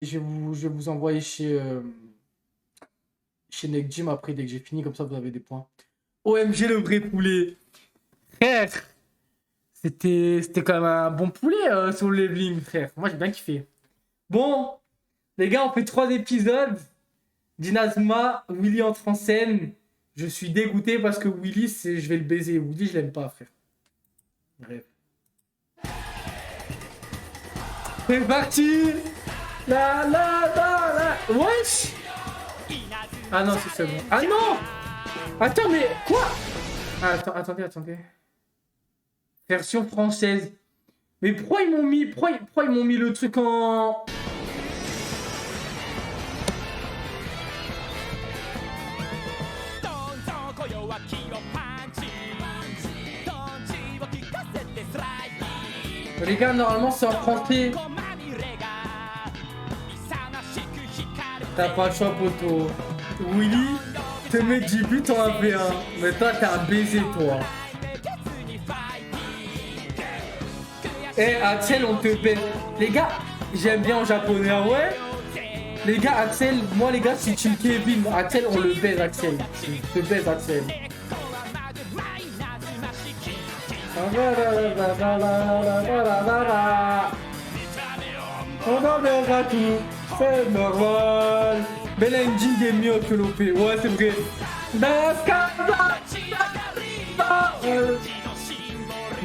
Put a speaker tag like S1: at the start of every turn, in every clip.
S1: Je vais vous envoyer chez Next Gym après, dès que j'ai fini, comme ça vous avez des points. OMG le vrai poulet. Frère, c'était quand même un bon poulet sur le leveling, frère. Moi j'ai bien kiffé. Bon, les gars, on fait 3 épisodes. Dinazma, Willy entre en scène. Je suis dégoûté parce que Willy, je vais le baiser. Willy, je l'aime pas, frère. Bref. C'est parti. La la la la. Wesh. Ah non, c'est bon. Ah non. Attends, mais quoi? Ah, attendez. Version française. Mais pourquoi ils m'ont mis le truc en... Les gars, normalement c'est en français. T'as pas le choix, poto. Willy te met 10 buts en AP1. Mais toi, t'es un baiser, toi. Eh, Axel, on te baise. Les gars, j'aime bien en japonais, ah ouais? Les gars, Axel, moi, les gars, c'est Team Kevin. Axel, on le baise, Axel. Je te baise, Axel. On en verra tout, c'est normal. Bel ending est mieux que l'OP, ouais c'est vrai.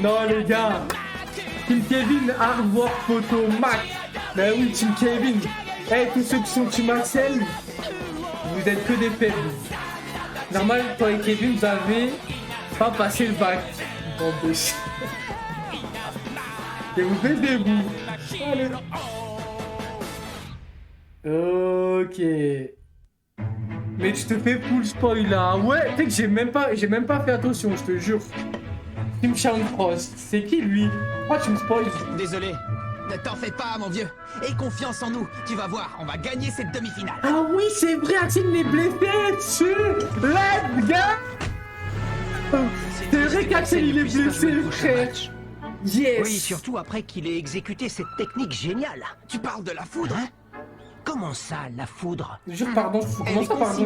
S1: Non les gars, Team Kevin, Hardware Photo, Mac. Ben oui, Team Kevin. Eh, tous ceux qui sont Team Axel, vous êtes que des faibles. Normal, toi et Kevin, vous avez pas passé le bac. Et vous faites des bouts. Allez. Ok. Mais tu te fais full spoil là. Ouais, tu sais que j'ai même pas fait attention, je te jure. Team Shawn Frost, c'est qui lui? Pourquoi tu me spoil?
S2: Désolé. Ne t'en fais pas, mon vieux. Aie confiance en nous. Tu vas voir, on va gagner cette demi-finale.
S1: Ah oui, c'est vrai, Axel est blessé dessus. Let's go. C'est vrai qu'Axel il est blessé, frère. Yes.
S3: Oui, surtout après qu'il ait exécuté cette technique géniale.
S2: Tu parles de la foudre, hein?
S3: Comment ça, la foudre?
S1: Je jure, pardon, comment ça, pardon,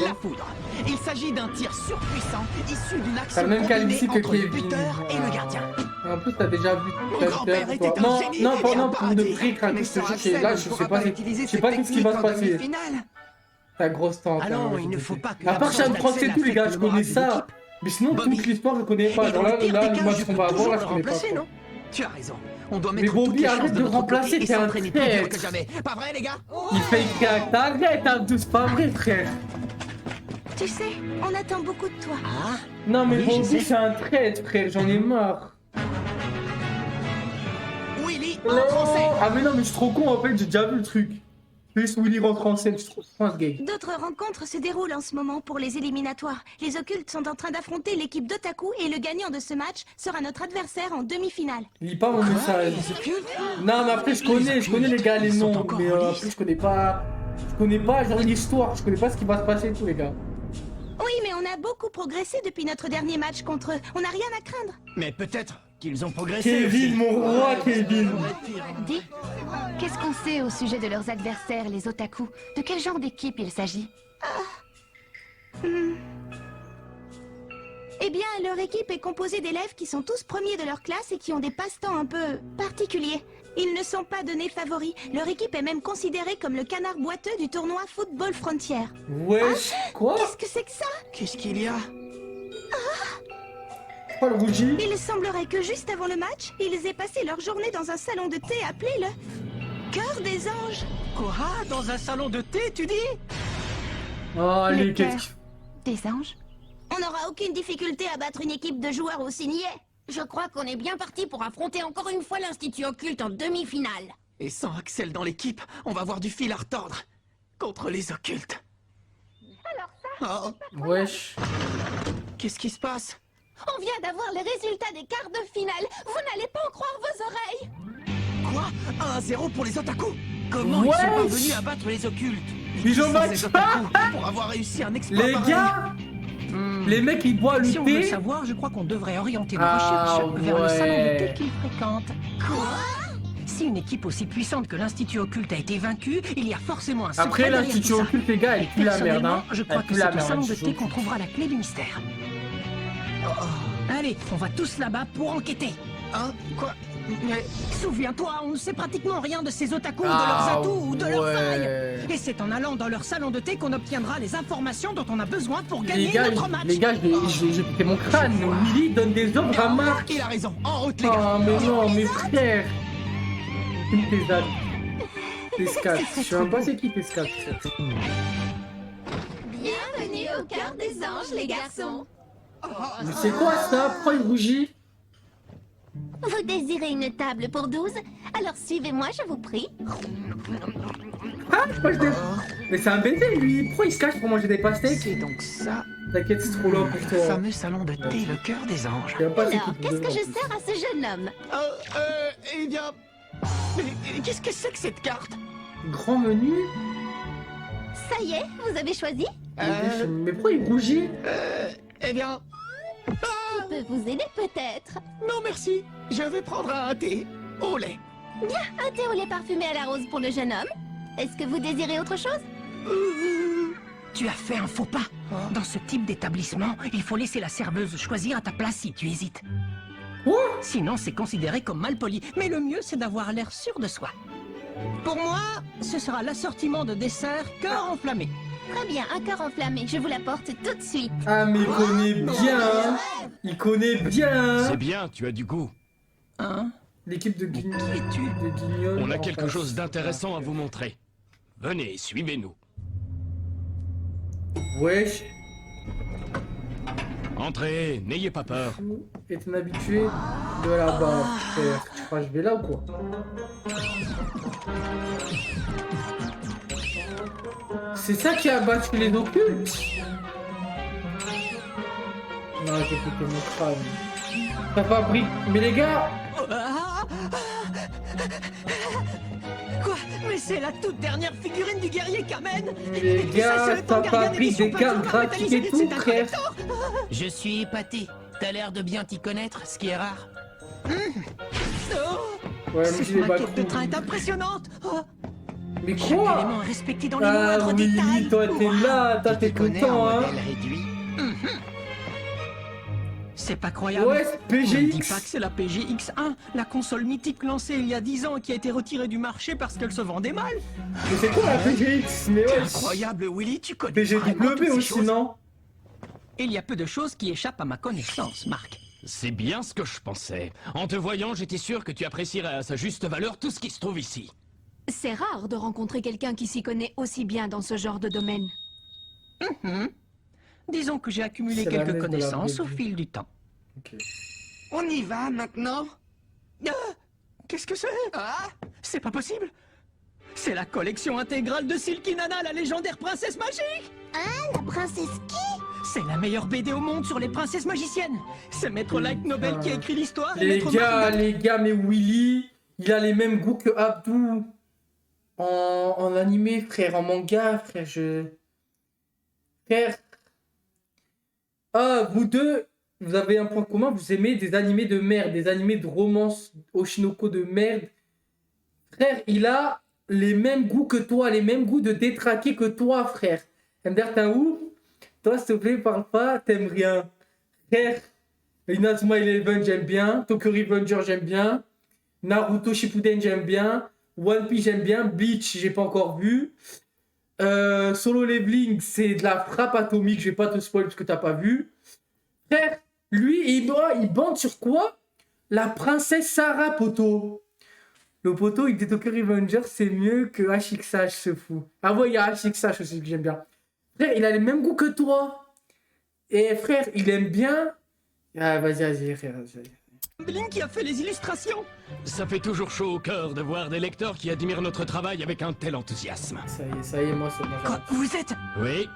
S2: La foudre. Il s'agit d'un tir surpuissant issu d'une action
S1: même
S2: combinée
S1: qualifié que
S2: entre le
S1: Kevin.
S2: buteur et le gardien.
S1: En plus, t'as déjà vu.
S2: Mon grand-père était un génie
S1: Non,
S2: et un
S1: pour de
S2: paradis.
S1: vrai,
S2: Mais
S1: je te
S2: sans
S1: jure,
S2: Axel,
S1: là,
S2: on
S1: je
S2: pourra
S1: sais pas
S2: pas utiliser
S1: ce qui va se
S2: cette
S1: passer.
S2: technique en demi-finale.
S1: Ta grosse tante.
S3: Ah non,
S1: hein,
S3: il ne faut pas que
S1: à part Shawn
S3: l'absence
S1: Frost et
S3: d'Axel
S1: tout, les gars,
S3: affecte
S1: je
S3: le moral
S1: connais
S3: de
S1: ça.
S3: l'équipe.
S1: Mais sinon,
S2: Bobby.
S1: toute l'histoire, je connais pas.
S2: Et
S1: Genre
S2: dans le pire
S1: là,
S2: des
S1: le
S2: cas,
S1: match
S2: je
S1: qu'on
S2: peux
S1: va avoir, là, je
S2: toujours le
S1: connais pas.
S2: remplacer,
S1: quoi.
S2: non? Tu as raison. On doit
S1: Mais
S2: mettre toutes
S1: Bobby,
S2: les
S1: arrête
S2: chances
S1: de
S2: de notre
S1: remplacer,
S2: côté et
S1: t'es un
S2: s'entraîner plus dur
S1: traître.
S2: que jamais. Pas vrai, les gars?
S1: Il fait crack. T'arrêtes, hein, c'est pas vrai, frère.
S4: Tu sais, on attend beaucoup de toi.
S3: Ah,
S1: Non, mais
S3: Oui, je
S1: Bobby,
S3: sais.
S1: c'est un traître, frère. J'en ai marre.
S2: Willy,
S1: Oh,
S2: en français.
S1: ah, mais non, mais je suis trop con, en fait, j'ai déjà vu le truc. Plus Willy rentre en scène, je suis trop con, ce gay.
S4: D'autres rencontres se déroulent en ce moment pour les éliminatoires. Les occultes sont en train d'affronter l'équipe d'Otaku et le gagnant de ce match sera notre adversaire en demi-finale.
S1: Lis pas mon message.
S2: Les occultes?
S1: Non, mais après, je connais les gars, les
S3: Ils sont
S1: noms.
S3: encore
S1: Mais
S3: en
S1: après,
S3: lice.
S1: je connais pas, genre, l'histoire. Je connais pas ce qui va se passer et tout, les gars.
S4: Oui, mais on a beaucoup progressé depuis notre dernier match contre eux. On n'a rien à craindre.
S2: Mais peut-être qu'ils ont progressé.
S1: Kevin, mon roi, Kevin.
S5: Dis, qu'est-ce qu'on sait au sujet de leurs adversaires, les otaku? De quel genre d'équipe il s'agit?
S4: Eh bien, leur équipe est composée d'élèves qui sont tous premiers de leur classe et qui ont des passe-temps un peu particuliers. Ils ne sont pas donnés favoris. Leur équipe est même considérée comme le canard boiteux du tournoi Football Frontier.
S1: Wesh, quoi?
S4: Qu'est-ce que c'est que ça?
S2: Qu'est-ce qu'il y a?
S1: Pas le rougi?
S4: Il semblerait que juste avant le match, ils aient passé leur journée dans un salon de thé appelé le Cœur des Anges.
S2: Quoi? Dans un salon de thé, tu dis?
S1: Oh, allez,
S5: Le
S1: qu'est-ce
S5: cœur.
S1: que...
S5: Des anges?
S4: On n'aura aucune difficulté à battre une équipe de joueurs aussi niais.
S6: Je crois qu'on est bien parti pour affronter encore une fois l'Institut Occulte en demi-finale.
S2: Et sans Axel dans l'équipe, on va avoir du fil à retordre. Contre les occultes. Alors ça?
S1: Wesh.
S2: Qu'est-ce qui se passe?
S4: On vient d'avoir les résultats des quarts de finale. Vous n'allez pas en croire vos oreilles.
S2: Quoi? 1-0 pour les otaku? Comment ils
S1: Wesh.
S2: sont parvenus à battre les occultes?
S1: Ils ont
S2: Qui sont
S1: battu.
S2: ces otaku pour avoir réussi un exploit
S1: Les
S2: pareil?
S1: gars, les mecs, ils boivent
S3: Si
S1: le
S3: on veut le
S1: thé.
S3: savoir, je crois qu'on devrait orienter nos
S1: Ah,
S3: recherches vers le salon de
S1: ouais.
S3: thé qu'ils fréquentent.
S4: Si
S3: Si une équipe aussi puissante que l'Institut Occulte a été vaincue, il y a forcément un secret
S1: Après,
S3: derrière
S1: l'Institut
S3: tout ça.
S1: Occulte, les gars, elle pue la merde, hein.
S3: Je crois
S1: Elle
S3: que
S1: pue
S3: c'est
S1: la
S3: au
S1: merde,
S3: salon de
S1: l'Institut
S3: thé qu'on
S1: Occulte.
S3: trouvera la clé du mystère. Allez, on va tous là-bas pour enquêter.
S2: Hein? Quoi? Mais...
S3: Souviens-toi, on ne sait pratiquement rien de ces otaku, de
S1: Ah,
S3: leurs atouts ou de leurs
S1: ouais.
S3: failles. Et c'est en allant dans leur salon de thé qu'on obtiendra les informations dont on a besoin pour
S1: Les
S3: gagner
S1: gars,
S3: notre match.
S1: j'ai piqué mon crâne. Willy donne des ordres à Marc.
S2: Il a raison. En route, les gars.
S1: Ah, mais non, mes frères. Une T4. T4. Je sais même pas c'est qui T4.
S4: Bienvenue au cœur des anges, les garçons.
S1: Mais c'est quoi ça? Pourquoi il rougit?
S4: Vous désirez une table pour 12? Alors suivez-moi, je vous prie.
S1: Ah, pourquoi je dé... Mais c'est un bébé lui. Pourquoi il se cache pour manger des pastèques?
S3: C'est donc ça,
S1: T'inquiète, c'est trop long pour
S3: le
S1: toi.
S3: fameux salon de thé, le cœur des anges.
S1: Je sais même pas c'est
S4: Alors,
S1: qui
S4: qu'est-ce que
S1: dedans,
S4: je
S1: en plus.
S4: sers à ce jeune homme?
S2: Eh bien... Mais qu'est-ce que c'est que cette carte?
S1: Grand menu?
S4: Ça y est, vous avez choisi?
S1: Mais pourquoi il rougit?
S2: Eh bien...
S4: Je peux vous aider peut-être.
S2: Non, merci. Je vais prendre un thé au lait.
S4: Un thé au lait parfumé à la rose pour le jeune homme. Est-ce que vous désirez autre chose?
S3: Tu as fait un faux pas. Dans ce type d'établissement, il faut laisser la serveuse choisir à ta place si tu hésites.
S1: Quoi?
S3: Sinon, c'est considéré comme malpoli. Mais le mieux, c'est d'avoir l'air sûr de soi. Pour moi, ce sera l'assortiment de dessert cœur enflammé.
S4: Très bien, un cœur enflammé. Je vous l'apporte tout de suite.
S1: Ah, mais il connaît bien. Hein. Il connaît bien.
S7: C'est bien, tu as du goût.
S3: Hein?
S1: L'équipe de Guignol.
S3: Qui es-tu?
S1: De Guignol.
S7: On a
S1: en
S7: quelque
S1: face.
S7: chose d'intéressant à vous montrer. Venez, suivez-nous.
S1: Wesh.
S7: Entrez, n'ayez pas peur.
S1: Vous êtes un habitué de là-bas, frère. Tu crois que je vais là ou quoi? C'est ça qui a battu les occultes? Non, j'ai pété mon crâne. Ça fabrique. Mais les gars,
S3: Quoi? Mais c'est la toute dernière figurine du guerrier Kamen.
S1: les gars, ça fabrique des cartes graphiques et tout, frère.
S3: Je suis épaté. T'as l'air de bien t'y connaître, ce qui est rare.
S1: Ouais,
S3: Cette
S1: mais les
S3: maquette de
S1: bacons.
S3: train est impressionnante. Oh,
S1: Mais
S3: chaque élément
S1: quoi?
S3: est respecté dans les
S1: Ah
S3: moindres
S1: oui,
S3: détails.
S1: toi t'es là, toi t'es content, hein.
S2: réduit.
S3: C'est pas croyable.
S1: Ouais,
S3: Ne me dis
S1: PGX.
S3: pas que c'est la PGX1, la console mythique lancée il y a 10 ans et qui a été retirée du marché parce qu'elle se vendait mal.
S1: Mais c'est quoi la PGX? Mais ouais.
S2: Incroyable, Willy, tu connais vraiment toutes
S1: PGW
S2: ces
S1: aussi,
S2: choses.
S1: non?
S3: Il y a peu de choses qui échappent à ma connaissance, Marc.
S7: C'est bien ce que je pensais. En te voyant, j'étais sûr que tu apprécierais à sa juste valeur tout ce qui se trouve ici.
S5: C'est rare de rencontrer quelqu'un qui s'y connaît aussi bien dans ce genre de domaine.
S3: Disons que j'ai accumulé
S1: C'est la
S3: quelques
S1: messe de la
S3: connaissances au
S1: vraie vie.
S3: fil du temps.
S1: Ok.
S2: On y va maintenant?
S3: Qu'est-ce que c'est?
S2: Ah?
S3: C'est pas possible. C'est la collection intégrale de Silky Nana, la légendaire princesse magique.
S4: La princesse qui?
S3: C'est la meilleure BD au monde sur les princesses magiciennes. C'est Maître Light Nobel qui a écrit l'histoire. et
S1: Les
S3: Maître
S1: gars,
S3: Martin-
S1: les gars, mais Willy, il a les mêmes goûts que Abdou. En animé, frère, en manga, frère, Frère. Ah, vous deux, vous avez un point commun, vous aimez des animés de merde, des animés de romance Oshinoko de merde. Frère, il a les mêmes goûts que toi, les mêmes goûts de détraqué que toi, frère. MDR, t'as où? Toi, s'il te plaît, parle pas, t'aimes rien. Frère, Inazuma Eleven, j'aime bien. Tokyo Revenger, j'aime bien. Naruto Shippuden, j'aime bien. One Piece, j'aime bien. Bleach, j'ai pas encore vu. Solo Leveling, c'est de la frappe atomique. Je vais pas te spoil parce que t'as pas vu. Frère, lui, il bande sur quoi? La princesse Sarah, poteau. Le poteau, il dit Tokyo Revenger, c'est mieux que HXH, ce fou. Ah ouais, il y a HXH aussi que j'aime bien. Frère, il a les mêmes goûts que toi. Et frère, il aime bien. Ah, vas-y, frère. Vas-y.
S3: Blink qui a fait les illustrations.
S7: Ça fait toujours chaud au cœur de voir des lecteurs qui admirent notre travail avec un tel enthousiasme.
S1: Ça y est, moi, c'est bon.
S3: Quoi? Vous êtes...
S7: Oui.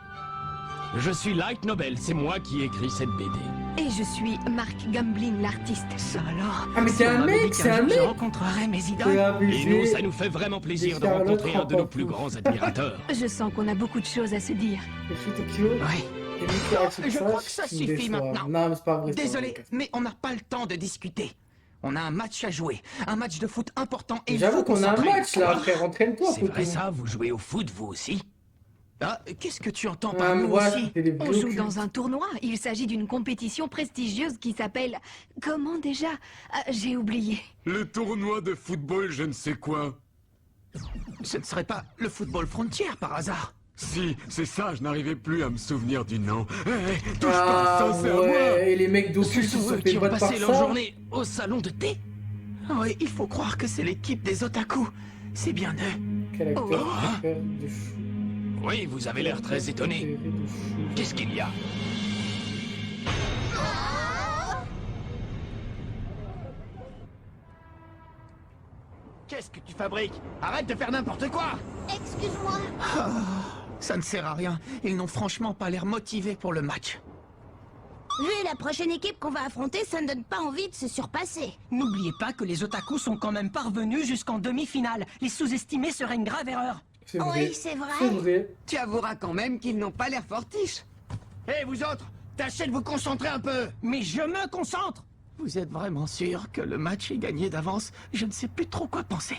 S7: Je suis Light Nobel, c'est moi qui ai écrit cette BD.
S5: Et je suis Mark Gamblin, l'artiste.
S3: Ça alors?
S1: Ah, mais
S3: Si
S1: c'est
S3: on
S1: un
S3: m'avait
S1: mec,
S3: dit
S1: c'est
S3: qu'un
S1: un
S3: jour
S1: mec.
S3: Je rencontrerais mes
S1: C'est
S3: idoles.
S7: Et nous, ça
S1: abusé.
S7: nous fait vraiment plaisir de
S1: Des Charlotte
S7: rencontrer un de nos plus
S1: Rampant.
S7: grands admirateurs.
S5: Je sens qu'on a beaucoup de choses à se dire.
S1: Et puis Tokyo.
S3: Ouais.
S1: Et puis,
S2: Je crois que ça
S1: tu me
S2: suffit
S1: déçois.
S2: maintenant.
S1: Non, mais c'est pas vrai. c'est pas
S2: Désolé,
S1: vrai.
S2: mais on n'a pas le temps de discuter. On a un match à jouer, un match de foot important et il
S1: J'avoue
S2: faut
S1: qu'on a un
S2: s'entraîne.
S1: match là, frère. Entraîne-toi,
S7: C'est
S1: poteau.
S7: vrai ça, vous jouez au foot vous aussi?
S2: Ah, qu'est-ce que tu entends
S1: Ah,
S2: par
S1: mais
S2: nous
S1: voilà,
S2: aussi?
S1: c'était des
S8: On
S1: vieux
S8: joue
S1: culs.
S8: dans un tournoi. Il s'agit d'une compétition prestigieuse qui s'appelle... Comment déjà? Ah, j'ai oublié.
S9: Le tournoi de football, je ne sais quoi.
S2: Ce ne serait pas le football frontière par hasard?
S9: Si, c'est ça, je n'arrivais plus à me souvenir du nom. Hé, touche
S1: Ah
S9: pas, ça c'est à moi.
S1: ouais, et les mecs
S2: Ce
S1: d'Ocus, ils
S2: sont
S1: se
S2: eux
S1: sont
S2: qui
S1: fait
S2: ont
S1: battre par
S2: passé leur
S1: ça.
S2: journée au salon de thé? Oui, il faut croire que c'est l'équipe des otaku. C'est bien eux.
S1: Quel acteur
S2: Oh.
S1: préféré de chou.
S7: Oui, vous avez l'air très étonné.
S1: Préféré de chou.
S7: Qu'est-ce qu'il y a?
S2: Qu'est-ce que tu fabriques? Arrête de faire n'importe quoi!
S6: Excuse-moi.
S2: Ça ne sert à rien. Ils n'ont franchement pas l'air motivés pour le match.
S6: Vu la prochaine équipe qu'on va affronter, ça ne donne pas envie de se surpasser.
S3: N'oubliez pas que les otaku sont quand même parvenus jusqu'en demi-finale. Les sous-estimer serait une grave erreur.
S1: C'est vrai.
S6: Oui, c'est vrai.
S1: C'est vrai.
S2: Tu avoueras quand même qu'ils n'ont pas l'air fortiches. Hé, vous autres, tâchez de vous concentrer un peu.
S3: Mais je me concentre.
S2: Vous êtes vraiment sûr que le match est gagné d'avance? Je ne sais plus trop quoi penser.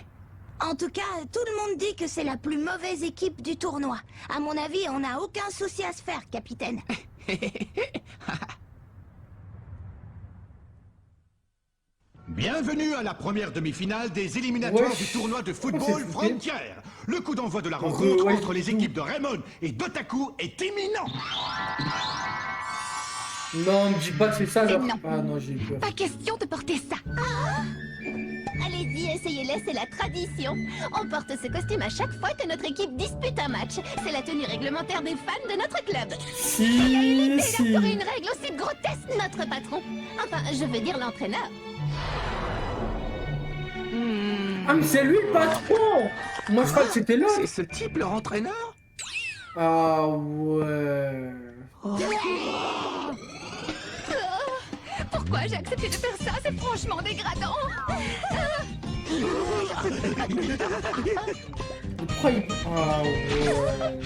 S4: En tout cas, tout le monde dit que c'est la plus mauvaise équipe du tournoi. À mon avis, on n'a aucun souci à se faire, capitaine.
S10: Bienvenue à la première demi-finale des éliminatoires
S1: Wesh.
S10: du tournoi de football
S1: Oh, c'est foutu.
S10: Frontière. Le coup d'envoi de la rencontre
S1: Ouais,
S10: entre les
S1: c'est
S10: équipes de Raymond et d'Otaku est imminent.
S1: Non, me dis pas que c'est ça, genre.
S5: Non.
S1: Ah non, j'ai eu peur.
S5: Pas question de porter ça.
S6: Allez-y, essayez-les, c'est la tradition. On porte ce costume à chaque fois que notre équipe dispute un match. C'est la tenue réglementaire des fans de notre club.
S1: Si,
S6: Il
S1: si.
S6: instaure une règle aussi grotesque, notre patron. Enfin, je veux dire l'entraîneur.
S1: Ah, mais c'est lui le patron. Moi, je crois que c'était l'autre.
S2: C'est ce type leur entraîneur?
S1: Ah ouais.
S5: Pourquoi j'ai accepté de faire ça? C'est franchement dégradant.
S1: Pourquoi il... Ah ouais.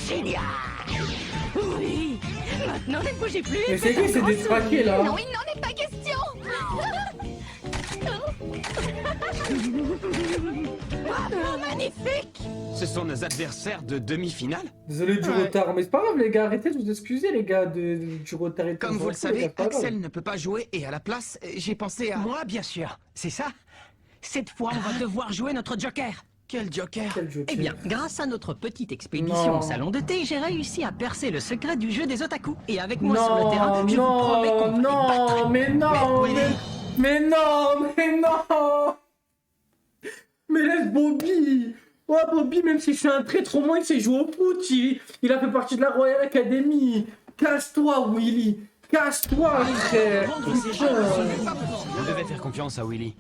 S5: Génial. Oui. Maintenant, ne bougez plus.
S1: Mais c'est qui, c'est détraqué là?
S5: Non, il n'en est pas question. Bravo, magnifique.
S7: Ce sont nos adversaires de demi-finale?
S1: Désolé du
S2: Ouais.
S1: retard, mais c'est pas grave les gars, arrêtez de vous excuser les gars du retard et tout.
S2: Comme vous le
S1: S'en fout, les
S2: savez,
S1: gars, c'est pas grave.
S2: Axel ne peut pas jouer et à la place, j'ai pensé à...
S3: Moi, bien sûr. C'est ça. Cette fois, on va devoir jouer notre joker.
S2: Quel joker?
S1: Quel joker.
S3: Eh bien, grâce à notre petite expédition
S1: Non.
S3: au salon de thé, j'ai réussi à percer le secret du jeu des otaku. Et avec moi
S1: Non,
S3: sur le terrain, je vous promets qu'on va les battre.
S1: non, mais non,
S2: Mais Willy.
S1: mais non, mais non. Mais laisse Bobby. Oh Bobby, même si c'est un traître, au moins il sait jouer au foot. Il a fait partie de la Royal Academy. Casse-toi, Willy. Casse-toi, frère.
S7: Rendre ses
S1: Putain.
S7: Vous devez faire confiance à Willy.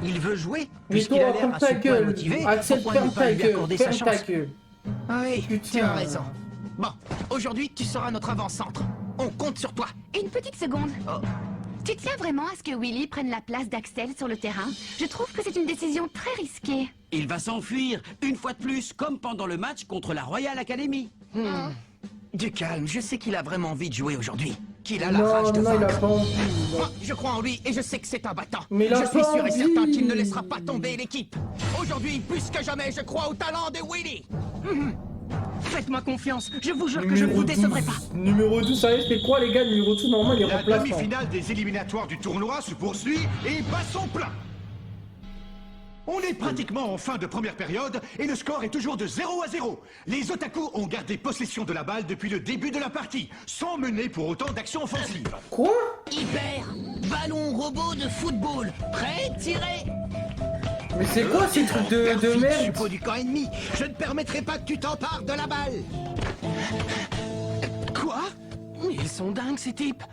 S3: Il veut jouer,
S1: Mais
S3: puisqu'il a
S1: toi,
S3: l'air
S1: ferme
S3: à
S1: ta
S3: ce point
S1: gueule.
S3: motivé.
S1: Axel,
S3: Pourquoi
S1: ferme
S3: ne pas
S1: ta
S3: lui
S1: gueule.
S3: accorder sa
S1: Ferme ta
S3: chance?
S1: gueule.
S2: Oui,
S1: Putain.
S2: tu as raison. Bon, aujourd'hui, tu seras notre avant-centre. On compte sur toi.
S5: Une petite seconde.
S2: Oh.
S5: Tu tiens vraiment à ce que Willy prenne la place d'Axel sur le terrain? Je trouve que c'est une décision très risquée.
S11: Il va s'enfuir, une fois de plus, comme pendant le match contre la Royal Academy.
S2: Du calme, je sais qu'il a vraiment envie de jouer aujourd'hui. Qu'il a la rage
S1: Non,
S2: de
S1: non, il a
S2: vaincre.
S1: pas envie.
S2: Moi, je crois en lui et je sais que c'est un battant.
S1: Mais il a
S2: je suis
S1: pas
S2: sûr et
S1: envie.
S2: certain qu'il ne laissera pas tomber l'équipe. Aujourd'hui, plus que jamais, je crois au talent de Willy.
S3: Faites-moi confiance, je vous jure que je ne vous décevrai pas.
S1: Numéro 12, ça y est, c'est quoi les gars? Numéro 12, normalement, il est
S10: La
S1: remplaçant.
S10: demi-finale des éliminatoires du tournoi se poursuit et bat son plein. On est pratiquement en fin de première période et le score est toujours de 0-0. Les otaku ont gardé possession de la balle depuis le début de la partie, sans mener pour autant d'action offensive.
S1: Quoi?
S3: Hyper, ballon robot de football, prêt, tiré.
S1: Mais c'est quoi ces trucs de
S2: Perfide
S1: merde?
S2: suppôt du camp ennemi. Je ne permettrai pas que tu t'empares de la balle. Quoi? Ils sont dingues, ces types.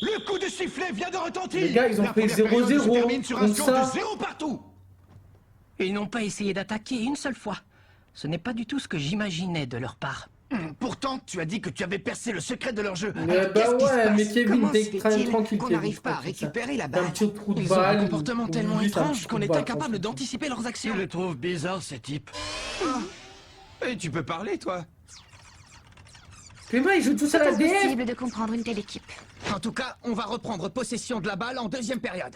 S10: Le coup de sifflet vient de retentir.
S1: Les gars, ils ont
S10: La
S1: fait
S10: première période
S1: 0-0,
S10: se termine sur un
S1: comme
S10: score
S1: ça.
S10: de 0 partout.
S3: Ils n'ont pas essayé d'attaquer une seule fois. Ce n'est pas du tout ce que j'imaginais de leur part.
S2: Pourtant, tu as dit que tu avais percé le secret de leur jeu.
S1: Mais
S2: Alors,
S1: bah
S2: qu'est-ce qui se
S1: ouais,
S2: passe?
S1: mais Kevin,
S2: Comment
S1: t'es
S2: se fait-il
S1: tranquille,
S2: qu'on
S1: Kevin,
S2: n'arrive pas à
S1: tranquille,
S2: récupérer la
S1: T'as
S2: balle?
S1: un petit trou de
S2: Ils ont un
S1: balle.
S2: comportement tellement
S1: Oui, t'as un
S2: étrange
S1: petit
S2: qu'on
S1: trou de
S2: est
S1: balle,
S2: incapable
S1: franchement.
S2: d'anticiper leurs actions.
S7: Je le trouve bizarre, ces types. Et tu peux parler, toi?
S1: C'est vrai, ils jouent tous à la
S5: C'est
S1: DF.
S5: impossible de comprendre une telle équipe.
S3: En tout cas, on va reprendre possession de la balle en deuxième période.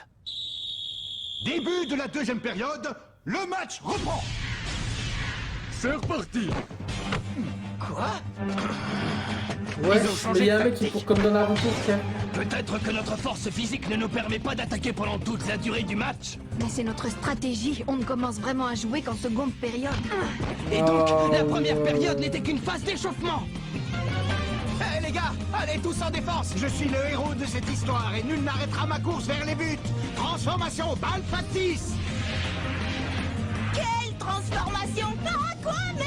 S10: Début de la deuxième période, le match reprend.
S9: C'est reparti.
S3: Quoi?
S1: Ouais, mais il y a un mec qui court comme dans Naruto, frère.
S7: Peut-être que notre force physique ne nous permet pas d'attaquer pendant toute la durée du match.
S8: Mais c'est notre stratégie. On ne commence vraiment à jouer qu'en seconde période.
S3: Et donc, la
S1: Oh,
S3: première
S1: ouais.
S3: période n'était qu'une phase d'échauffement. Hé les gars, allez tous en défense.
S10: Je suis le héros de cette histoire et nul n'arrêtera ma course vers les buts. Transformation, balle factice.
S4: Quelle transformation! Ah, quoi, mais...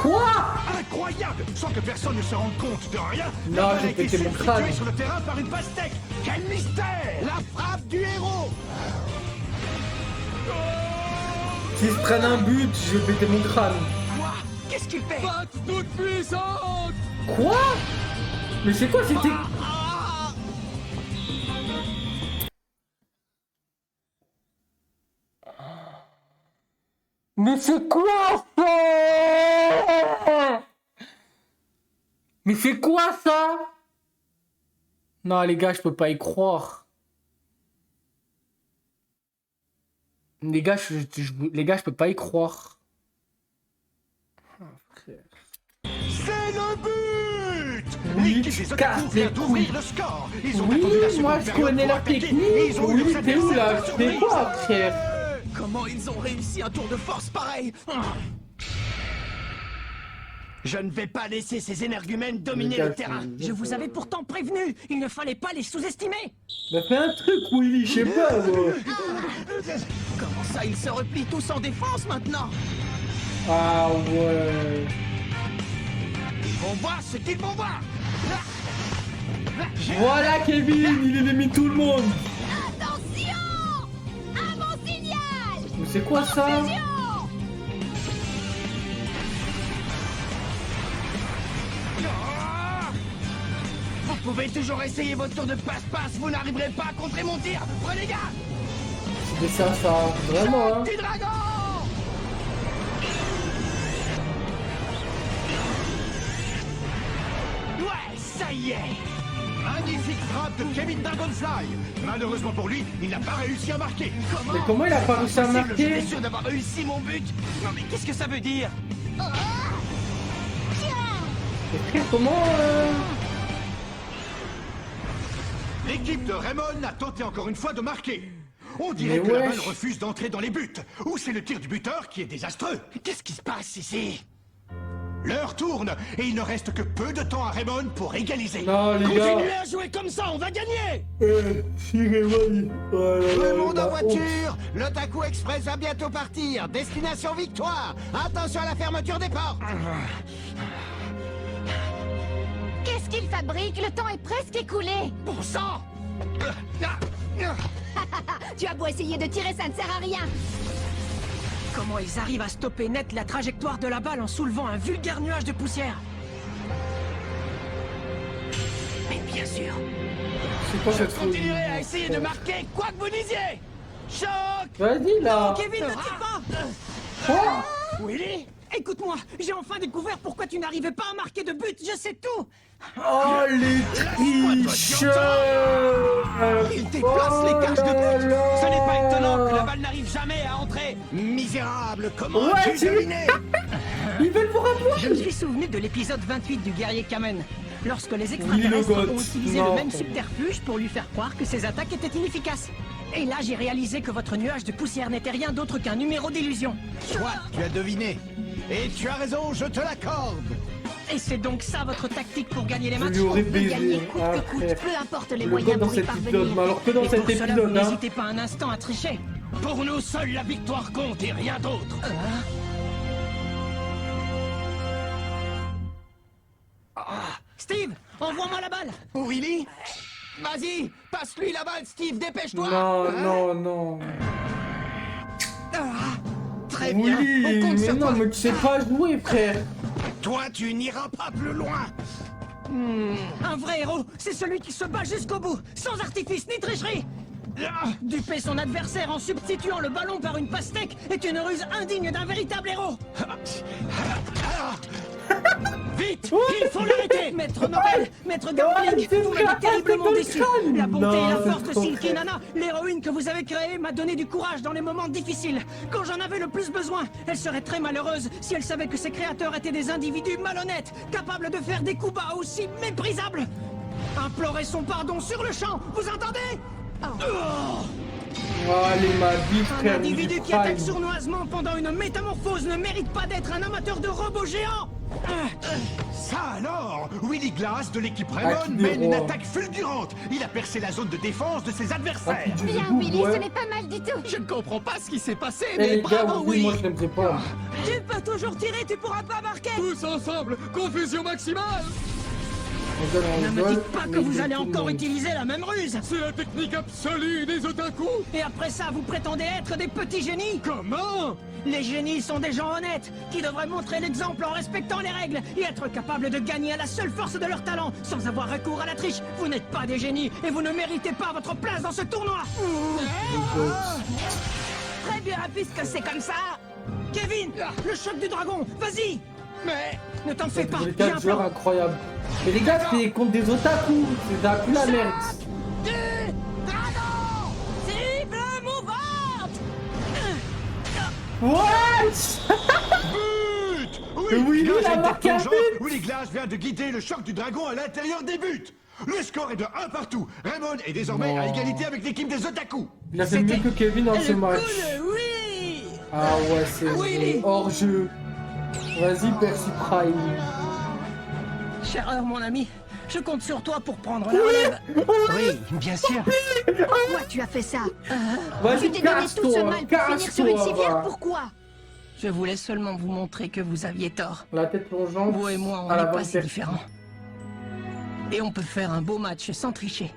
S1: Quoi?
S10: Incroyable! Sans que personne ne se rende compte de rien.
S1: Non,
S10: la balle
S1: j'ai
S10: a été
S1: pété mon crâne.
S10: substituée sur le terrain par une pastèque. Quel mystère! La frappe du héros.
S1: S'ils se prennent un but, je vais péter mon crâne.
S3: Quoi? Qu'est-ce qu'il fait?
S9: Patte toute puissante.
S1: Quoi? Mais c'est quoi? C'était... Mais c'est quoi ça? Mais c'est quoi ça? Non les gars, je peux pas y croire. Les gars, je peux pas y croire.
S10: C'est le but!
S1: Oui,
S10: L'équipe
S1: tu
S10: des
S1: casses
S10: Otaku
S1: les
S10: vient d'ouvrir
S1: couilles.
S10: le score. Ils ont
S1: Oui,
S10: attendu la
S1: moi
S10: seconde
S1: je
S10: période
S1: connais
S10: pour
S1: la
S10: attaquer,
S1: technique.
S10: et ils ont eu
S1: Oui,
S10: leur
S1: t'es où là?
S10: adversaire
S1: C'est quoi,
S10: surprise.
S1: frère?
S3: Comment ils ont réussi un tour de force pareil?
S11: Je ne vais pas laisser ces énergumènes dominer le terrain.
S3: Je vous avais pourtant prévenu, il ne fallait pas les sous-estimer.
S1: Bah fais un truc, Willy, je sais pas, moi.
S3: Comment ça, ils se replient tous en défense maintenant?
S1: Ah ouais.
S11: Ils vont voir ce qu'ils vont voir.
S1: Voilà Kevin, il élimine tout le monde.
S6: Attention! Un bon signal!
S1: Mais c'est quoi ça?
S6: Confusion!
S11: Vous pouvez toujours essayer votre tour de passe-passe, vous n'arriverez pas à contrer mon tir. Prenez garde!
S1: C'est ça, vraiment, hein.
S11: Petit dragon! Ouais, ça y est!
S10: Magnifique frappe de Kevin Dragonfly. Malheureusement pour lui, il n'a pas réussi à marquer.
S1: Mais comment il a pas réussi à marquer?
S11: J'étais sûr d'avoir réussi mon but. Non mais qu'est-ce que ça veut dire?
S1: Mais frère, comment
S10: L'équipe de Raymond a tenté encore une fois de marquer. On dirait
S1: Mais
S10: que la
S1: wesh.
S10: balle refuse d'entrer dans les buts. Ou c'est le tir du buteur qui est désastreux.
S11: Qu'est-ce qui se passe ici?
S10: L'heure tourne et il ne reste que peu de temps à Raymond pour égaliser.
S1: Non, les gars.
S11: Continuez à jouer comme ça, on va gagner!
S1: Si Raymond.
S10: Le monde en voiture. L'Otaku Express va bientôt partir. Destination victoire. Attention à la fermeture des portes.
S6: Qu'est-ce qu'il fabrique? Le temps est presque écoulé.
S11: Bon sang!
S6: Tu as beau essayer de tirer, ça ne sert à rien.
S3: Comment ils arrivent à stopper net la trajectoire de la balle en soulevant un vulgaire nuage de poussière? Mais bien sûr.
S1: C'est quoi
S11: Je
S1: cette folie?
S11: continuerai à essayer de marquer quoi que vous disiez! Choc!
S1: Vas-y là.
S3: Kevin, ne tire pas!
S1: Quoi?
S3: Willy, écoute-moi, j'ai enfin découvert pourquoi tu n'arrivais pas à marquer de but, je sais tout!
S1: Oh les tricheurs!
S11: Il déplace les cages de but! Ce n'est pas étonnant que la
S1: là.
S11: balle n'arrive jamais à entrer! Misérable, comment
S1: Ouais,
S11: as-tu
S1: c'est-
S11: deviné?
S1: Ils veulent pour un point.
S3: Je me suis souvenu de l'épisode 28 du guerrier Kamen, lorsque les extraterrestres
S1: goth.
S3: ont utilisé
S1: Non.
S3: le même subterfuge pour lui faire croire que ses attaques étaient inefficaces. Et là, j'ai réalisé que votre nuage de poussière n'était rien d'autre qu'un numéro d'illusion.
S10: Soit, tu as deviné. Et tu as raison, je te l'accorde.
S3: Et c'est donc ça votre tactique pour gagner les
S1: Je
S3: matchs?
S1: lui aurais
S6: On peut gagner
S1: baisé.
S6: coûte
S1: Ah,
S6: que coûte,
S1: frère.
S6: peu importe les
S1: Le
S6: moyens
S1: goth dans
S6: pour y
S1: cet
S6: parvenir.
S1: épisode. Mais alors que dans
S3: Et
S1: cet
S3: pour cela, vous
S1: épisode, hein.
S3: n'hésitez pas un instant à tricher.
S7: Pour nous, seule la victoire compte et rien d'autre.
S3: Steve, envoie-moi la balle!
S11: Willy? Vas-y, passe-lui la balle, Steve, dépêche-toi!
S1: Non,
S11: Hein?
S1: non.
S11: Très bien,
S1: Oui,
S11: on compte
S1: mais
S11: sur
S1: non,
S11: toi.
S1: mais tu sais pas jouer, frère.
S10: Toi, tu n'iras pas plus loin.
S3: Un vrai héros, c'est celui qui se bat jusqu'au bout, sans artifice ni tricherie! Duper son adversaire en substituant le ballon par une pastèque est une ruse indigne d'un véritable héros! Vite! Il faut l'arrêter! Maître Nobel! Maître Gambling! Vous m'avez terriblement déçu! La bonté et la force de Silky Nana, l'héroïne que vous avez créée, m'a donné du courage dans les moments difficiles. Quand j'en avais le plus besoin, elle serait très malheureuse si elle savait que ses créateurs étaient des individus malhonnêtes, capables de faire des coups bas aussi méprisables. Implorez son pardon sur le champ, vous entendez?
S1: Allez, ma vie,
S3: Un
S1: frère.
S3: individu qui attaque sournoisement pendant une métamorphose ne mérite pas d'être un amateur de robots géants.
S10: Ça alors, Willy Glass de l'équipe
S1: Ah,
S10: Raymond
S1: qui
S10: mène une
S1: déroule.
S10: attaque fulgurante. Il a percé la zone de défense de ses adversaires.
S1: Ah, qui
S6: Bien,
S1: joue,
S6: Willy,
S1: ouais.
S6: ce n'est pas mal du tout.
S2: Je ne comprends pas ce qui s'est passé,
S1: Eh
S2: mais
S1: les gars,
S2: bravo,
S1: oui,
S2: Willy.
S1: moi je n'aimerais pas.
S3: Tu peux toujours tirer, tu pourras pas marquer.
S7: Tous ensemble, confusion maximale.
S1: On donne,
S3: Ne
S1: on
S3: me
S1: donne,
S3: dites pas que
S1: mais
S3: vous
S1: il
S3: allez
S1: tout le
S3: encore
S1: monde.
S3: utiliser la même ruse.
S7: C'est la technique absolue des otaku.
S3: Et après ça, vous prétendez être des petits génies?
S7: Comment?
S3: Les génies sont des gens honnêtes, qui devraient montrer l'exemple en respectant les règles et être capables de gagner à la seule force de leur talent, sans avoir recours à la triche. Vous n'êtes pas des génies et vous ne méritez pas votre place dans ce tournoi.
S8: Très bien, puisque c'est comme ça.
S3: Kevin, le choc du dragon, vas-y.
S2: Mais
S3: Ne t'en fais pas,
S1: Les
S3: j'ai un
S1: 4 joueurs
S3: plan.
S1: incroyables. Mais les gars, c'est contre des otaku. C'est un peu la merde.
S3: Cible mouvante.
S1: What?
S10: But!
S1: Mais Willy,
S10: grâce
S1: il a
S10: à une
S1: marqué un
S10: tête
S1: but.
S10: Willy Glass vient de guider le choc du dragon à l'intérieur des buts. Le score est de 1 partout. Raymond est désormais
S1: Non.
S10: à égalité avec l'équipe des otaku.
S1: Il a fait mieux que Kevin dans ce match.
S3: Oui.
S1: Ah ouais, c'est
S3: Willy.
S1: hors jeu. Vas-y, Percy Prime.
S3: Cher heure, mon ami, je compte sur toi pour prendre la relève.
S11: Oui, bien sûr.
S8: Pourquoi tu as fait ça?
S1: Vas-y,
S8: Tu t'es donné tout ce mal pour finir sur une civière,
S1: va.
S8: pourquoi?
S3: Je voulais seulement vous montrer que vous aviez tort.
S1: La tête plongeante.
S3: Vous et moi, on
S1: à la
S3: n'est pas
S1: bonne
S3: si
S1: personne.
S3: différents. Et on peut faire un beau match sans tricher.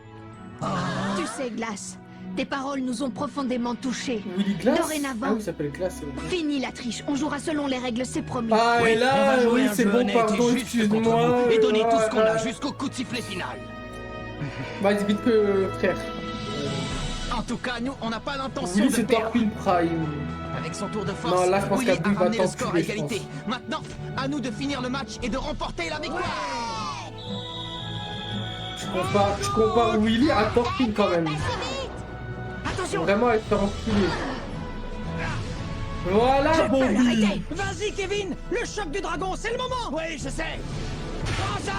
S8: Tu sais, Glace, tes paroles nous ont profondément touchés.
S1: Willy Glass.
S8: Dorénavant.
S1: Ah oui, il s'appelle Glass. c'est vrai.
S8: Fini la triche, on jouera selon les règles, c'est promis.
S1: Ah,
S2: Oui,
S1: et
S2: on
S1: là,
S2: va jouer
S1: oui,
S2: un
S1: c'est
S2: jeu
S1: bon,
S2: honnête et
S1: pardon,
S2: juste contre
S1: excuse-moi.
S2: vous, et donner tout ce qu'on a
S1: Voilà.
S2: jusqu'au coup de sifflet final.
S1: Vas-y, vite que frère.
S2: En tout cas, nous, on n'a pas l'intention
S1: Willy,
S2: de
S1: c'est
S2: perdre.
S1: Torpine Prime.
S2: Avec son tour de force,
S1: Non, là, je pense
S2: Willy
S1: qu'Abdul
S2: a
S1: va
S2: ramené le
S1: t'enculer,
S2: score à
S1: je
S2: égalité. Maintenant, à nous de finir le match et de remporter la victoire.
S1: Je compare Willy à Torpine quand même.
S3: Attention,
S1: Vraiment, elle se fait enculer. Voilà,
S3: je peux
S1: Bobby.
S3: l'arrêter. Vas-y, Kevin, le choc du dragon, c'est le moment.
S2: Oui, je sais.
S3: Prends ça.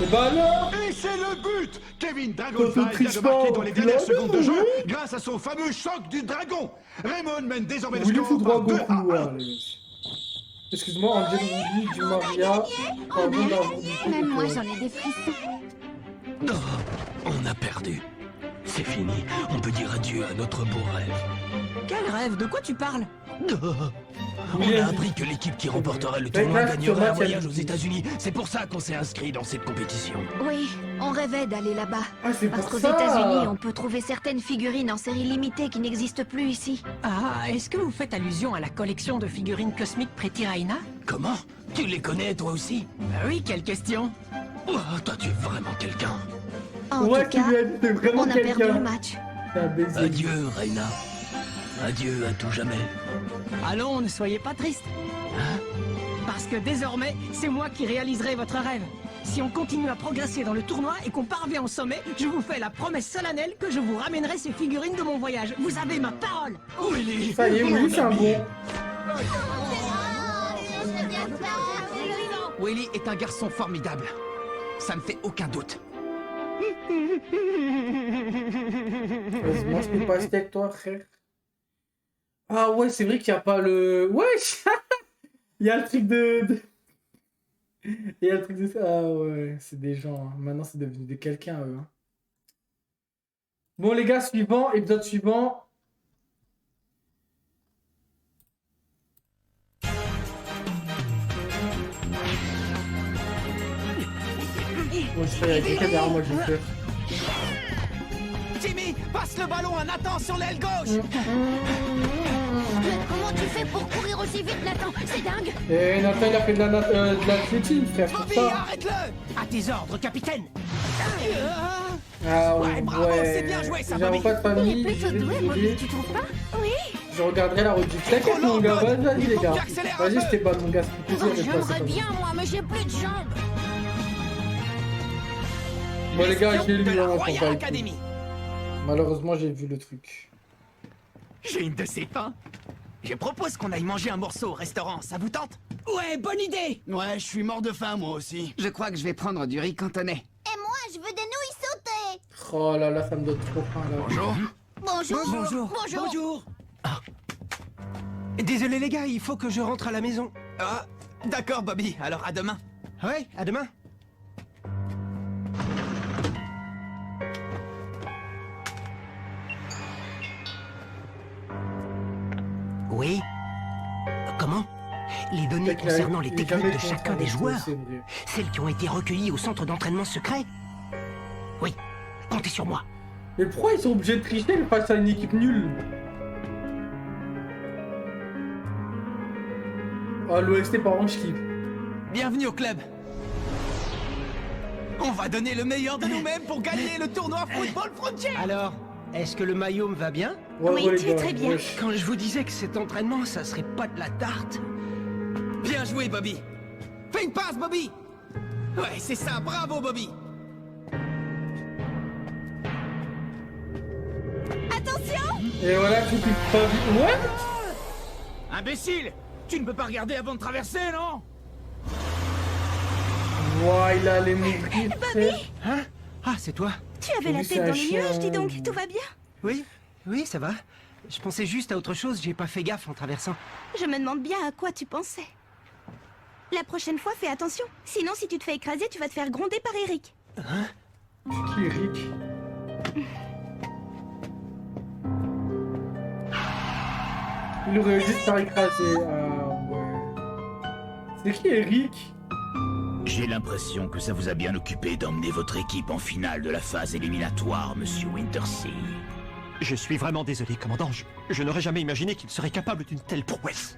S1: Et bah alors.
S10: Et c'est le but. Kevin
S1: Contre
S10: Dragonfly vient de
S1: Trichement,
S10: marquer dans les dernières
S1: Claude.
S10: secondes de jeu grâce à son fameux choc du dragon. Raymond mène désormais le
S1: Willy
S10: score
S1: fout droit
S10: par 2 à 1.
S1: Goku. Excuse-moi, Angel Willy du Maria. Pardon d'avoir dit
S6: Même moi,
S1: que-
S6: j'en ai des frissons.
S7: Oh, on a perdu. C'est fini. On peut dire adieu à notre beau rêve.
S3: Quel rêve, de quoi tu parles?
S7: On a appris que l'équipe qui remporterait le tournoi gagnerait un voyage aux États-Unis. C'est pour ça qu'on s'est inscrit dans cette compétition.
S8: Oui, on rêvait d'aller là-bas.
S1: Ah, c'est
S8: Parce
S1: pour
S8: qu'aux
S1: ça.
S8: États-Unis, on peut trouver certaines figurines en série limitée qui n'existent plus ici.
S3: Ah, est-ce que vous faites allusion à la collection de figurines cosmiques Pretty Raina?
S7: Comment? Tu les connais toi aussi?
S3: Bah oui, quelle question.
S7: Oh, toi tu es vraiment quelqu'un.
S8: En
S1: Ouais,
S8: tout
S1: tu
S8: cas,
S1: lui as dit, t'es vraiment
S8: on a perdu
S1: quelqu'un.
S8: le match.
S1: C'est un baiser.
S7: Adieu, Reina. Adieu à tout jamais.
S3: Allons, ne soyez pas triste. Parce que désormais, c'est moi qui réaliserai votre rêve. Si on continue à progresser dans le tournoi et qu'on parvient au sommet, je vous fais la promesse solennelle que je vous ramènerai ces figurines de mon voyage. Vous avez ma parole.
S7: Willy.
S1: Ça y est, Willy, c'est un bon.
S2: Willy est un garçon formidable. Ça ne fait aucun doute.
S1: Heureusement, je peux pas rester avec toi, frère. Ah ouais, c'est vrai qu'il n'y a pas le... Wesh. Il y a le truc de... Il y a le truc de... Ah ouais, c'est des gens. Hein. Maintenant, c'est devenu de quelqu'un, eux. Hein. Bon, les gars, suivant, épisode suivant. Bon, je fais quelqu'un derrière moi, j'ai peur.
S2: Timmy, passe le ballon à Nathan sur l'aile gauche.
S6: Comment tu fais pour courir aussi vite, Nathan? C'est dingue.
S1: Et Nathan, il a fait de l'athlétisme, frère, c'est
S2: Bobby,
S1: ça.
S2: arrête-le.
S3: À tes ordres, capitaine.
S1: Ah
S2: Ouais, bravo, c'est bien joué, ça,
S1: J'avais
S2: Bobby.
S1: pas de
S6: Il est
S1: famille,
S6: plutôt
S1: je vais
S6: doué,
S1: te
S6: Bobby,
S1: dire.
S6: tu trouves pas? Oui.
S1: Je regarderai la rediff. T'inquiète mon gars, vas-y les gars. Vas-y, c'était pas mon gars, c'est plaisir de passer.
S6: J'aimerais bien, moi, mais j'ai plus de jambes.
S1: Bon les gars, j'ai lu hein, malheureusement, j'ai vu le truc.
S2: J'ai une de ces fins. Je propose qu'on aille manger un morceau au restaurant, ça vous tente?
S3: Ouais, bonne idée.
S11: Ouais, je suis mort de faim, moi aussi.
S12: Je crois que je vais prendre du riz cantonais.
S6: Et moi, je veux des nouilles sautées.
S1: Oh là là, ça me donne trop faim là.
S2: Bonjour.
S6: Bonjour.
S3: Bonjour.
S6: Bonjour.
S3: Bonjour. Désolé les gars, il faut que je rentre à la maison.
S2: Ah, d'accord Bobby, alors à demain.
S3: Ouais, à demain. Oui. Comment? Les données concernant les techniques de chacun des joueurs, celles qui ont été recueillies au centre d'entraînement secret? Oui, comptez sur moi.
S1: Mais pourquoi ils sont obligés de tricher face à une équipe nulle? Oh, l'OST par contre, je kiffe.
S2: Bienvenue au club. On va donner le meilleur de nous-mêmes pour gagner le tournoi Football Frontier.
S3: Alors, est-ce que le maillot me va bien?
S4: Oui, très bien.
S3: Quand je vous disais que cet entraînement, ça serait pas de la tarte.
S2: Bien joué, Bobby. Fais une passe, Bobby. Ouais, c'est ça, bravo, Bobby.
S6: Attention.
S1: Et voilà, tu peux pas vite. Ouais.
S11: Imbécile! Tu ne peux pas regarder avant de traverser, non?
S1: Ouais, il allait mourir.
S4: Bobby.
S3: Hein? Ah, c'est toi?
S4: Tu avais la tête dans les nuages, dis donc. Tout va bien?
S3: Oui, oui, ça va. Je pensais juste à autre chose, j'ai pas fait gaffe en traversant.
S4: Je me demande bien à quoi tu pensais. La prochaine fois, fais attention. Sinon, si tu te fais écraser, tu vas te faire gronder par Eric.
S3: Hein?
S1: Qui Eric? Il aurait juste par écraser. Ah ouais. C'est qui Eric?
S7: J'ai l'impression que ça vous a bien occupé d'emmener votre équipe en finale de la phase éliminatoire, monsieur Wintersea.
S13: Je suis vraiment désolé, commandant. Je n'aurais jamais imaginé qu'il serait capable d'une telle prouesse.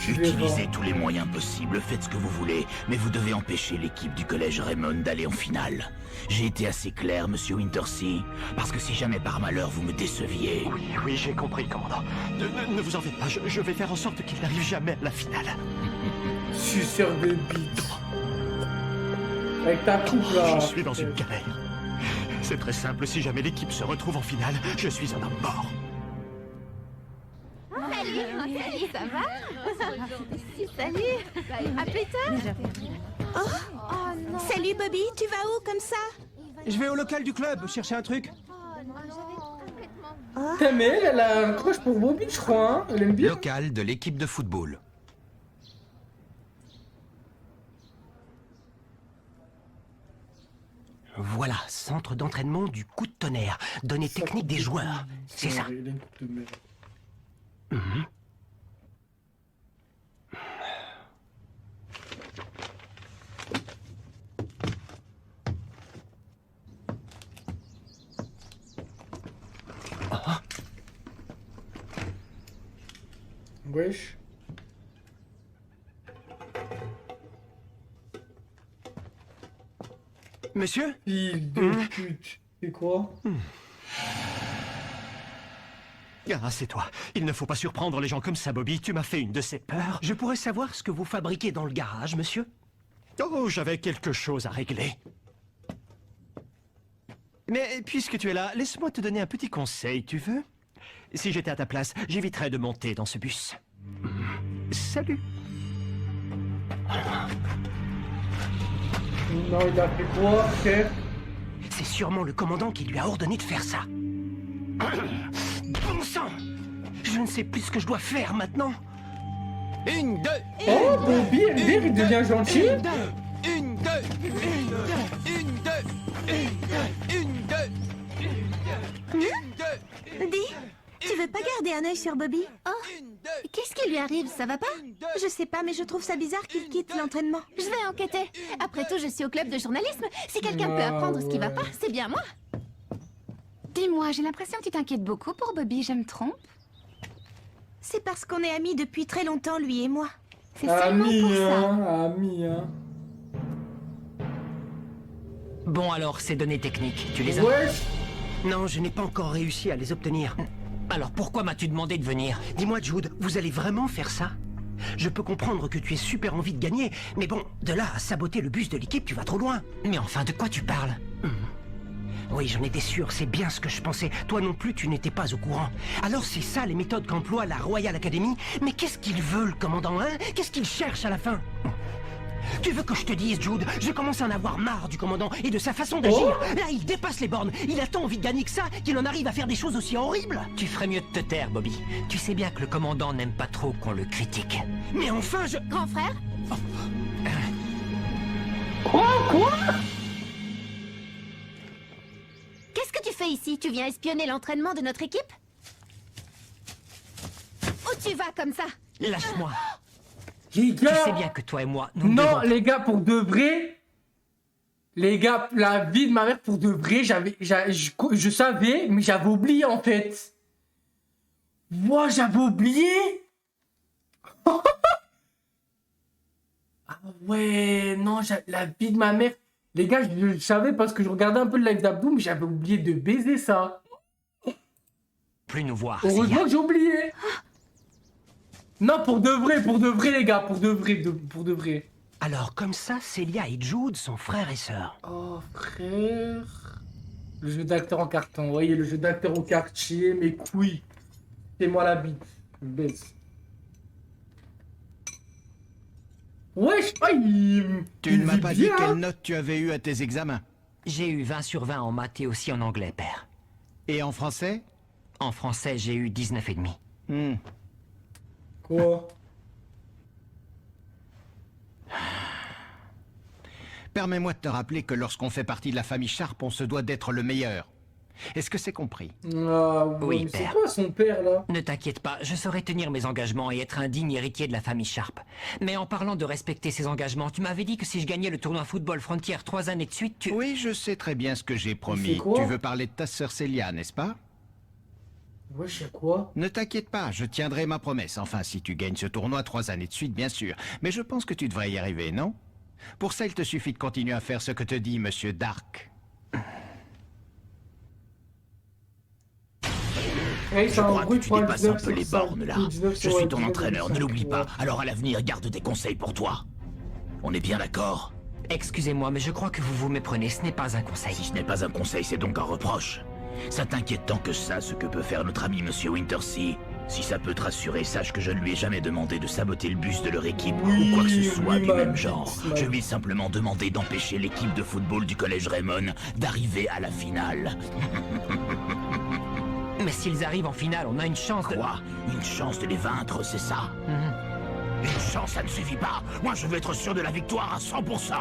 S7: Utilisez tous les moyens possibles, faites ce que vous voulez, mais vous devez empêcher l'équipe du collège Raymond d'aller en finale. J'ai été assez clair, monsieur Wintersea, parce que si jamais par malheur vous me déceviez...
S13: Oui, j'ai compris, commandant. Ne vous en faites pas, je vais faire en sorte qu'il n'arrive jamais à la finale.
S1: Suceur de bite. Avec ta coupe là.
S13: Je suis dans une galère. C'est très simple, si jamais l'équipe se retrouve en finale, je suis un homme mort.
S6: Salut, ça va? Salut. À plus tard.
S4: Oh non. Salut Bobby, tu vas où comme ça?
S3: Je vais au local du club chercher un truc.
S1: Putain, mais elle a un crush pour Bobby, je crois. Hein. Elle aime bien.
S14: Local de l'équipe de football.
S3: Voilà, centre d'entraînement du coup de tonnerre. Données techniques des joueurs. C'est ça.
S1: Wesh.
S3: Monsieur?
S1: Fille de pute. C'est quoi?
S13: Ah, c'est toi. Il ne faut pas surprendre les gens comme ça, Bobby. Tu m'as fait une de ces peurs.
S3: Je pourrais savoir ce que vous fabriquez dans le garage, monsieur?
S13: Oh, j'avais quelque chose à régler. Mais puisque tu es là, laisse-moi te donner un petit conseil, tu veux? Si j'étais à ta place, j'éviterais de monter dans ce bus. Salut.
S1: Non, il a fait quoi, chef?
S3: C'est sûrement le commandant qui lui a ordonné de faire ça. Bon sang! Je ne sais plus ce que je dois faire maintenant.
S2: Une, deux.
S1: Oh, Bobby, il devient gentil.
S2: Une, deux.
S4: Dis, tu veux pas garder un œil sur Bobby?
S6: Oh, qu'est-ce qui lui arrive? Ça va pas?
S4: Je sais pas, mais je trouve ça bizarre qu'il quitte l'entraînement.
S6: Je vais enquêter. Après tout, je suis au club de journalisme. Si quelqu'un peut apprendre ce qui va pas, c'est bien moi.
S5: Dis-moi, j'ai l'impression que tu t'inquiètes beaucoup pour Bobby, je me trompe?
S4: C'est parce qu'on est amis depuis très longtemps, lui et moi.
S5: C'est seulement pour ça.
S1: Amis, hein.
S3: Bon alors, ces données techniques, tu les as?
S1: Ouais.
S3: Non, je n'ai pas encore réussi à les obtenir. Alors pourquoi m'as-tu demandé de venir?
S15: Dis-moi, Jude, vous allez vraiment faire ça? Je peux comprendre que tu aies super envie de gagner, mais bon, de là à saboter le bus de l'équipe, tu vas trop loin.
S3: Mais enfin, de quoi tu parles?
S15: Oui, j'en étais sûr, c'est bien ce que je pensais. Toi non plus, tu n'étais pas au courant. Alors c'est ça les méthodes qu'emploie la Royal Academy? Mais qu'est-ce qu'il veut, le commandant, hein? Qu'est-ce qu'il cherche à la fin? Tu veux que je te dise, Jude, je commence à en avoir marre du commandant et de sa façon d'agir. Là, il dépasse les bornes. Il a tant envie de gagner que ça qu'il en arrive à faire des choses aussi horribles.
S3: Tu ferais mieux de te taire, Bobby. Tu sais bien que le commandant n'aime pas trop qu'on le critique.
S15: Mais enfin, je...
S6: Grand frère?
S1: Quoi?
S6: Qu'est-ce que tu fais ici? Tu viens espionner l'entraînement de notre équipe? Où tu vas comme ça?
S3: Lâche-moi.
S1: Les gars...
S3: Tu sais bien que toi et moi, nous
S1: Non,
S3: devons...
S1: les gars, pour de vrai... Les gars, la vie de ma mère, pour de vrai, je savais, mais j'avais oublié, en fait. Moi, j'avais oublié. Ah ouais, non, la vie de ma mère... Les gars, je savais parce que je regardais un peu le live d'Abdou, mais j'avais oublié de baiser ça.
S3: Plus nous voir.
S1: Heureusement que j'ai oublié. Non, pour de vrai, les gars, pour de vrai.
S15: Alors, comme ça, Célia et Jude sont frères et sœurs.
S1: Oh, frère. Le jeu d'acteur en carton, vous voyez, le jeu d'acteur au quartier, mes couilles. C'est moi la bite. Je baisse. Wesh,
S10: Tu ne m'as pas dit quelle note tu avais eu à tes examens.
S3: J'ai eu 20 sur 20 en maths et aussi en anglais, père.
S10: Et en français?
S3: En français, j'ai eu 19,5.
S1: Quoi?
S10: Permets-moi de te rappeler que lorsqu'on fait partie de la famille Sharp, on se doit d'être le meilleur. Est-ce que c'est compris?
S3: Oui,
S1: c'est
S3: père.
S1: quoi son père, là?
S3: Ne t'inquiète pas, je saurai tenir mes engagements et être un digne héritier de la famille Sharp. Mais en parlant de respecter ses engagements, tu m'avais dit que si je gagnais le tournoi Football Frontier 3 années de suite, tu...
S10: Oui, je sais très bien ce que j'ai promis. Tu veux parler de ta sœur Célia, n'est-ce pas?
S1: Wesh, y'a quoi?
S10: Ne t'inquiète pas, je tiendrai ma promesse. Enfin, si tu gagnes ce tournoi 3 années de suite, bien sûr. Mais je pense que tu devrais y arriver, non? Pour ça, il te suffit de continuer à faire ce que te dit Monsieur Dark.
S7: Je crois que tu dépasses un peu les bornes, là. Je suis ton entraîneur, ne l'oublie pas. Alors à l'avenir, garde tes conseils pour toi. On est bien d'accord?
S3: Excusez-moi, mais je crois que vous vous méprenez, ce n'est pas un conseil.
S7: Si ce n'est pas un conseil, c'est donc un reproche. Ça t'inquiète tant que ça, ce que peut faire notre ami Monsieur Wintersea? Si ça peut te rassurer, sache que je ne lui ai jamais demandé de saboter le bus de leur équipe ou quoi que ce soit du même genre. Je lui ai simplement demandé d'empêcher l'équipe de football du collège Raymond d'arriver à la finale.
S3: Mais s'ils arrivent en finale, on a une chance de...
S7: Quoi? Une chance de les vaincre, c'est ça? Une chance, ça ne suffit pas. Moi, je veux être sûr de la victoire à 100%.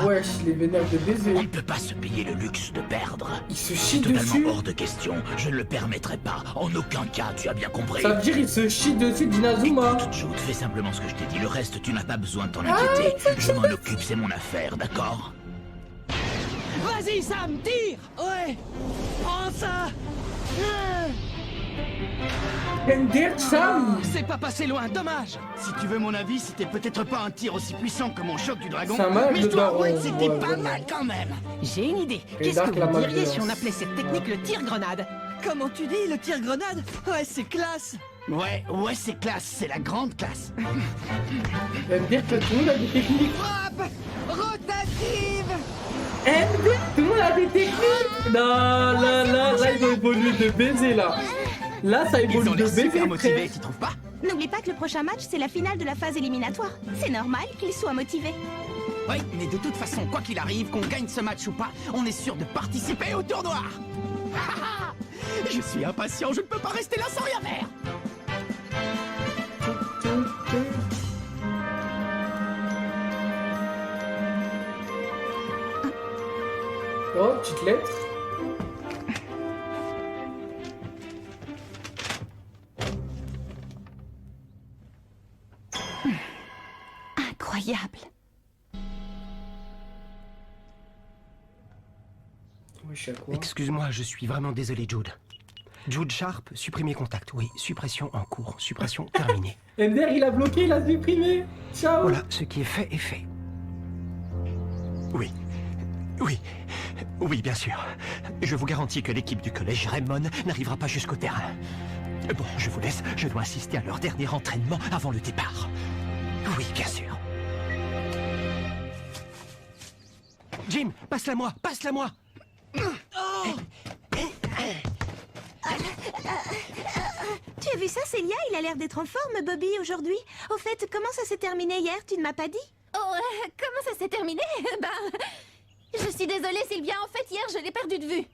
S1: Wesh, les vénères de baiser.
S7: On ne peut pas se payer le luxe de perdre.
S1: Il se chie
S7: totalement
S1: dessus.
S7: hors de question. Je ne le permettrai pas. En aucun cas, tu as bien compris.
S1: Ça veut dire il se chie dessus d'Inazuma.
S7: Écoute, Jude, fais simplement ce que je t'ai dit. Le reste, tu n'as pas besoin de t'en inquiéter. Je m'en occupe, c'est mon affaire, d'accord?
S3: Vas-y, Sam, tire! Ouais! Prends ça!
S1: Sam!
S11: C'est pas passé loin, dommage! Si tu veux mon avis, c'était peut-être pas un tir aussi puissant que mon choc du dragon, mais je dois avouer que c'était pas mal quand même!
S3: J'ai une idée.
S1: Et
S3: Qu'est-ce que
S1: la
S3: vous diriez
S1: malveillance.
S3: si on appelait cette technique le tir-grenade?
S11: Comment tu dis, le tir-grenade? Ouais, c'est classe! Ouais, c'est classe, c'est la grande classe!
S1: MDR, tout le monde a des techniques.
S11: Frappe rotative!
S1: MDR, tout le monde a des techniques. Non, là, ils ont évolué de baiser, là. Là, ça évolue de baiser, frère.
S11: tu trouves pas?
S4: N'oublie pas que le prochain match, c'est la finale de la phase éliminatoire. C'est normal qu'il soit motivé.
S11: Oui, mais de toute façon, quoi qu'il arrive, qu'on gagne ce match ou pas, on est sûr de participer au tournoi! Je suis impatient, je ne peux pas rester là sans rien faire!
S1: Oh, petite lettre.
S8: Incroyable.
S15: Excuse-moi, je suis vraiment désolé, Jude. Jude Sharp, supprimer contact. Oui, suppression en cours. Suppression terminée.
S1: MDR, il a bloqué, il a supprimé. Ciao.
S15: Voilà, ce qui est fait est fait. Oui.
S13: Oui, bien sûr. Je vous garantis que l'équipe du collège Raymond n'arrivera pas jusqu'au terrain. Bon, je vous laisse. Je dois assister à leur dernier entraînement avant le départ. Oui, bien sûr. Jim, passe-la moi, passe-la-moi.
S4: Tu as vu ça, Célia? Il a l'air d'être en forme, Bobby, aujourd'hui. Au fait, comment ça s'est terminé hier? Tu ne m'as pas dit?
S6: Oh, comment ça s'est terminé? Je suis désolée, Sylvia. En fait, hier, je l'ai perdu de vue.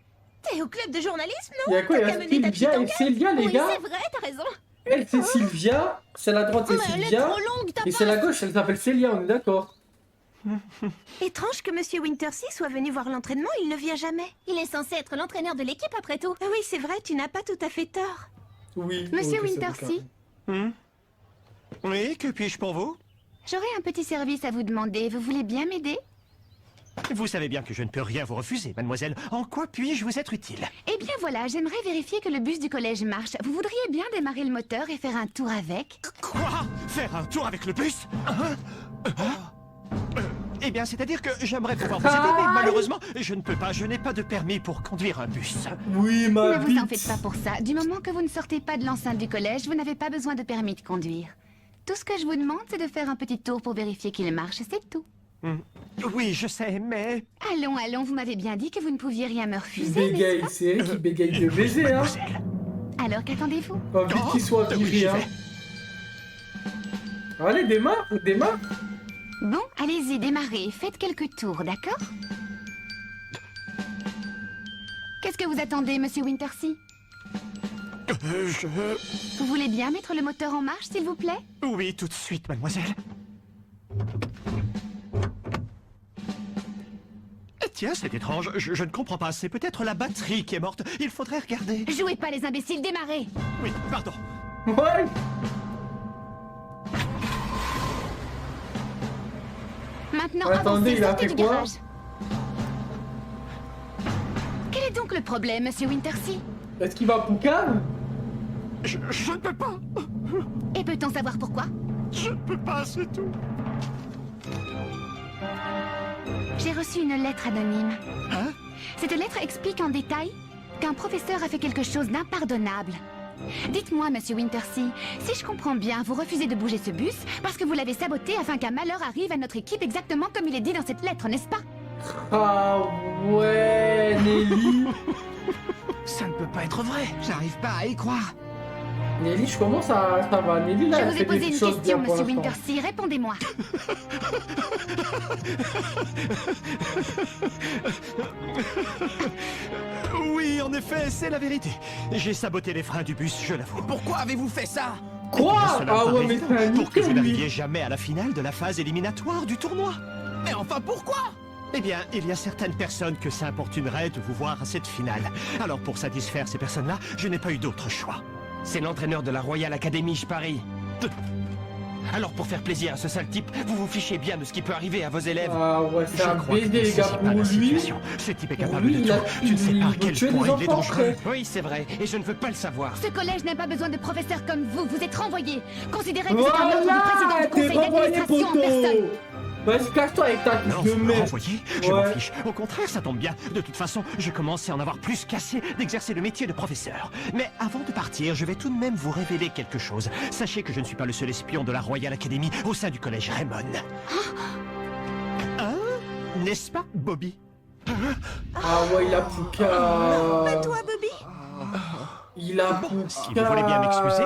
S4: T'es au club de journalisme, non?
S1: Il y a quoi? Il y a Sylvia et Célia, les gars.
S6: Oui, c'est vrai, t'as raison.
S1: Elle, c'est Sylvia. Celle à droite, c'est
S6: Mais elle est
S1: Sylvia.
S6: trop longue, ta
S1: Et celle à gauche, elle s'appelle Célia, on est d'accord.
S4: Étrange que Monsieur Wintersea soit venu voir l'entraînement, il ne vient jamais.
S6: Il est censé être l'entraîneur de l'équipe, après tout.
S4: Ah oui, c'est vrai, tu n'as pas tout à fait tort.
S1: Oui.
S8: Monsieur
S1: ok,
S8: Wintersea,
S13: Oui, que puis-je pour vous?
S8: j'aurais un petit service à vous demander. Vous voulez bien m'aider?
S13: Vous savez bien que je ne peux rien vous refuser, mademoiselle. En quoi puis-je vous être utile?
S8: Eh bien voilà, j'aimerais vérifier que le bus du collège marche. Vous voudriez bien démarrer le moteur et faire un tour avec?
S13: Quoi? Faire un tour avec le bus? Eh bien, c'est-à-dire que j'aimerais pouvoir vous aider, mais malheureusement, je ne peux pas. Je n'ai pas de permis pour conduire un bus.
S1: Oui, ma
S8: Ne vous en faites pas pour ça. Du moment que vous ne sortez pas de l'enceinte du collège, vous n'avez pas besoin de permis de conduire. Tout ce que je vous demande, c'est de faire un petit tour pour vérifier qu'il marche, c'est tout.
S13: Oui, je sais, mais...
S8: Allons, allons, vous m'avez bien dit que vous ne pouviez rien me
S1: Il
S8: refuser,
S1: bégaye,
S8: n'est-ce pas?
S1: c'est elle qui bégaye de baiser, hein.
S8: Alors qu'attendez-vous?
S1: Envie qu'il soit viré, hein. Allez, démarre, démarre.
S8: Bon, allez-y, démarrez. Faites quelques tours, d'accord? Qu'est-ce que vous attendez, Monsieur Wintersea? Vous voulez bien mettre le moteur en marche, s'il vous plaît?
S13: Oui, tout de suite, mademoiselle. Tiens, c'est étrange. Je ne comprends pas. C'est peut-être la batterie qui est morte. Il faudrait regarder.
S8: Jouez pas les imbéciles, démarrez!
S13: Oui, pardon.
S1: Ouais.
S8: Maintenant,
S1: Attendez,
S8: avancez,
S1: il a
S8: sortez
S1: fait
S8: du
S1: quoi?
S8: garage. Quel est donc le problème, Monsieur Wintersea?
S1: Est-ce qu'il va à Poucave?
S13: Je ne peux pas.
S8: Et peut-on savoir pourquoi?
S13: Je ne peux pas, c'est tout.
S8: J'ai reçu une lettre anonyme.
S13: Hein?
S8: Cette lettre explique en détail qu'un professeur a fait quelque chose d'impardonnable. Dites-moi, Monsieur Wintersea, si je comprends bien, vous refusez de bouger ce bus parce que vous l'avez saboté afin qu'un malheur arrive à notre équipe exactement comme il est dit dans cette lettre, n'est-ce pas?
S1: Ah ouais, Nelly.
S11: Ça ne peut pas être vrai.
S12: J'arrive pas à y croire.
S1: Nelly, je commence à... Ça va, Nelly, là,
S8: Je
S1: elle
S8: vous ai
S1: fait
S8: posé
S1: des
S8: une
S1: choses bien
S8: question,
S1: pour
S8: Monsieur
S1: l'instant.
S8: Wintersea, répondez-moi.
S13: Oui, en effet, c'est la vérité. J'ai saboté les freins du bus, je l'avoue.
S11: Pourquoi avez-vous fait ça?
S1: Quoi?
S13: Cela
S1: Ah
S13: me
S1: ouais, mais
S13: paraît
S1: c'est un
S13: pour que vous
S1: nickel, lui.
S13: n'arriviez jamais à la finale de la phase éliminatoire du tournoi.
S11: Mais enfin, pourquoi?
S13: Eh bien, il y a certaines personnes que ça importunerait de vous voir à cette finale. Alors, pour satisfaire ces personnes-là, je n'ai pas eu d'autre choix.
S15: C'est l'entraîneur de la Royal Academy, je parie. Alors, pour faire plaisir à ce sale type, vous vous fichez bien de ce qui peut arriver à vos élèves.
S1: Ah ouais, c'est un
S13: crois que
S1: baiser, les gars,
S13: c'est
S1: pour
S13: pas la
S1: lui.
S13: situation. Ce type est
S1: Pour
S13: capable
S1: lui,
S13: de
S1: il a
S13: tout. Tu ne sais pas à quel
S1: tué des
S13: point il est
S1: enfants,
S13: dangereux.
S1: frère.
S15: Oui, c'est vrai, et je ne veux pas le savoir.
S8: Ce collège n'a pas besoin de professeurs comme vous, vous êtes renvoyés. Considérez que c'est un ordre du président
S1: Voilà,
S8: du
S1: t'es
S8: conseil
S1: renvoyé,
S8: d'administration en
S1: poteau.
S8: personne.
S1: Vas-y, cache-toi avec ta
S13: Non,
S1: de
S13: vous me
S1: merde.
S13: renvoyez, je m'en
S1: Ouais.
S13: fiche. Au contraire, ça tombe bien. De toute façon, je commence à en avoir plus qu'assez d'exercer le métier de professeur. Mais avant de partir, je vais tout de même vous révéler quelque chose. Sachez que je ne suis pas le seul espion de la Royal Academy au sein du collège Raymond. Hein? N'est-ce pas, Bobby?
S1: Ah ouais, il a Poucave.
S4: Pas toi, Bobby?
S1: Il a
S13: Bon, si vous voulez bien m'excuser.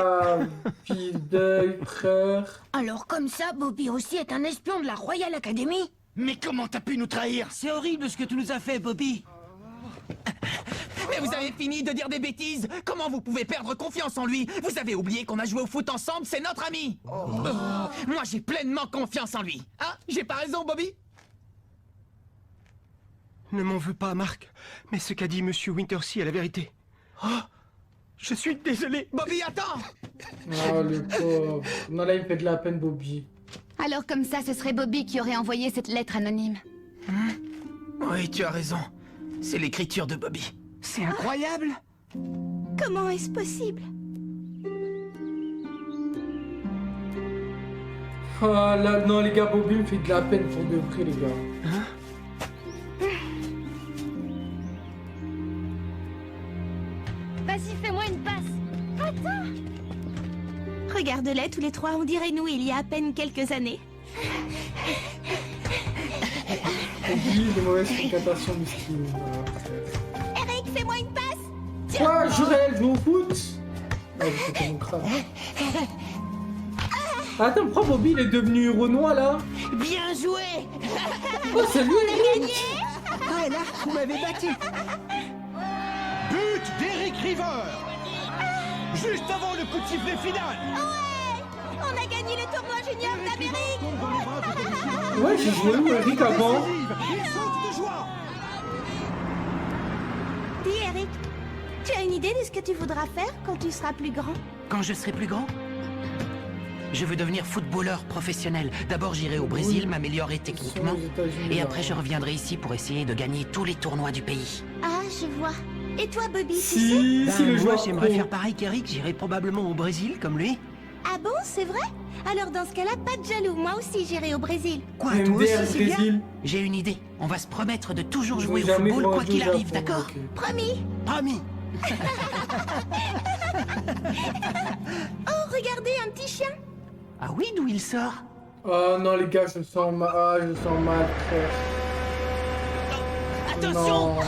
S1: Fils d'œil, frère.
S3: Alors comme ça, Bobby aussi est un espion de la Royal Academy?
S11: Mais comment t'as pu nous trahir?
S3: C'est horrible ce que tu nous as fait, Bobby.
S11: Mais vous avez fini de dire des bêtises. Comment vous pouvez perdre confiance en lui? Vous avez oublié qu'on a joué au foot ensemble, c'est notre ami. Moi, j'ai pleinement confiance en lui. Hein? J'ai pas raison, Bobby?
S15: Ne m'en veux pas, Marc, mais ce qu'a dit Monsieur Wintersea est la vérité. Oh, je suis désolé.
S11: Bobby, attends!
S1: Ah, le pauvre. Non, là, il me fait de la peine, Bobby.
S8: Alors comme ça, ce serait Bobby qui aurait envoyé cette lettre anonyme.
S11: Oui, tu as raison. C'est l'écriture de Bobby.
S12: C'est incroyable.
S4: Comment est-ce possible?
S1: Ah là, non, les gars, Bobby me fait de la peine pour de vrai, les gars.
S4: Regarde-les tous les trois, on dirait nous il y a à peine quelques années.
S1: Oublie de mauvaises fréquentations du ski.
S4: Eric, fais-moi une passe.
S1: Quoi, Jurel, joue au foot? Ah, je fais mon crâne. Attends, pourquoi Bobby il est devenu Renoir là?
S3: Bien joué.
S1: Oh, c'est lui,
S4: On a gagné.
S3: Ah, et là, vous m'avez battu.
S10: But d'Eric River. Juste avant le coup de sifflet final.
S4: Ouais, on a gagné le tournoi junior d'Amérique.
S1: Ouais, j'ai joué où, Eric, avant?
S10: Il saute de joie.
S4: Dis Eric, tu as une idée de ce que tu voudras faire quand tu seras plus grand?
S15: Quand je serai plus grand, je veux devenir footballeur professionnel. D'abord, j'irai au Brésil, m'améliorer techniquement. Et après, je reviendrai ici pour essayer de gagner tous les tournois du pays.
S4: Ah, je vois. Et toi, Bobby, tu sais?
S1: Si le
S15: moi,
S1: joueur
S15: j'aimerais
S1: pro.
S15: faire pareil qu'Eric. J'irai probablement au Brésil, comme lui.
S4: Ah bon, c'est vrai? Alors dans ce cas-là, pas de jaloux. Moi aussi, j'irai au Brésil.
S15: Quoi,
S1: MDR
S15: toi aussi, c'est bien?
S1: Brésil.
S15: J'ai une idée. On va se promettre de toujours
S1: Je
S15: jouer
S1: vais
S15: au
S1: jamais
S15: football, quoi
S1: jouer au
S15: qu'il
S1: Japon,
S15: arrive, d'accord?
S1: ok.
S4: Promis.
S15: Promis.
S4: Oh, regardez, un petit chien.
S15: Ah oui, d'où il sort?
S1: Oh non, les gars, je me sens mal. Ah, je me sens mal, frère.
S3: Attention.
S1: Non.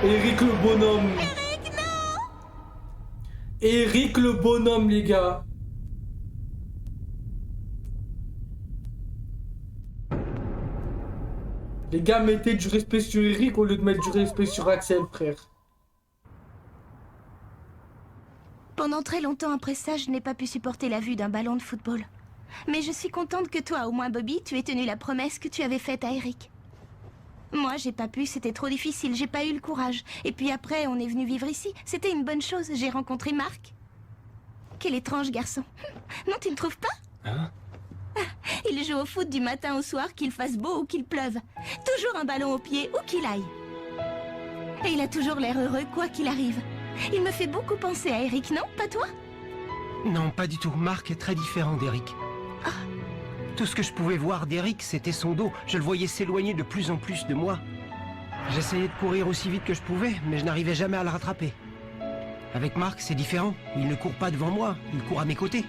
S1: Eric le bonhomme.
S4: Eric, non.
S1: Eric le bonhomme, les gars. Les gars, mettez du respect sur Eric au lieu de mettre du respect sur Axel, frère.
S4: Pendant très longtemps après ça, je n'ai pas pu supporter la vue d'un ballon de football. Mais je suis contente que toi, au moins Bobby, tu aies tenu la promesse que tu avais faite à Eric. Moi, j'ai pas pu, c'était trop difficile, j'ai pas eu le courage. Et puis après, on est venu vivre ici. C'était une bonne chose, j'ai rencontré Marc. Quel étrange garçon. Non, tu ne trouves pas?
S15: Hein?
S4: Il joue au foot du matin au soir, qu'il fasse beau ou qu'il pleuve. Toujours un ballon au pied, où qu'il aille. Et il a toujours l'air heureux, quoi qu'il arrive. Il me fait beaucoup penser à Eric, non? Pas toi?
S15: Non, pas du tout. Marc est très différent d'Eric. Tout ce que je pouvais voir d'Eric, c'était son dos. Je le voyais s'éloigner de plus en plus de moi. J'essayais de courir aussi vite que je pouvais, mais je n'arrivais jamais à le rattraper. Avec Marc, c'est différent. Il ne court pas devant moi, il court à mes côtés.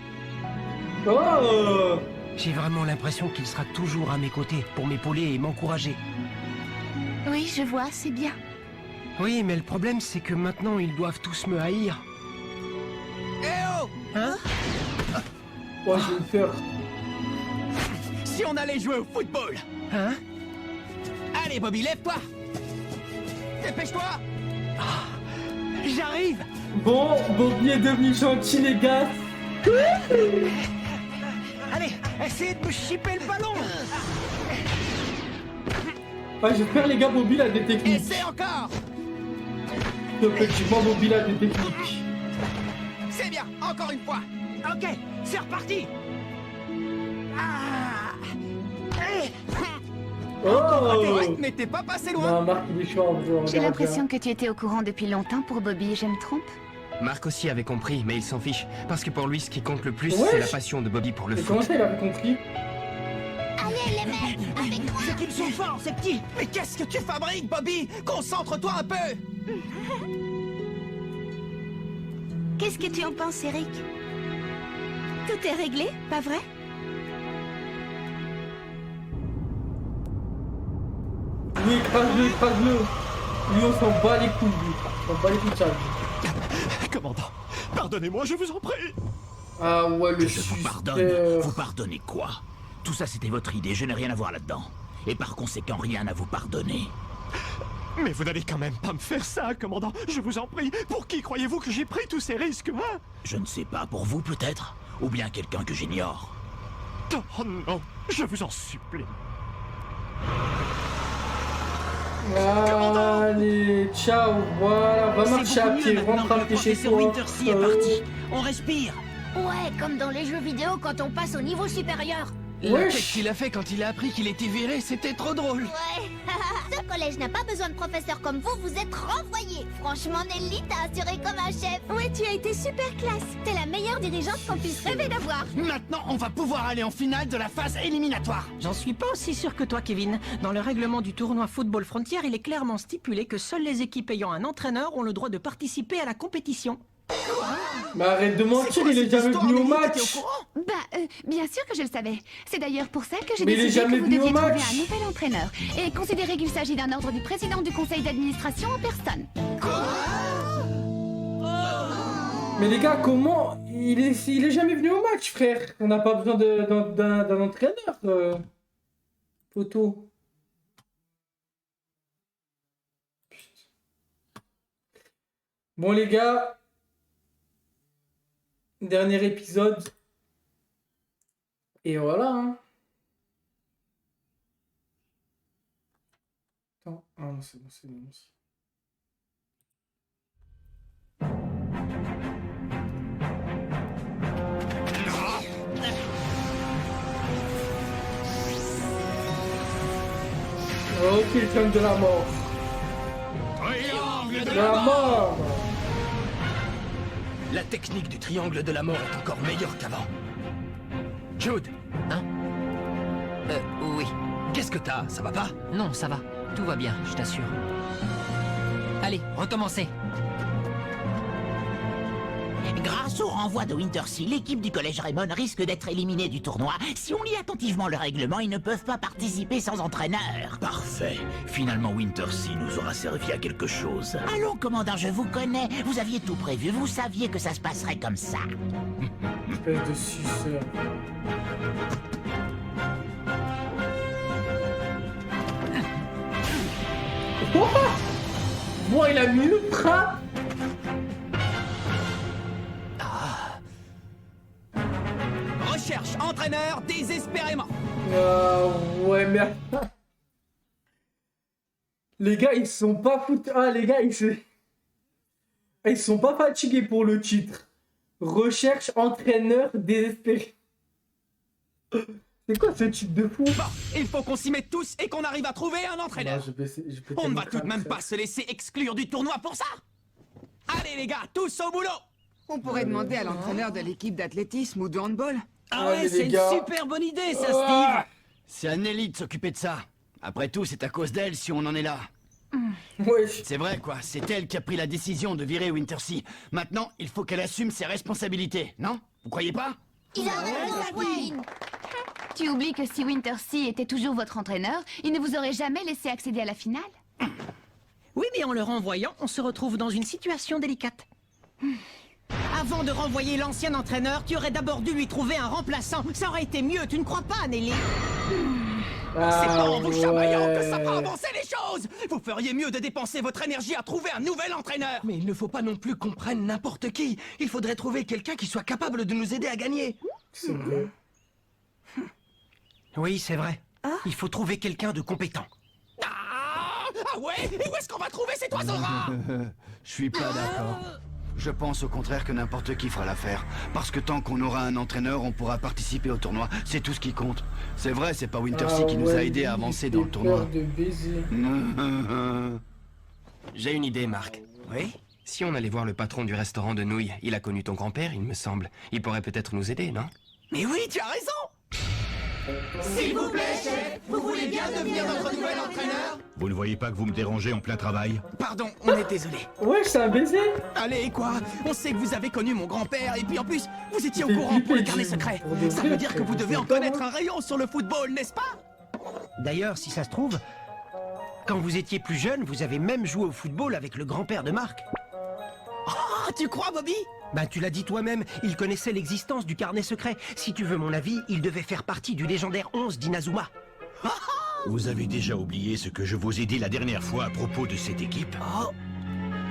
S1: Oh!
S15: J'ai vraiment l'impression qu'il sera toujours à mes côtés pour m'épauler et m'encourager.
S4: Oui, je vois, c'est bien.
S15: Oui, mais le problème, c'est que maintenant, ils doivent tous me haïr.
S11: Eh oh!
S15: Hein?
S1: Ouais, je vais le faire.
S11: Si on allait jouer au football!
S15: Hein?
S11: Allez, Bobby, lève-toi! Dépêche-toi!
S15: J'arrive!
S1: Bon, Bobby est devenu gentil, les gars.
S15: Allez, essayez de me chipper le ballon!
S1: Ouais, j'espère, les gars, Bobby a des techniques.
S11: Essaie encore!
S1: Effectivement, Bobby a des techniques.
S11: C'est bien, encore une fois!
S3: Ok, c'est reparti. Ah. Hey.
S1: Oh!
S11: Ouais, mais t'es pas passé loin!
S1: Non, Marc, il est chaud en jeu.
S8: J'ai l'impression que tu étais au courant depuis longtemps pour Bobby, je me trompe?
S13: Marc aussi avait compris, mais il s'en fiche. Parce que pour lui, ce qui compte le plus,
S1: Ouais.
S13: c'est la passion de Bobby pour le
S1: Et
S13: foot.
S1: comment ça, il avait compris?
S6: Allez les mecs, avec moi.
S3: C'est qu'ils sont forts, ces petits.
S11: Mais qu'est-ce que tu fabriques, Bobby? Concentre-toi un peu!
S4: Qu'est-ce que tu en penses, Eric? Tout est réglé, pas vrai?
S1: Oui, écrase-le, écrase-le. Lui, on s'en bat les couilles, lui. On s'en bat les couilles de ça.
S9: Commandant, pardonnez-moi, je vous en prie.
S1: Ah ouais, le
S7: Je vous pardonne.
S1: suspect.
S7: Vous pardonnez quoi? Tout ça, c'était votre idée. Je n'ai rien à voir là-dedans. Et par conséquent, rien à vous pardonner.
S9: Mais vous n'allez quand même pas me faire ça, commandant. Je vous en prie. Pour qui croyez-vous que j'ai pris tous ces risques, hein?
S7: Je ne sais pas, pour vous peut-être? Ou bien quelqu'un que j'ignore?
S9: Oh non, je vous en supplie.
S1: Allez, ciao, voilà, va marcher à pied, rentre à pied chez
S3: Professeur
S1: toi.
S3: Wintersea est parti. On respire.
S6: Ouais, comme dans les jeux vidéo quand on passe au niveau supérieur.
S11: La tête qu'il a fait quand il a appris qu'il était viré, c'était trop drôle.
S6: Ouais. Ce collège n'a pas besoin de professeurs comme vous, vous êtes renvoyés. Franchement, Nelly, t'as assuré comme un chef.
S4: Ouais, tu as été super classe.
S6: T'es la meilleure dirigeante qu'on puisse rêver d'avoir.
S3: Maintenant, on va pouvoir aller en finale de la phase éliminatoire. J'en suis pas aussi sûr que toi, Kevin. Dans le règlement du tournoi Football Frontier, il est clairement stipulé que seules les équipes ayant un entraîneur ont le droit de participer à la compétition.
S6: Quoi?
S1: Mais arrête de mentir, il est jamais venu au match.
S8: Bien sûr que je le savais. C'est d'ailleurs pour ça que j'ai
S1: Mais il est
S8: décidé que
S1: jamais
S8: vous
S1: venu au
S8: deviez trouver
S1: match.
S8: un nouvel entraîneur. Et considérez qu'il s'agit d'un ordre du président du conseil d'administration en personne.
S1: Mais les gars, comment il est jamais venu au match, frère. On n'a pas besoin d'un entraîneur, Poto. Bon les gars, dernier épisode. Et voilà. Hein. Attends, ah non, c'est bon, c'est bon. Ok, le triangle de la mort.
S15: Triangle
S1: de la mort.
S15: La technique du triangle de la mort est encore meilleure qu'avant. Jude.
S16: Hein? Oui.
S15: Qu'est-ce que t'as? Ça va pas?
S16: Non, ça va. Tout va bien, je t'assure. Allez, recommencez.
S7: Grâce au renvoi de Wintersea, l'équipe du collège Raymond risque d'être éliminée du tournoi. Si on lit attentivement le règlement, ils ne peuvent pas participer sans entraîneur. Parfait. Finalement, Wintersea nous aura servi à quelque chose. Allons, commandant, je vous connais. Vous aviez tout prévu. Vous saviez que ça se passerait comme ça.
S1: Espèce de suceur. Bon, il a mis le train.
S11: Recherche entraîneur désespérément.
S1: Ouais, merde. Les gars, ils sont pas foutus. Ah, les gars, ils sont pas fatigués pour le titre. Recherche entraîneur désespéré. C'est quoi ce type de fou?
S11: Bon, il faut qu'on s'y mette tous et qu'on arrive à trouver un entraîneur. On ne va tout de même pas se laisser exclure du tournoi pour ça. Allez les gars, tous au boulot.
S12: On pourrait demander à l'entraîneur de l'équipe d'athlétisme ou de handball.
S3: Ah ouais, c'est une super bonne idée, ça, Steve.
S17: C'est à Nelly de s'occuper de ça. Après tout, c'est à cause d'elle si on en est là. C'est vrai, quoi. C'est elle qui a pris la décision de virer Wintersea. Maintenant, il faut qu'elle assume ses responsabilités, non? Vous croyez pas?
S8: Tu oublies que si Wintersea était toujours votre entraîneur, il ne vous aurait jamais laissé accéder à la finale?
S3: Oui, mais en le renvoyant, on se retrouve dans une situation délicate. Avant de renvoyer l'ancien entraîneur, tu aurais d'abord dû lui trouver un remplaçant. Ça aurait été mieux, tu ne crois pas, Nelly?
S11: C'est pas en vous chamaillant que ça va avancer les choses. Vous feriez mieux de dépenser votre énergie à trouver un nouvel entraîneur.
S15: Mais il ne faut pas non plus qu'on prenne n'importe qui. Il faudrait trouver quelqu'un qui soit capable de nous aider à gagner.
S1: C'est vrai.
S15: Oui, c'est vrai. Il faut trouver quelqu'un de compétent.
S11: Ah ouais? Et où est-ce qu'on va trouver cet oiseau-rat?
S17: Je suis pas d'accord. Je pense au contraire que n'importe qui fera l'affaire. Parce que tant qu'on aura un entraîneur, on pourra participer au tournoi. C'est tout ce qui compte. C'est vrai, c'est pas Wintersea qui nous a aidés à avancer dans le tournoi.
S13: J'ai une idée, Marc.
S17: Oui?
S13: Si on allait voir le patron du restaurant de nouilles, il a connu ton grand-père, il me semble. Il pourrait peut-être nous aider, non?
S11: Mais oui, tu as raison. S'il vous plaît, chef, vous voulez bien devenir notre nouvel entraîneur?
S18: Vous ne voyez pas que vous me dérangez en plein travail?
S11: Pardon, on est désolé.
S1: Ouais, c'est un baiser.
S11: Allez, quoi? On sait que vous avez connu mon grand-père, et puis en plus, vous étiez au courant pour le carnet secret. Ça veut dire que vous devez en connaître un rayon sur le football, n'est-ce pas?
S15: D'ailleurs, si ça se trouve, quand vous étiez plus jeune, vous avez même joué au football avec le grand-père de Marc.
S11: Oh, tu crois, Bobby?
S15: Bah, tu l'as dit toi-même, il connaissait l'existence du carnet secret. Si tu veux mon avis, il devait faire partie du légendaire 11 d'Inazuma.
S18: Vous avez déjà oublié ce que je vous ai dit la dernière fois à propos de cette équipe?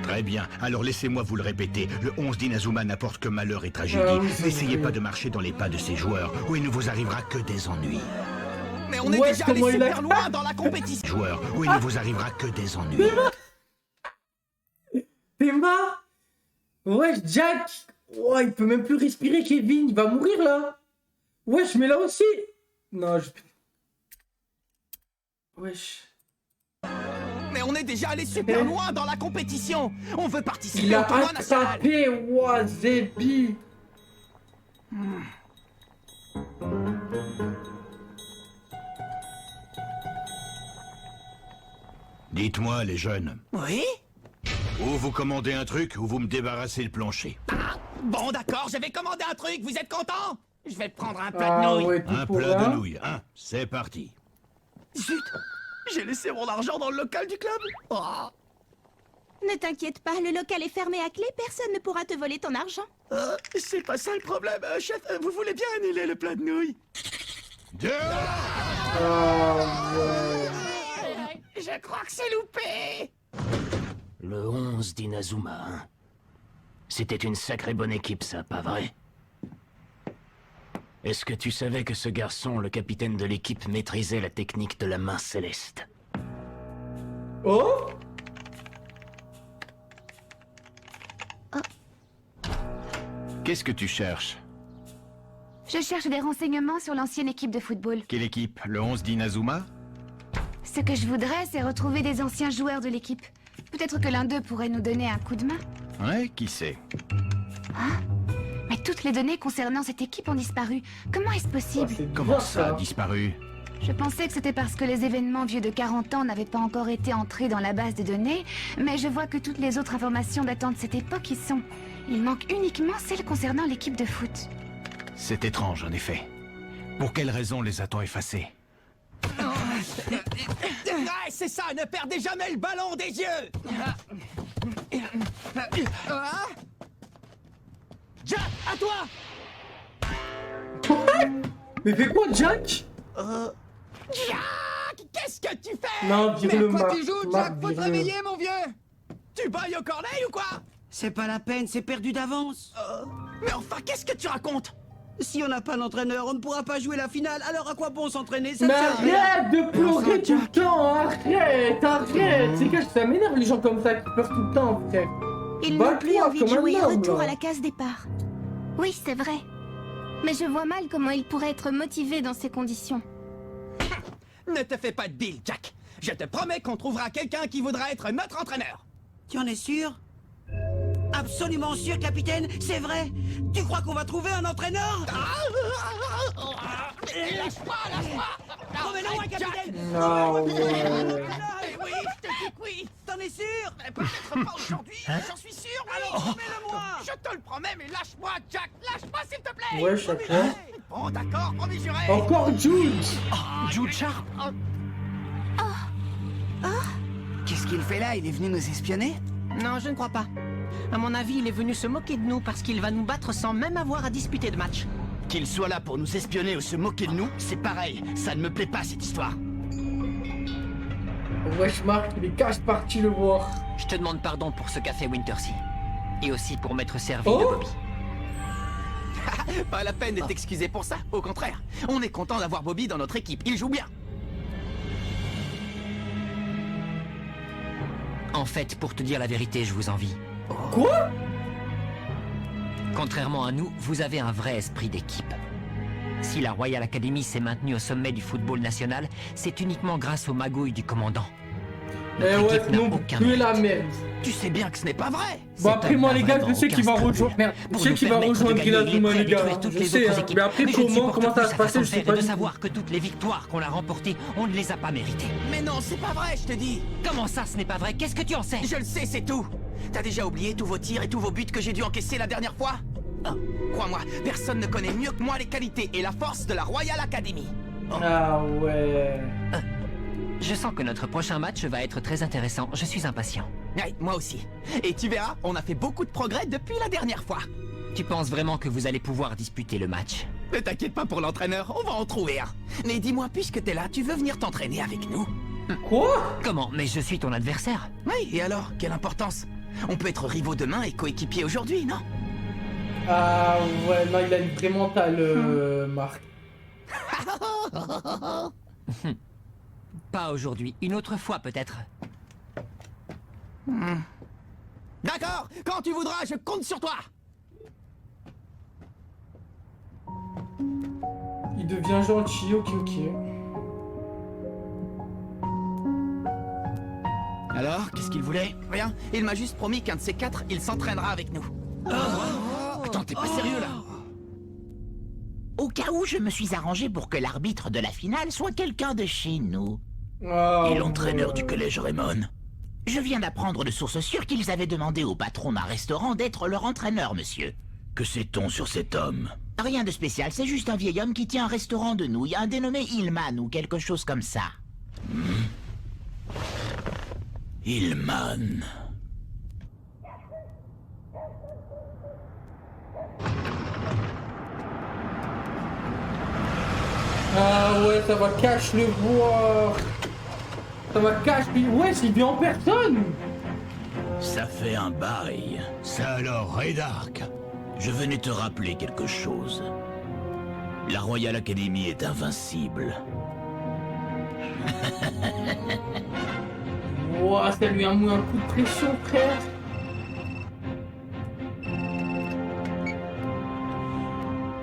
S18: Très bien, alors laissez-moi vous le répéter. Le 11 d'Inazuma n'apporte que malheur et tragédie. N'essayez pas de marcher dans les pas de ces joueurs, ou il ne vous arrivera que des ennuis.
S11: Mais on est déjà allé super loin dans la compétition.
S18: Joueurs, où il ne vous arrivera que des ennuis.
S1: T'es marre? Ouais, Jack. Ouais, il peut même plus respirer, Kevin. Il va mourir, là. Wesh, mais là aussi. Non, je... Wesh.
S11: Mais on est déjà allé super loin dans la compétition. On veut participer
S1: Il
S11: au
S1: a
S11: tournoi national.
S1: attrapé Wazebi.
S18: Dites-moi, les jeunes.
S11: Oui?
S18: Ou vous commandez un truc, ou vous me débarrassez le plancher.
S11: Bon, d'accord, je vais commander un truc, vous êtes contents? Je vais prendre un plat de nouilles.
S1: Ouais,
S18: Un plat de nouilles, hein. C'est parti.
S11: Zut, j'ai laissé mon argent dans le local du club. Oh.
S4: Ne t'inquiète pas, le local est fermé à clé, personne ne pourra te voler ton argent.
S11: C'est pas ça le problème, chef. Vous voulez bien annuler le plat de nouilles? Je crois que c'est loupé.
S7: Le 11 d'Inazuma, hein. C'était une sacrée bonne équipe, ça, pas vrai? Est-ce que tu savais que ce garçon, le capitaine de l'équipe, maîtrisait la technique de la main céleste?
S1: Oh?
S18: Qu'est-ce que tu cherches?
S8: Je cherche des renseignements sur l'ancienne équipe de football.
S18: Quelle équipe? Le 11 d'Inazuma?
S8: Ce que je voudrais, c'est retrouver des anciens joueurs de l'équipe. Peut-être que l'un d'eux pourrait nous donner un coup de main.
S18: Ouais, qui sait?
S8: Mais toutes les données concernant cette équipe ont disparu. Comment est-ce possible?
S18: Comment ça a disparu?
S8: Je pensais que c'était parce que les événements vieux de 40 ans n'avaient pas encore été entrés dans la base de données, mais je vois que toutes les autres informations datant de cette époque y sont. Il manque uniquement celles concernant l'équipe de foot.
S18: C'est étrange, en effet. Pour quelle raison les a-t-on effacés?
S11: Ouais, c'est ça, ne perdez jamais le ballon des yeux. Jack, à toi.
S1: Mais fais quoi, Jack?
S11: Jack, qu'est-ce que tu fais?
S1: Non, vire-le,
S3: Quoi
S1: Marc.
S3: tu joues,
S1: Marc,
S3: Jack? Faut te
S1: vire-le.
S3: réveiller, mon vieux.
S11: Tu bailles au corneille ou quoi?
S3: C'est pas la peine, c'est perdu d'avance.
S11: Mais enfin, qu'est-ce que tu racontes?
S3: Si on n'a pas d'entraîneur, on ne pourra pas jouer la finale, alors à quoi bon s'entraîner? Ça
S1: Mais
S3: ne sert à rien.
S1: arrête de pleurer tout le temps, arrête. C'est que ça m'énerve les gens comme ça qui pleurent tout le temps, frère.
S4: Ils
S1: Bah,
S4: n'ont plus
S1: toi,
S4: envie de
S1: comme un
S4: jouer,
S1: homme,
S4: retour
S1: là.
S4: à la case départ. Oui, c'est vrai. Mais je vois mal comment ils pourraient être motivés dans ces conditions.
S11: Ne te fais pas de deal, Jack. Je te promets qu'on trouvera quelqu'un qui voudra être notre entraîneur.
S3: Tu en es sûr? Absolument sûr, capitaine, c'est vrai. Tu crois qu'on va trouver un entraîneur?
S11: Lâche-moi, lâche-moi.
S3: Remets-le moi, capitaine.
S1: Non, ouais.
S11: Oui, je te dis que oui.
S3: T'en es sûr?
S11: Peut-être pas aujourd'hui, j'en suis sûr.
S3: Alors, remets-le moi.
S11: Je te le promets, mais lâche-moi, Jack. Lâche-moi, s'il te plaît.
S1: Ouais, chacun.
S11: Bon, d'accord, promis juré.
S1: Encore Jude.
S15: Jude Sharp?
S3: Qu'est-ce qu'il fait là? Il est venu nous espionner?
S16: Non, je ne crois pas. À mon avis, il est venu se moquer de nous parce qu'il va nous battre sans même avoir à disputer de match.
S17: Qu'il soit là pour nous espionner ou se moquer de nous, c'est pareil. Ça ne me plaît pas, cette histoire.
S1: Wesh, Marc, il est cache parti le voir.
S16: Je te demande pardon pour ce qu'a fait Wintersea. Et aussi pour m'être servi de
S1: Oh.
S16: Bobby.
S11: Pas la peine d'être excusé pour ça, au contraire. On est content d'avoir Bobby dans notre équipe, il joue bien.
S16: En fait, pour te dire la vérité, je vous envie.
S1: Quoi?
S16: Contrairement à nous, vous avez un vrai esprit d'équipe. Si la Royal Academy s'est maintenue au sommet du football national, c'est uniquement grâce aux magouilles du commandant.
S1: Eh
S16: Notre
S1: ouais,
S16: équipe n'a
S1: non,
S16: aucun
S1: plus
S16: mérite.
S1: la merde.
S11: Tu sais bien que ce n'est pas vrai.
S1: Bon, après, moi, les gars, je sais qu'il va rejoindre. Merde, je sais qu'il va rejoindre Inazuma, les gars. Je sais, hein. Mais après, comment ça va se passer, je sais pas.
S16: de savoir que toutes les victoires qu'on a remportées, on ne les a pas méritées.
S11: Mais non, c'est pas vrai, je te dis.
S16: Comment ça, ce n'est pas vrai? Qu'est-ce que tu en sais?
S11: Je le sais, c'est tout. T'as déjà oublié tous vos tirs et tous vos buts que j'ai dû encaisser la dernière fois? Crois-moi, personne ne connaît mieux que moi les qualités et la force de la Royal Academy.
S1: Ah ouais.
S16: Je sens que notre prochain match va être très intéressant. Je suis impatient.
S11: Ouais, moi aussi. Et tu verras, on a fait beaucoup de progrès depuis la dernière fois.
S16: Tu penses vraiment que vous allez pouvoir disputer le match?
S11: Ne t'inquiète pas pour l'entraîneur, on va en trouver un. Mais dis-moi, puisque t'es là, tu veux venir t'entraîner avec nous?
S1: Quoi?
S16: Comment? Mais je suis ton adversaire.
S11: Oui, et alors? Quelle importance? On peut être rivaux demain et coéquipiers aujourd'hui, non?
S1: Ah ouais, là, il a une vraie mentale, Marc.
S16: Pas aujourd'hui, une autre fois peut-être.
S11: D'accord, quand tu voudras, je compte sur toi.
S1: Il devient gentil, ok.
S17: Alors, qu'est-ce qu'il voulait?
S11: Rien, il m'a juste promis qu'un de ces quatre, il s'entraînera avec nous.
S17: Attends, t'es pas sérieux là?
S7: Au cas où, je me suis arrangé pour que l'arbitre de la finale soit quelqu'un de chez nous.
S1: Ah,
S7: Et l'entraîneur
S1: ouais.
S7: du collège Raymond. Je viens d'apprendre de sources sûres qu'ils avaient demandé au patron d'un restaurant d'être leur entraîneur, monsieur. Que sait-on sur cet homme?
S19: Rien de spécial, c'est juste un vieil homme qui tient un restaurant de nouilles, un dénommé Hillman ou quelque chose comme ça.
S7: Hillman.
S1: Ah ouais, ça va cache le voir. Ça va cache. Ouais, il vit en personne.
S7: Ça fait un bail.
S18: Ça alors, Redark.
S7: Je venais te rappeler quelque chose. La Royal Academy est invincible.
S1: Ouah, ça lui a mis un coup de pression, frère.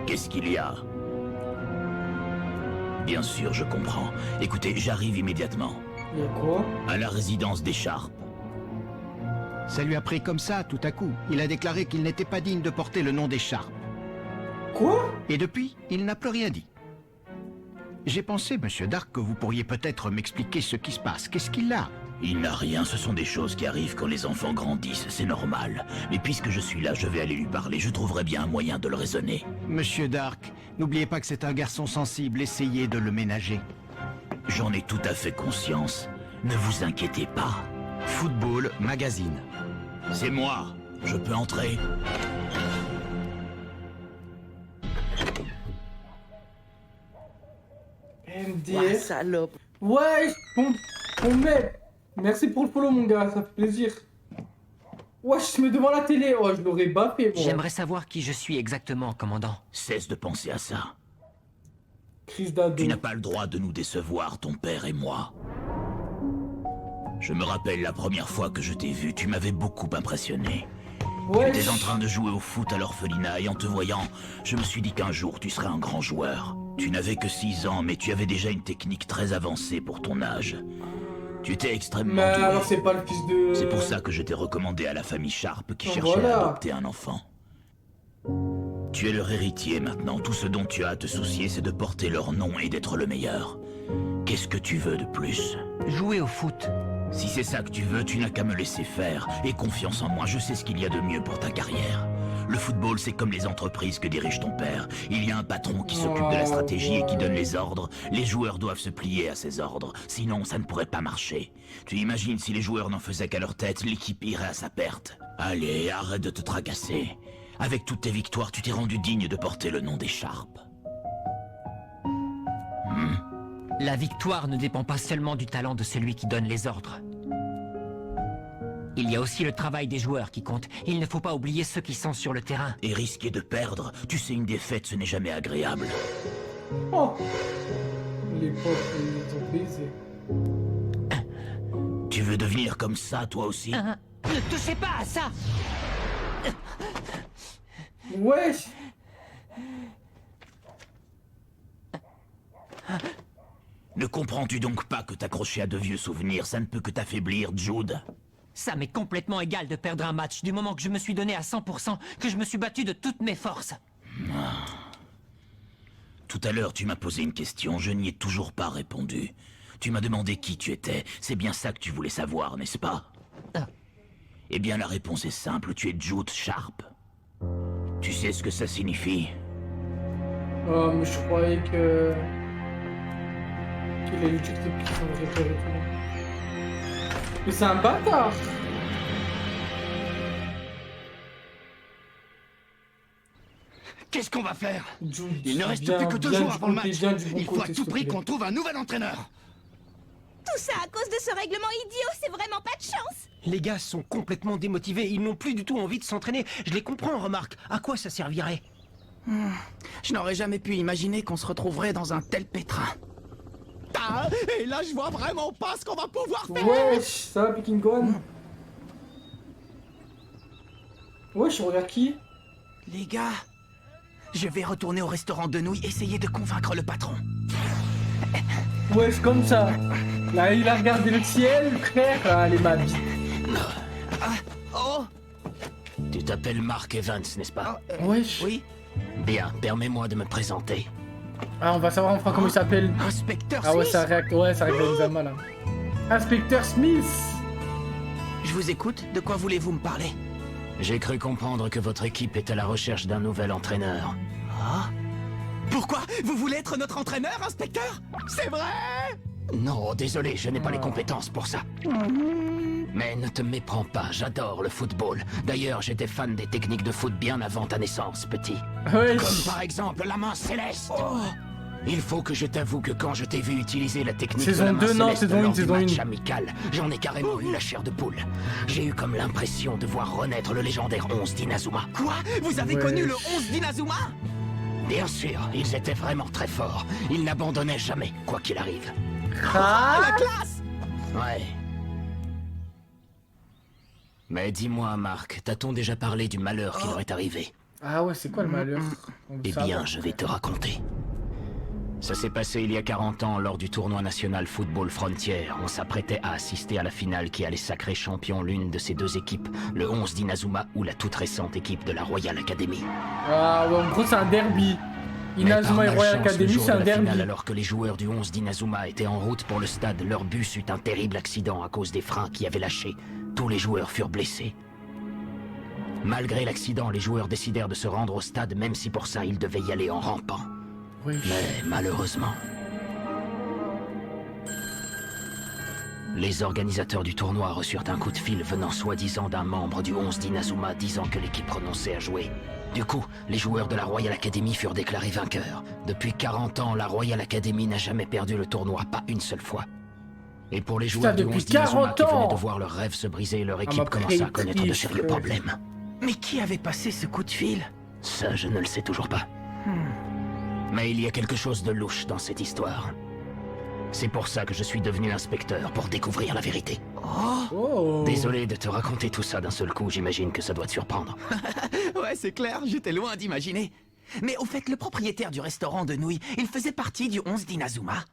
S7: Qu'est-ce qu'il y a? Bien sûr, je comprends. Écoutez, j'arrive immédiatement.
S1: Il y a quoi?
S7: À la résidence des Sharp.
S20: Ça lui a pris comme ça, tout à coup. Il a déclaré qu'il n'était pas digne de porter le nom des Sharp.
S1: Quoi?
S20: Et depuis, il n'a plus rien dit. J'ai pensé, Monsieur Dark, que vous pourriez peut-être m'expliquer ce qui se passe. Qu'est-ce qu'il a?
S7: Il n'a rien, ce sont des choses qui arrivent quand les enfants grandissent, c'est normal. Mais puisque je suis là, je vais aller lui parler, je trouverai bien un moyen de le raisonner.
S20: Monsieur Dark, n'oubliez pas que c'est un garçon sensible, essayez de le ménager.
S7: J'en ai tout à fait conscience. Ne vous inquiétez pas.
S14: Football Magazine.
S7: C'est moi. Je peux entrer.
S1: MDR.
S21: Ouais, salope.
S1: Ouais, ton mec. Merci pour le follow, mon gars, ça fait plaisir. Ouais, je me mets devant la télé. Oh, je l'aurais baffé, moi.
S16: J'aimerais savoir qui je suis exactement, commandant.
S7: Cesse de penser à ça.
S1: Crise d'ado.
S7: Tu n'as pas le droit de nous décevoir, ton père et moi. Je me rappelle la première fois que je t'ai vu, tu m'avais beaucoup impressionné.
S1: Ouais.
S7: Tu étais en train de jouer au foot à l'orphelinat et en te voyant, je me suis dit qu'un jour tu serais un grand joueur. Tu n'avais que 6 ans, mais tu avais déjà une technique très avancée pour ton âge. Tu étais extrêmement doué.
S1: alors c'est pas le fils de...
S7: C'est pour ça que je t'ai recommandé à la famille Sharp qui cherchait à adopter un enfant. Tu es leur héritier maintenant, tout ce dont tu as à te soucier, c'est de porter leur nom et d'être le meilleur. Qu'est-ce que tu veux de plus?
S15: Jouer au foot.
S7: Si c'est ça que tu veux, tu n'as qu'à me laisser faire. Aie confiance en moi, je sais ce qu'il y a de mieux pour ta carrière. Le football, c'est comme les entreprises que dirige ton père. Il y a un patron qui s'occupe de la stratégie et qui donne les ordres. Les joueurs doivent se plier à ses ordres, sinon ça ne pourrait pas marcher. Tu imagines si les joueurs n'en faisaient qu'à leur tête, l'équipe irait à sa perte. Allez, arrête de te tracasser. Avec toutes tes victoires, tu t'es rendu digne de porter le nom des Sharp.
S16: La victoire ne dépend pas seulement du talent de celui qui donne les ordres. Il y a aussi le travail des joueurs qui compte. Il ne faut pas oublier ceux qui sont sur le terrain.
S7: Et risquer de perdre, tu sais, une défaite, ce n'est jamais agréable.
S1: Oh, les pauvres, ils ont baisé.
S7: Tu veux devenir comme ça, toi aussi?
S3: Ne touchez pas à ça.
S1: Ouais.
S7: Ne comprends-tu donc pas que t'accrocher à de vieux souvenirs, ça ne peut que t'affaiblir, Jude?
S16: Ça m'est complètement égal de perdre un match du moment que je me suis donné à 100%, que je me suis battu de toutes mes forces.
S7: Tout à l'heure, tu m'as posé une question, je n'y ai toujours pas répondu. Tu m'as demandé qui tu étais, c'est bien ça que tu voulais savoir, n'est-ce pas? Eh bien, la réponse est simple, tu es Jude Sharp. Tu sais ce que ça signifie?
S1: Oh, mais je croyais que... qu'il allait dire que c'est son référé et tout. Mais c'est un bâtard!
S10: Qu'est-ce qu'on va faire? Il ne
S1: bien,
S10: reste plus que 2 jours avant le match. Il faut à tout prix
S1: s'il te
S10: qu'on trouve un nouvel entraîneur.
S4: Tout ça à cause de ce règlement idiot, c'est vraiment pas de chance.
S15: Les gars sont complètement démotivés, ils n'ont plus du tout envie de s'entraîner. Je les comprends, remarque. À quoi ça servirait?
S11: Je n'aurais jamais pu imaginer qu'on se retrouverait dans un tel pétrin. Ah, et là, je vois vraiment pas ce qu'on va pouvoir faire.
S1: Wesh, ça va, Picking Gone? Wesh, regarde qui?
S11: Les gars, je vais retourner au restaurant de nouilles, essayer de convaincre le patron.
S1: Wesh, comme ça. Là, il a regardé le ciel, frère. Allez, ma vie.
S7: Tu t'appelles Mark Evans, n'est-ce pas?
S1: Wesh.
S11: Oui.
S7: Bien, permets-moi de me présenter.
S1: Ah, on va savoir enfin comment il s'appelle.
S11: Inspecteur
S1: Ah ouais,
S11: Smith.
S1: ça réactualise mal. Inspecteur Smith.
S11: Je vous écoute, de quoi voulez-vous me parler?
S7: J'ai cru comprendre que votre équipe est à la recherche d'un nouvel entraîneur.
S11: Ah? Pourquoi? Vous voulez être notre entraîneur, inspecteur? C'est vrai?
S7: Non, désolé, je n'ai pas les compétences pour ça. Mais ne te méprends pas, j'adore le football. D'ailleurs, j'étais fan des techniques de foot bien avant ta naissance, petit.
S1: Ouais.
S7: Comme par exemple la main céleste. Il faut que je t'avoue que quand je t'ai vu utiliser la technique
S1: saison
S7: de la main
S1: 2, non,
S7: céleste
S1: saison 1,
S7: lors du
S1: saison
S7: match
S1: 1.
S7: amical, j'en ai carrément eu la chair de poule. J'ai eu comme l'impression de voir renaître le légendaire 11 d'Inazuma.
S11: Quoi? Vous avez connu le 11 d'Inazuma?
S7: Bien sûr, ils étaient vraiment très forts. Ils n'abandonnaient jamais, quoi qu'il arrive.
S1: Ah,
S11: la classe!
S7: Ouais. Mais dis-moi, Marc, t'a-t-on déjà parlé du malheur qui leur est arrivé?
S1: Ah ouais, c'est quoi le malheur?
S7: Eh bien, je vais te raconter. Ça s'est passé il y a 40 ans lors du tournoi national Football Frontier. On s'apprêtait à assister à la finale qui allait sacrer champion l'une de ces deux équipes, le 11 d'Inazuma ou la toute récente équipe de la Royal Academy.
S1: Ah ouais, en gros, c'est un derby. Inazuma et Royal Academy, c'est un derby.
S7: Alors que les joueurs du 11 d'Inazuma étaient en route pour le stade, leur bus eut un terrible accident à cause des freins qui avaient lâché. Tous les joueurs furent blessés. Malgré l'accident, les joueurs décidèrent de se rendre au stade, même si pour ça ils devaient y aller en rampant.
S1: Oui.
S7: Mais malheureusement, les organisateurs du tournoi reçurent un coup de fil venant soi-disant d'un membre du 11 d'Inazuma disant que l'équipe renonçait à jouer. Du coup, les joueurs de la Royal Academy furent déclarés vainqueurs. Depuis 40 ans, la Royal Academy n'a jamais perdu le tournoi, pas une seule fois. Et pour les joueurs du 11 d'Inazuma qui venaient de voir leur rêve se briser, leur équipe commença à connaître de sérieux problèmes.
S11: Mais qui avait passé ce coup de fil?
S7: Ça, je ne le sais toujours pas. Mais il y a quelque chose de louche dans cette histoire. C'est pour ça que je suis devenu inspecteur, pour découvrir la vérité.
S1: Oh.
S7: Désolé de te raconter tout ça d'un seul coup, j'imagine que ça doit te surprendre.
S11: Ouais, c'est clair, j'étais loin d'imaginer. Mais au fait, le propriétaire du restaurant de nouilles, il faisait partie du 11 d'Inazuma?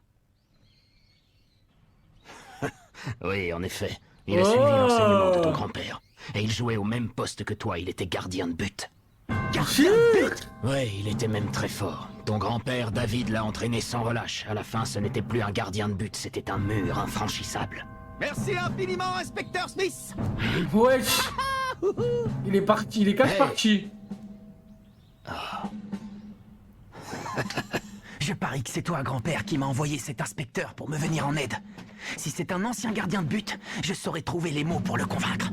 S7: Oui, en effet. Il a suivi l'enseignement de ton grand-père. Et il jouait au même poste que toi, il était gardien de but.
S11: Gardien de but?
S7: Ouais, il était même très fort. Ton grand-père, David, l'a entraîné sans relâche. À la fin, ce n'était plus un gardien de but, c'était un mur infranchissable.
S11: Merci infiniment, inspecteur Smith.
S1: Wesh. Il est parti, il est casse parti.
S11: Je parie que c'est toi, grand-père, qui m'a envoyé cet inspecteur pour me venir en aide. Si c'est un ancien gardien de but, je saurais trouver les mots pour le convaincre.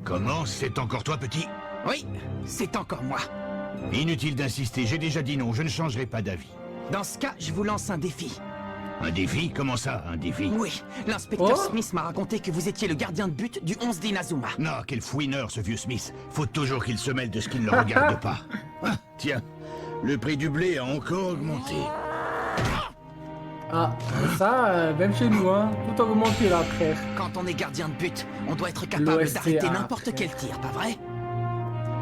S18: Comment? C'est encore toi, petit?
S11: Oui, c'est encore moi.
S18: Inutile d'insister, j'ai déjà dit non, je ne changerai pas d'avis.
S11: Dans ce cas, je vous lance un défi.
S18: Un défi? Comment ça, un défi?
S11: Oui, l'inspecteur Smith m'a raconté que vous étiez le gardien de but du 11 d'Inazuma.
S18: Non, quel fouineur ce vieux Smith. Faut toujours qu'il se mêle de ce qui ne le regarde pas. Ah, tiens, le prix du blé a encore augmenté.
S1: Ah, ça, même chez nous, hein. Tout augmenté là, frère.
S11: Quand on est gardien de but, on doit être capable d'arrêter n'importe quel tir, pas vrai?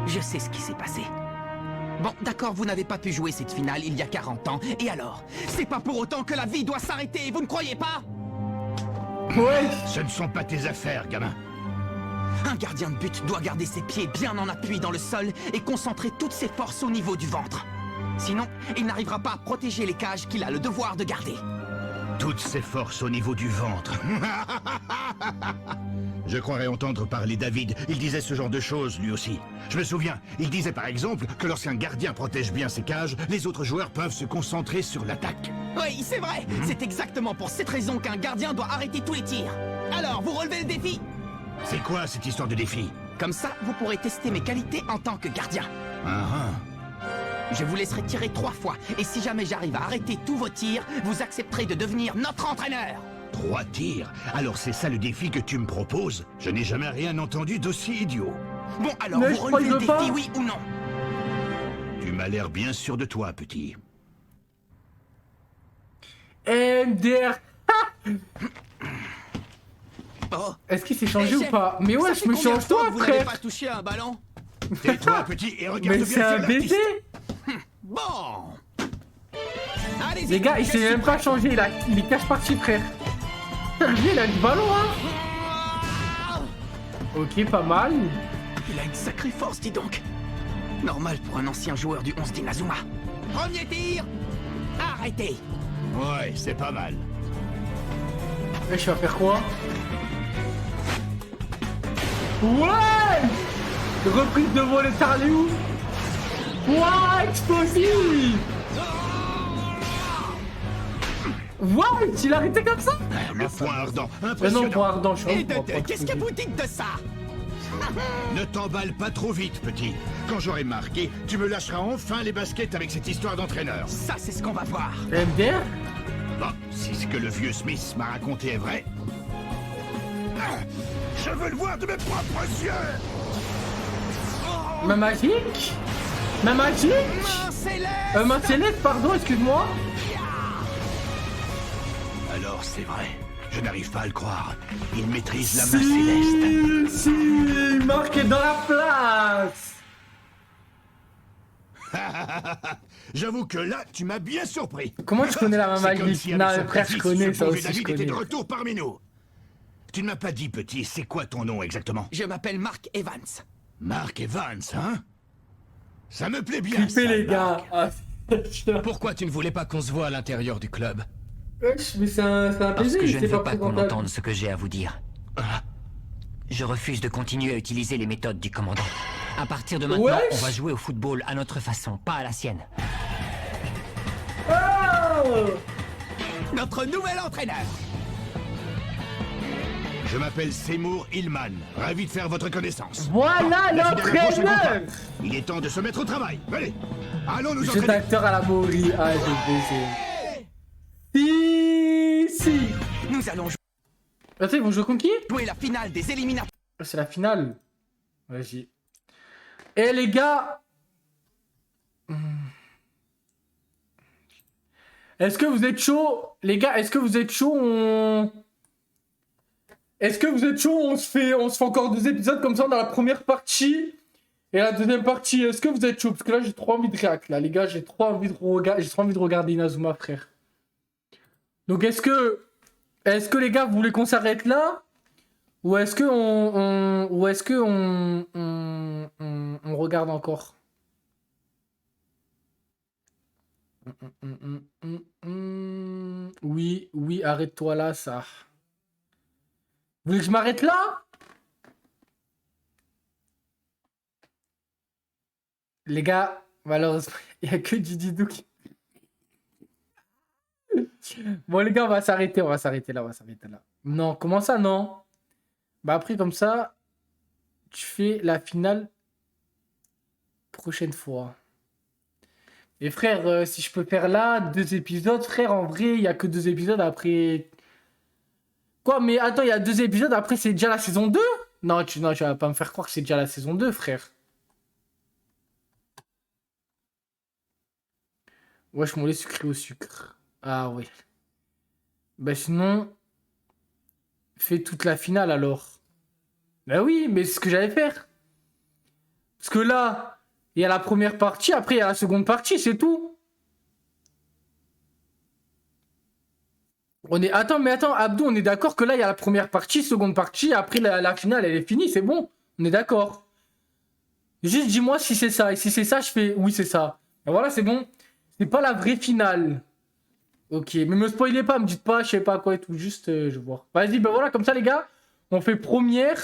S11: Je sais ce qui s'est passé. Bon, d'accord, vous n'avez pas pu jouer cette finale il y a 40 ans. Et alors? C'est pas pour autant que la vie doit s'arrêter, vous ne croyez pas?
S1: Ouais.
S18: Ce ne sont pas tes affaires, gamin.
S11: Un gardien de but doit garder ses pieds bien en appui dans le sol et concentrer toutes ses forces au niveau du ventre. Sinon, il n'arrivera pas à protéger les cages qu'il a le devoir de garder.
S18: Toutes ses forces au niveau du ventre. Je croirais entendre parler David. Il disait ce genre de choses, lui aussi. Je me souviens, il disait par exemple que lorsqu'un gardien protège bien ses cages, les autres joueurs peuvent se concentrer sur l'attaque.
S11: Oui, c'est vrai. C'est exactement pour cette raison qu'un gardien doit arrêter tous les tirs. Alors, vous relevez le défi?
S18: C'est quoi cette histoire de défi?
S11: Comme ça, vous pourrez tester mes qualités en tant que gardien. Je vous laisserai tirer 3 fois, et si jamais j'arrive à arrêter tous vos tirs, vous accepterez de devenir notre entraîneur.
S18: 3 tirs? Alors c'est ça le défi que tu me proposes? Je n'ai jamais rien entendu d'aussi idiot.
S11: Bon, alors vous relevez le défi, oui ou non?
S18: Tu m'as l'air bien sûr de toi, petit.
S1: MDR. Est-ce qu'il s'est changé ou pas? Mais ouais, je me change toi,
S11: vous
S1: frère.
S11: n'avez pas touché un ballon?
S18: Tais-toi, petit, et regarde
S1: Mais
S18: bien
S1: c'est un baiser.
S11: Bon. Allez-y,
S1: les gars, il s'est même pas changé, il est cache parti, frère. Putain, lui, il a du ballon, hein. Ok, pas mal.
S11: Il a une sacrée force, dis donc. Normal pour un ancien joueur du 11 d'Inazuma. Premier tir. Arrêtez.
S18: Ouais, c'est pas mal.
S1: Et je vais faire quoi? Ouais. Reprise de volet Tarléou. Ouais, explosif. Ouais, il a arrêté comme ça.
S18: Le point ardent,
S1: Mais
S18: impressionnant.
S1: non, point ardent, je
S11: Et
S1: comprends pas.
S11: qu'est-ce que vous dites de ça?
S18: Ne t'emballe pas trop vite, petit. Quand j'aurai marqué, tu me lâcheras enfin les baskets avec cette histoire d'entraîneur.
S11: Ça, c'est ce qu'on va voir.
S1: MDR?
S18: Bon, si ce que le vieux Smith m'a raconté est vrai... Je veux le voir de mes propres yeux.
S1: Ma magique? Ma magique? Ma céleste, pardon, excuse-moi.
S18: Alors c'est vrai. Je n'arrive pas à le croire. Il maîtrise la main céleste.
S1: Si, Marc est dans la place.
S18: J'avoue que là, tu m'as bien surpris.
S1: Comment tu connais la main
S18: C'est comme
S1: magique?
S18: si, avec
S1: Non,
S18: son
S1: mais frère, je
S18: petit
S1: connais
S18: fils,
S1: ça
S18: le
S1: aussi,
S18: pauvre
S1: je
S18: David était
S1: connais.
S18: de retour parmi nous. Tu ne m'as pas dit, petit, c'est quoi ton nom exactement?
S11: Je m'appelle Mark Evans.
S18: Mark Evans, hein? Ça me plaît bien,
S1: Clippez
S18: ça,
S1: les gars.
S18: Mark.
S21: Pourquoi tu ne voulais pas qu'on se voit à l'intérieur du club?
S1: Wesh, mais c'est un
S16: Parce
S1: baiser,
S16: que je
S1: il
S16: ne
S1: s'est
S16: veux
S1: pas
S16: pas qu'on
S1: présentable.
S16: entende ce que j'ai à vous dire. Je refuse de continuer à utiliser les méthodes du commandant. À partir de maintenant,
S1: Wesh.
S16: on va jouer au football à notre façon, pas à la sienne.
S1: Oh.
S11: Notre nouvel entraîneur.
S18: Je m'appelle Seymour Hillman. Ravi de faire votre connaissance.
S1: Voilà
S18: Bon, la finale approche,
S1: l'entraîneur.
S18: à gros pas. Il est temps de se mettre au travail. Allez, allons nous
S1: Jeu
S18: entraîner.
S1: d'acteur à la Maury. Ah, j'ai baisé. Si.
S11: Nous allons
S1: Attends, ils vont jouer contre qui?
S11: jouer la finale des éliminatoires.
S1: C'est la finale. Vas-y. Eh les gars. Est-ce que vous êtes chaud? Les gars, est-ce que vous êtes chaud? Est-ce que vous êtes chaud? On se fait encore 2 épisodes comme ça dans la première partie. Et la deuxième partie, est-ce que vous êtes chaud? Parce que là, j'ai trop envie de réact, là. Les gars, j'ai trop envie de regarder Inazuma, frère. Donc, est-ce que les gars, vous voulez qu'on s'arrête là? Ou est-ce que on regarde encore? Oui, arrête-toi là, ça. Vous voulez que je m'arrête là? Les gars, malheureusement, il n'y a que du Didou qui... Bon les gars, on va s'arrêter là. Non, comment ça, non? Bah après, comme ça, tu fais la finale prochaine fois. Et frère, si je peux faire là 2 épisodes, frère, en vrai, il n'y a que 2 épisodes après... Quoi, mais attends, il y a 2 épisodes, après c'est déjà la saison 2? Non, tu vas pas me faire croire que c'est déjà la saison 2, frère. Wesh, mon lait sucré au sucre. Ah oui. Bah sinon, fais toute la finale alors. Bah oui, mais c'est ce que j'allais faire. Parce que là, il y a la première partie, après il y a la seconde partie, c'est tout. Attends, Abdou, on est d'accord que là, il y a la première partie, seconde partie, après la finale, elle est finie, c'est bon. On est d'accord. Juste dis-moi si c'est ça. Et si c'est ça, je fais oui, c'est ça. Et voilà, c'est bon. C'est pas la vraie finale. Ok, mais me spoilez pas, me dites pas, je sais pas quoi et tout, juste je vois. Vas-y, ben voilà, comme ça les gars, on fait première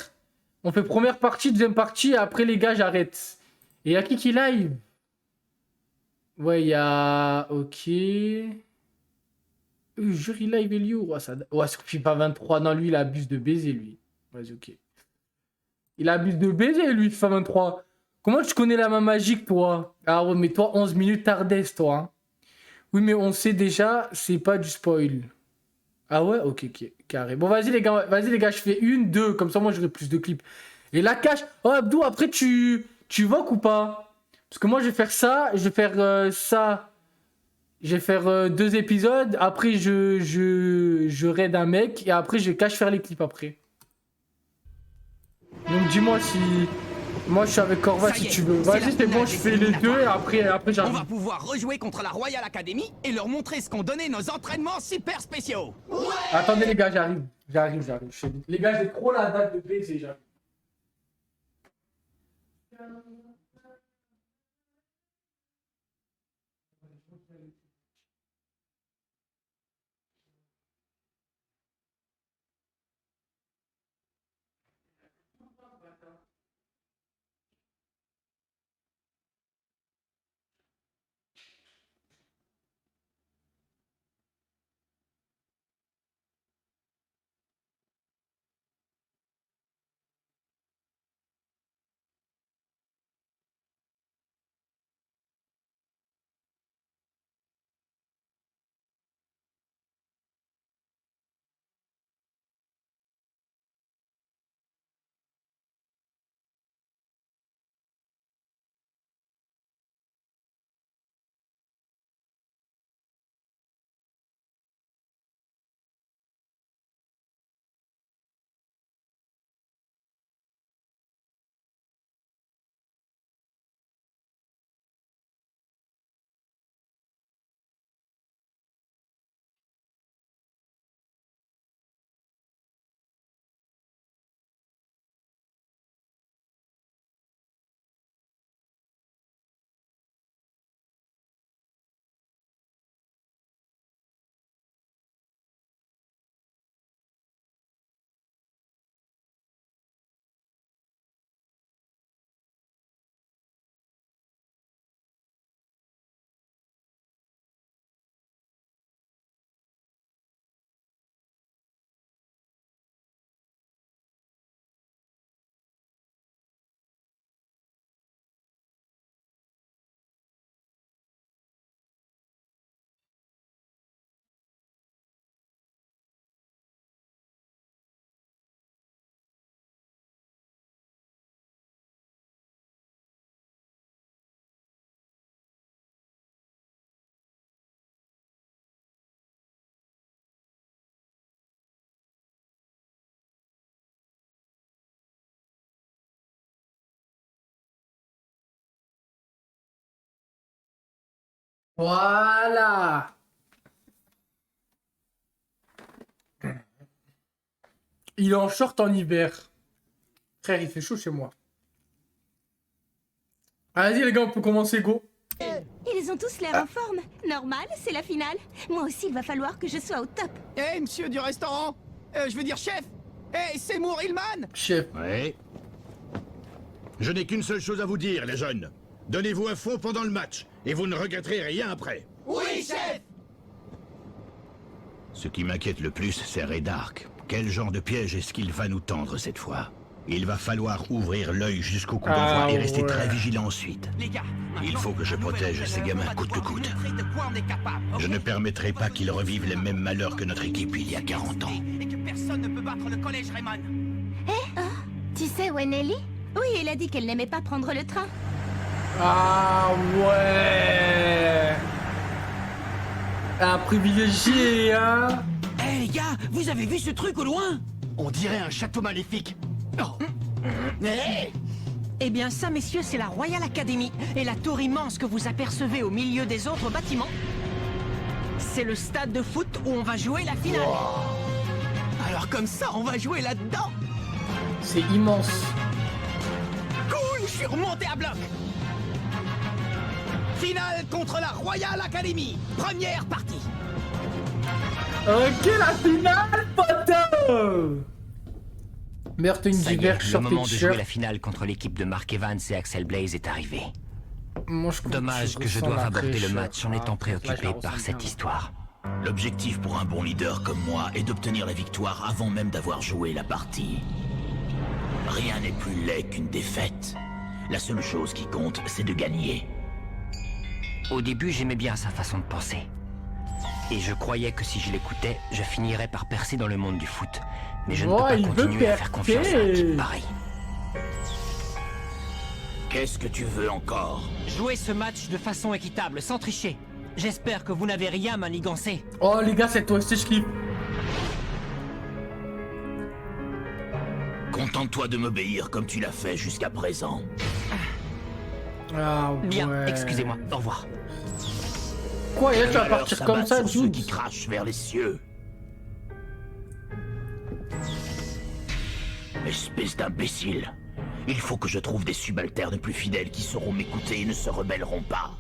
S1: partie, deuxième partie, et après les gars, j'arrête. Et y'a qui live? Ouais, y'a... Ok... Jury live Elio. Ouais, ça... Ouais, sur FIFA 23, non, lui, il abuse de baiser, lui. Vas-y, ok. Il abuse de baiser, lui, FIFA 23. Comment tu connais la main magique, toi? Ah ouais, mais toi, 11 minutes tardesse, toi. Hein. Oui, mais on sait déjà, c'est pas du spoil. Ah ouais? Ok, carré. Bon, vas-y, les gars, je fais 1, 2, comme ça, moi, j'aurai plus de clips. Et la cache... Oh, Abdou, après, tu voques ou pas? Parce que moi, je vais faire ça, je vais faire ça... Je vais faire 2 épisodes, après je raid un mec, et après je cache faire les clips après. Donc dis-moi si... Moi je suis avec Corva si tu veux. Vas-y c'est bon, je fais les 2 et après
S11: On
S1: j'arrive.
S11: va pouvoir rejouer contre la Royal Academy et leur montrer ce qu'ont donné nos entraînements super spéciaux.
S1: Attendez les gars, j'arrive. Les gars, j'ai trop la date de baiser, j'arrive. Voilà. Il est en short en hiver. Frère, il fait chaud chez moi. Vas-y les gars, on peut commencer, go.
S4: Ils ont tous l'air en forme. Normal, c'est la finale. Moi aussi, il va falloir que je sois au top.
S11: Hé, monsieur du restaurant, je veux dire chef. Hé, Seymour Hillman.
S1: Chef.
S18: Oui. Je n'ai qu'une seule chose à vous dire, les jeunes. Donnez-vous à fond pendant le match, et vous ne regretterez rien après.
S11: Oui, chef.
S18: Ce qui m'inquiète le plus, c'est Ray Dark. Quel genre de piège est-ce qu'il va nous tendre cette fois? Il va falloir ouvrir l'œil jusqu'au coup d'envoi et rester très vigilant ensuite. Il faut que je protège ces gamins coûte que coûte. Je ne permettrai pas qu'ils revivent les mêmes malheurs que notre équipe il y a 40 ans.
S11: Et que personne ne peut battre le collège Raymond.
S4: Tu sais où est Nelly? Oui, elle a dit qu'elle n'aimait pas prendre le train.
S1: Ah ouais. Un privilégié, hein.
S15: Hé les gars, vous avez vu ce truc au loin?
S17: On dirait un château maléfique.
S3: Eh bien ça, messieurs, c'est la Royal Academy. Et la tour immense que vous apercevez au milieu des autres bâtiments, c'est le stade de foot où on va jouer la finale.
S11: Alors comme ça, on va jouer là-dedans.
S1: C'est immense.
S11: Cool, je suis remonté à bloc. Finale contre la Royal Academy. Première partie.
S1: Ok, la finale, poteau. Meilleur tenue
S16: Ça y est,
S1: d'hiver,
S16: le
S1: short
S16: moment
S1: et
S16: de jouer
S1: t-shirt.
S16: la finale contre l'équipe de Mark Evans et Axel Blaze est arrivé.
S1: Moi, je
S16: Dommage que je doive aborder le match en étant préoccupé par cette histoire.
S7: L'objectif pour un bon leader comme moi est d'obtenir la victoire avant même d'avoir joué la partie. Rien n'est plus laid qu'une défaite. La seule chose qui compte, c'est de gagner.
S16: Au début, j'aimais bien sa façon de penser. Et je croyais que si je l'écoutais, je finirais par percer dans le monde du foot. Mais je ne peux pas continuer à faire confiance à un type pareil.
S7: Qu'est-ce que tu veux encore?
S3: Jouer ce match de façon équitable, sans tricher. J'espère que vous n'avez rien manigancé.
S1: Oh les gars, c'est toi, c'est clip.
S7: Contente-toi de m'obéir comme tu l'as fait jusqu'à présent.
S1: Ah ouais.
S3: Bien, excusez-moi, au revoir.
S1: Quoi, et là tu vas
S7: Alors,
S1: partir comme
S7: s'abattre
S1: ça,
S7: sur ceux
S1: Jude?
S7: qui crachent vers les cieux. Espèce d'imbécile. Il faut que je trouve des subalternes plus fidèles qui sauront m'écouter et ne se rebelleront pas.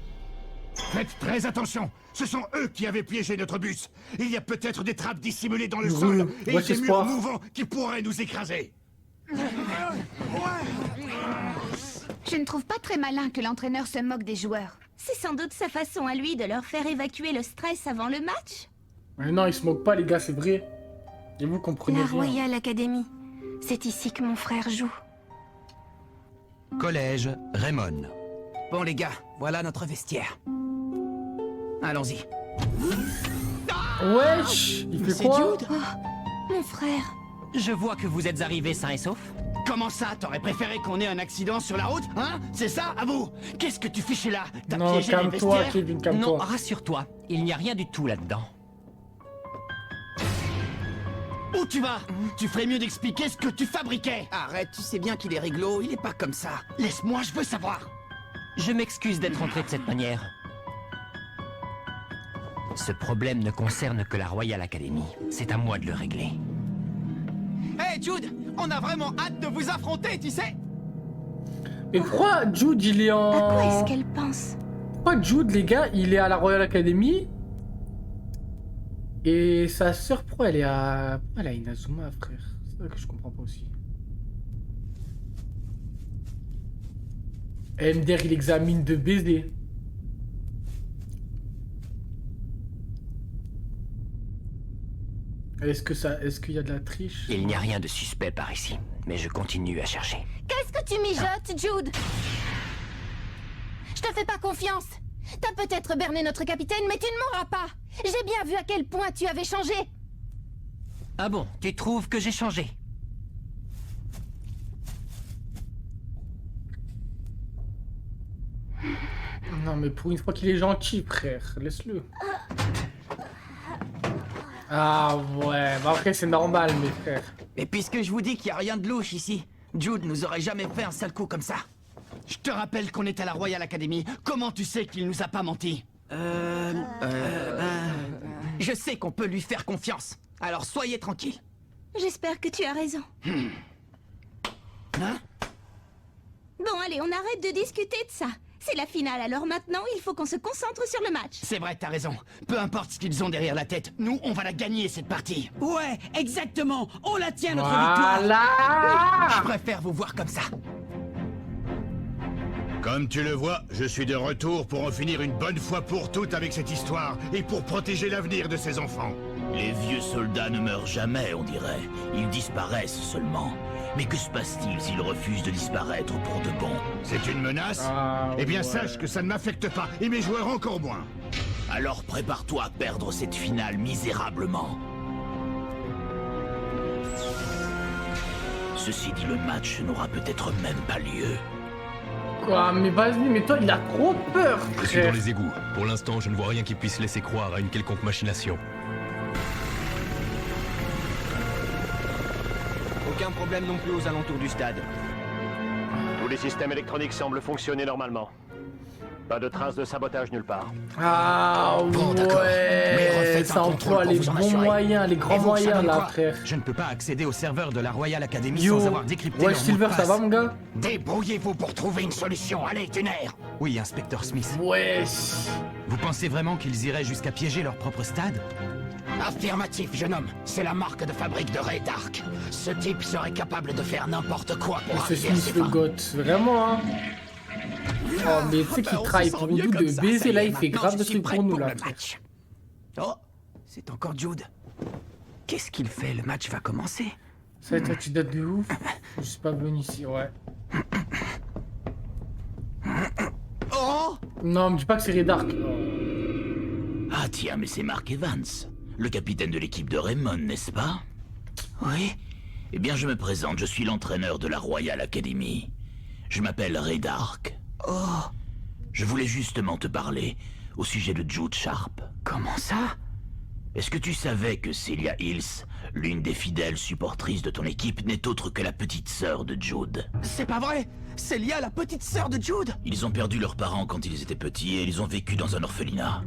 S10: Faites très attention. Ce sont eux qui avaient piégé notre bus. Il y a peut-être des trappes dissimulées dans le sol et des murs mouvants qui pourraient nous écraser.
S8: Je ne trouve pas très malin que l'entraîneur se moque des joueurs.
S4: C'est sans doute sa façon à lui de leur faire évacuer le stress avant le match.
S1: Mais non, il se moque pas, les gars, c'est vrai. Et vous comprenez
S4: La
S1: rien.
S4: Royal Academy. C'est ici que mon frère joue.
S14: Collège Raymond.
S11: Bon les gars, voilà notre vestiaire. Allons-y.
S1: Wesh, il fait
S11: C'est
S1: quoi?
S11: Jude.
S4: Mon frère.
S3: Je vois que vous êtes arrivés sains et saufs.
S17: Comment ça? T'aurais préféré qu'on ait un accident sur la route? Hein? C'est ça, à vous? Qu'est-ce que tu fichais là? T'as
S1: Non,
S17: piégé les
S1: calme-toi,
S17: vestiaires?
S1: Kevin,
S3: Non,
S1: calme-toi.
S3: rassure-toi, il n'y a rien du tout là-dedans.
S17: Où tu vas? Tu ferais mieux d'expliquer ce que tu fabriquais.
S11: Arrête, tu sais bien qu'il est réglo, il est pas comme ça.
S17: Laisse-moi, je veux savoir.
S3: Je m'excuse d'être entré de cette manière.
S16: Ce problème ne concerne que la Royal Academy. C'est à moi de le régler.
S11: Hey Jude, on a vraiment hâte de vous affronter, tu sais.
S1: Mais pourquoi Jude, il est en...
S4: À quoi est-ce qu'elle pense?
S1: Pourquoi Jude, les gars, il est à la Royal Academy? Et sa sœur, pourquoi elle est à... Pourquoi elle a Inazuma, frère? C'est ça que je comprends pas aussi. MDR, il examine de baiser. Est-ce qu'il y a de la triche?
S16: Il n'y a rien de suspect par ici, mais je continue à chercher.
S6: Qu'est-ce que tu mijotes, Jude? Je te fais pas confiance. T'as peut-être berné notre capitaine, mais tu ne m'auras pas. J'ai bien vu à quel point tu avais changé.
S3: Ah bon, tu trouves que j'ai changé?
S1: Non, mais pour une fois qu'il est gentil, frère, laisse-le. Ah ouais, bah après c'est normal, mes frères.
S11: Et puisque je vous dis qu'il n'y a rien de louche ici, Jude nous aurait jamais fait un sale coup comme ça.
S17: Je te rappelle qu'on est à la Royal Academy. Comment tu sais qu'il nous a pas menti?
S11: Je sais qu'on peut lui faire confiance. Alors soyez tranquille.
S4: J'espère que tu as raison.
S11: Hein?
S4: Bon, allez, on arrête de discuter de ça. C'est la finale, alors maintenant, il faut qu'on se concentre sur le match.
S17: C'est vrai, t'as raison. Peu importe ce qu'ils ont derrière la tête, nous, on va la gagner, cette partie.
S3: Ouais, exactement. On la tient, notre
S1: Voilà.
S11: victoire. Je préfère vous voir comme ça.
S18: Comme tu le vois, je suis de retour pour en finir une bonne fois pour toutes avec cette histoire et pour protéger l'avenir de ces enfants.
S7: Les vieux soldats ne meurent jamais, on dirait. Ils disparaissent seulement. Mais que se passe-t-il s'ils refusent de disparaître pour de bon?
S18: C'est une menace? Eh bien, sache que ça ne m'affecte pas, et mes joueurs encore moins.
S7: Alors prépare-toi à perdre cette finale misérablement. Ceci dit, le match n'aura peut-être même pas lieu.
S1: Quoi, mais vas-y, mais toi, il a trop peur,
S21: Je suis dans les égouts. Pour l'instant, je ne vois rien qui puisse laisser croire à une quelconque machination.
S15: Aucun problème non plus aux alentours du stade.
S13: Tous les systèmes électroniques semblent fonctionner normalement. Pas de traces de sabotage nulle part.
S1: Ah ouais, ça emploie les bons moyens, les grands moyens là, frère.
S15: Je ne peux pas accéder au serveur de la Royal Academy
S1: Yo.
S15: sans avoir décrypté
S1: Ouais,
S15: leur mot
S1: Silver,
S15: de
S1: ça
S15: passe.
S1: va mon gars?
S17: Débrouillez-vous pour trouver une solution, allez, Thuner.
S15: Oui, inspecteur Smith.
S1: Ouais.
S15: Vous pensez vraiment qu'ils iraient jusqu'à piéger leur propre stade?
S17: Affirmatif, jeune homme. C'est la marque de fabrique de Ray Dark. Ce type serait capable de faire n'importe quoi pour
S1: C'est
S17: arriver à
S1: Smith
S17: ses
S1: le
S17: fins.
S1: goth, vraiment hein. Oh mais tu sais qu'il travaille pour nous de baiser là, il fait grave de trucs pour nous là.
S11: Oh, c'est encore Jude. Qu'est-ce qu'il fait? Le match va commencer.
S1: Ça toi tu dates de ouf. Je suis pas venu ici, ouais.
S11: Oh!
S1: Non, me dis pas que c'est Ray Dark.
S7: Ah tiens, mais c'est Mark Evans, le capitaine de l'équipe de Raymond, n'est-ce pas? Oui. Eh bien, je me présente, je suis l'entraîneur de la Royal Academy. Je m'appelle Ray Dark.
S11: Oh!
S7: Je voulais justement te parler au sujet de Jude Sharp.
S11: Comment ça?
S7: Est-ce que tu savais que Celia Hills, l'une des fidèles supportrices de ton équipe, n'est autre que la petite sœur de Jude?
S11: C'est pas vrai! Celia, la petite sœur de Jude!
S7: Ils ont perdu leurs parents quand ils étaient petits et ils ont vécu dans un orphelinat.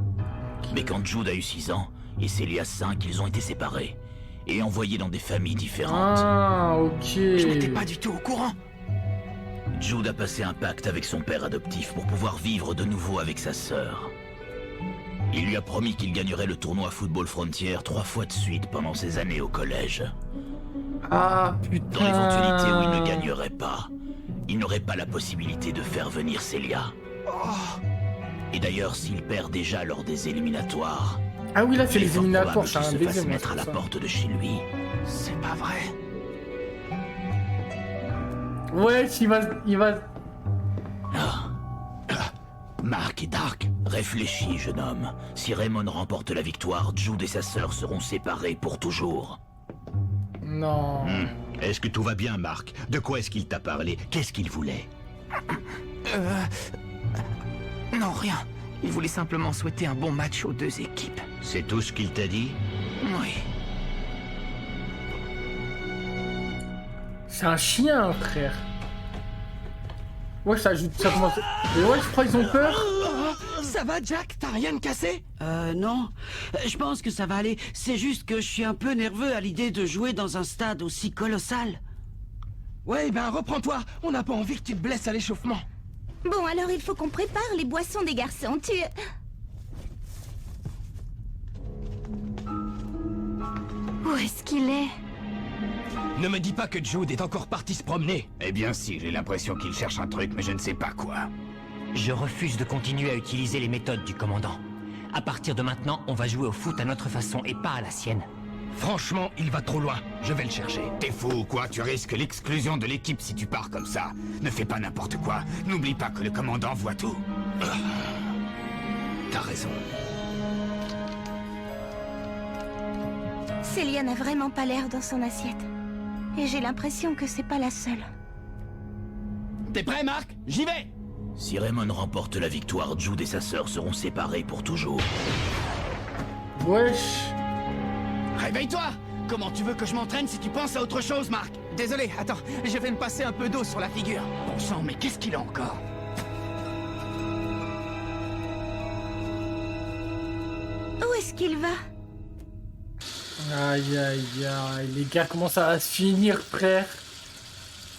S7: Mais quand Jude a eu 6 ans et Celia 5, ils ont été séparés et envoyés dans des familles différentes.
S1: Ah, ok.
S11: Je n'étais pas du tout au courant.
S7: Jude a passé un pacte avec son père adoptif pour pouvoir vivre de nouveau avec sa sœur. Il lui a promis qu'il gagnerait le tournoi Football Frontier 3 fois de suite pendant ses années au collège.
S1: Ah putain.
S7: Dans l'éventualité où il ne gagnerait pas, il n'aurait pas la possibilité de faire venir Celia. Et d'ailleurs, s'il perd déjà lors des éliminatoires...
S1: Ah oui, là c'est
S7: il est
S1: les
S7: fort
S1: éliminatoires,
S7: probable
S1: c'est un
S7: qu'il se fasse
S1: baiser moi.
S7: mettre à la porte de chez lui.
S11: C'est pas vrai.
S1: Ouais, il va...
S7: Mark et Dark, réfléchis, jeune homme. Si Raymond remporte la victoire, Jude et sa sœur seront séparés pour toujours.
S1: Non.
S18: Est-ce que tout va bien, Mark? De quoi est-ce qu'il t'a parlé? Qu'est-ce qu'il voulait?
S11: Non, rien. Il voulait simplement souhaiter un bon match aux deux équipes.
S18: C'est tout ce qu'il t'a dit?
S11: Oui.
S1: C'est un chien, frère. Ouais, ça ajoute... Ça commence... Et ouais, je crois qu'ils ont peur.
S11: Ça va, Jack? T'as rien de cassé?
S3: Non. Je pense que ça va aller. C'est juste que je suis un peu nerveux à l'idée de jouer dans un stade aussi colossal.
S11: Ouais, ben reprends-toi. On n'a pas envie que tu te blesses à l'échauffement.
S4: Bon, alors il faut qu'on prépare les boissons des garçons.
S5: Où est-ce qu'il est?
S21: Ne me dis pas que Jude est encore parti se promener.
S17: Eh bien si, j'ai l'impression qu'il cherche un truc, mais je ne sais pas quoi.
S16: Je refuse de continuer à utiliser les méthodes du commandant. À partir de maintenant, on va jouer au foot à notre façon et pas à la sienne.
S21: Franchement, il va trop loin. Je vais le chercher.
S17: T'es fou ou quoi? Tu risques l'exclusion de l'équipe si tu pars comme ça. Ne fais pas n'importe quoi. N'oublie pas que le commandant voit tout.
S21: T'as raison.
S4: Celia n'a vraiment pas l'air dans son assiette. Et j'ai l'impression que c'est pas la seule.
S17: T'es prêt, Marc? J'y vais!
S7: Si Raymond remporte la victoire, Jude et sa sœur seront séparés pour toujours.
S1: Wesh.
S17: Réveille-toi! Comment tu veux que je m'entraîne si tu penses à autre chose, Marc?
S11: Désolé, attends, je vais me passer un peu d'eau sur la figure.
S17: Bon sang, mais qu'est-ce qu'il a encore?
S4: est-ce qu'il va?
S1: Aïe, aïe, aïe. Les gars commencent à se finir, frère.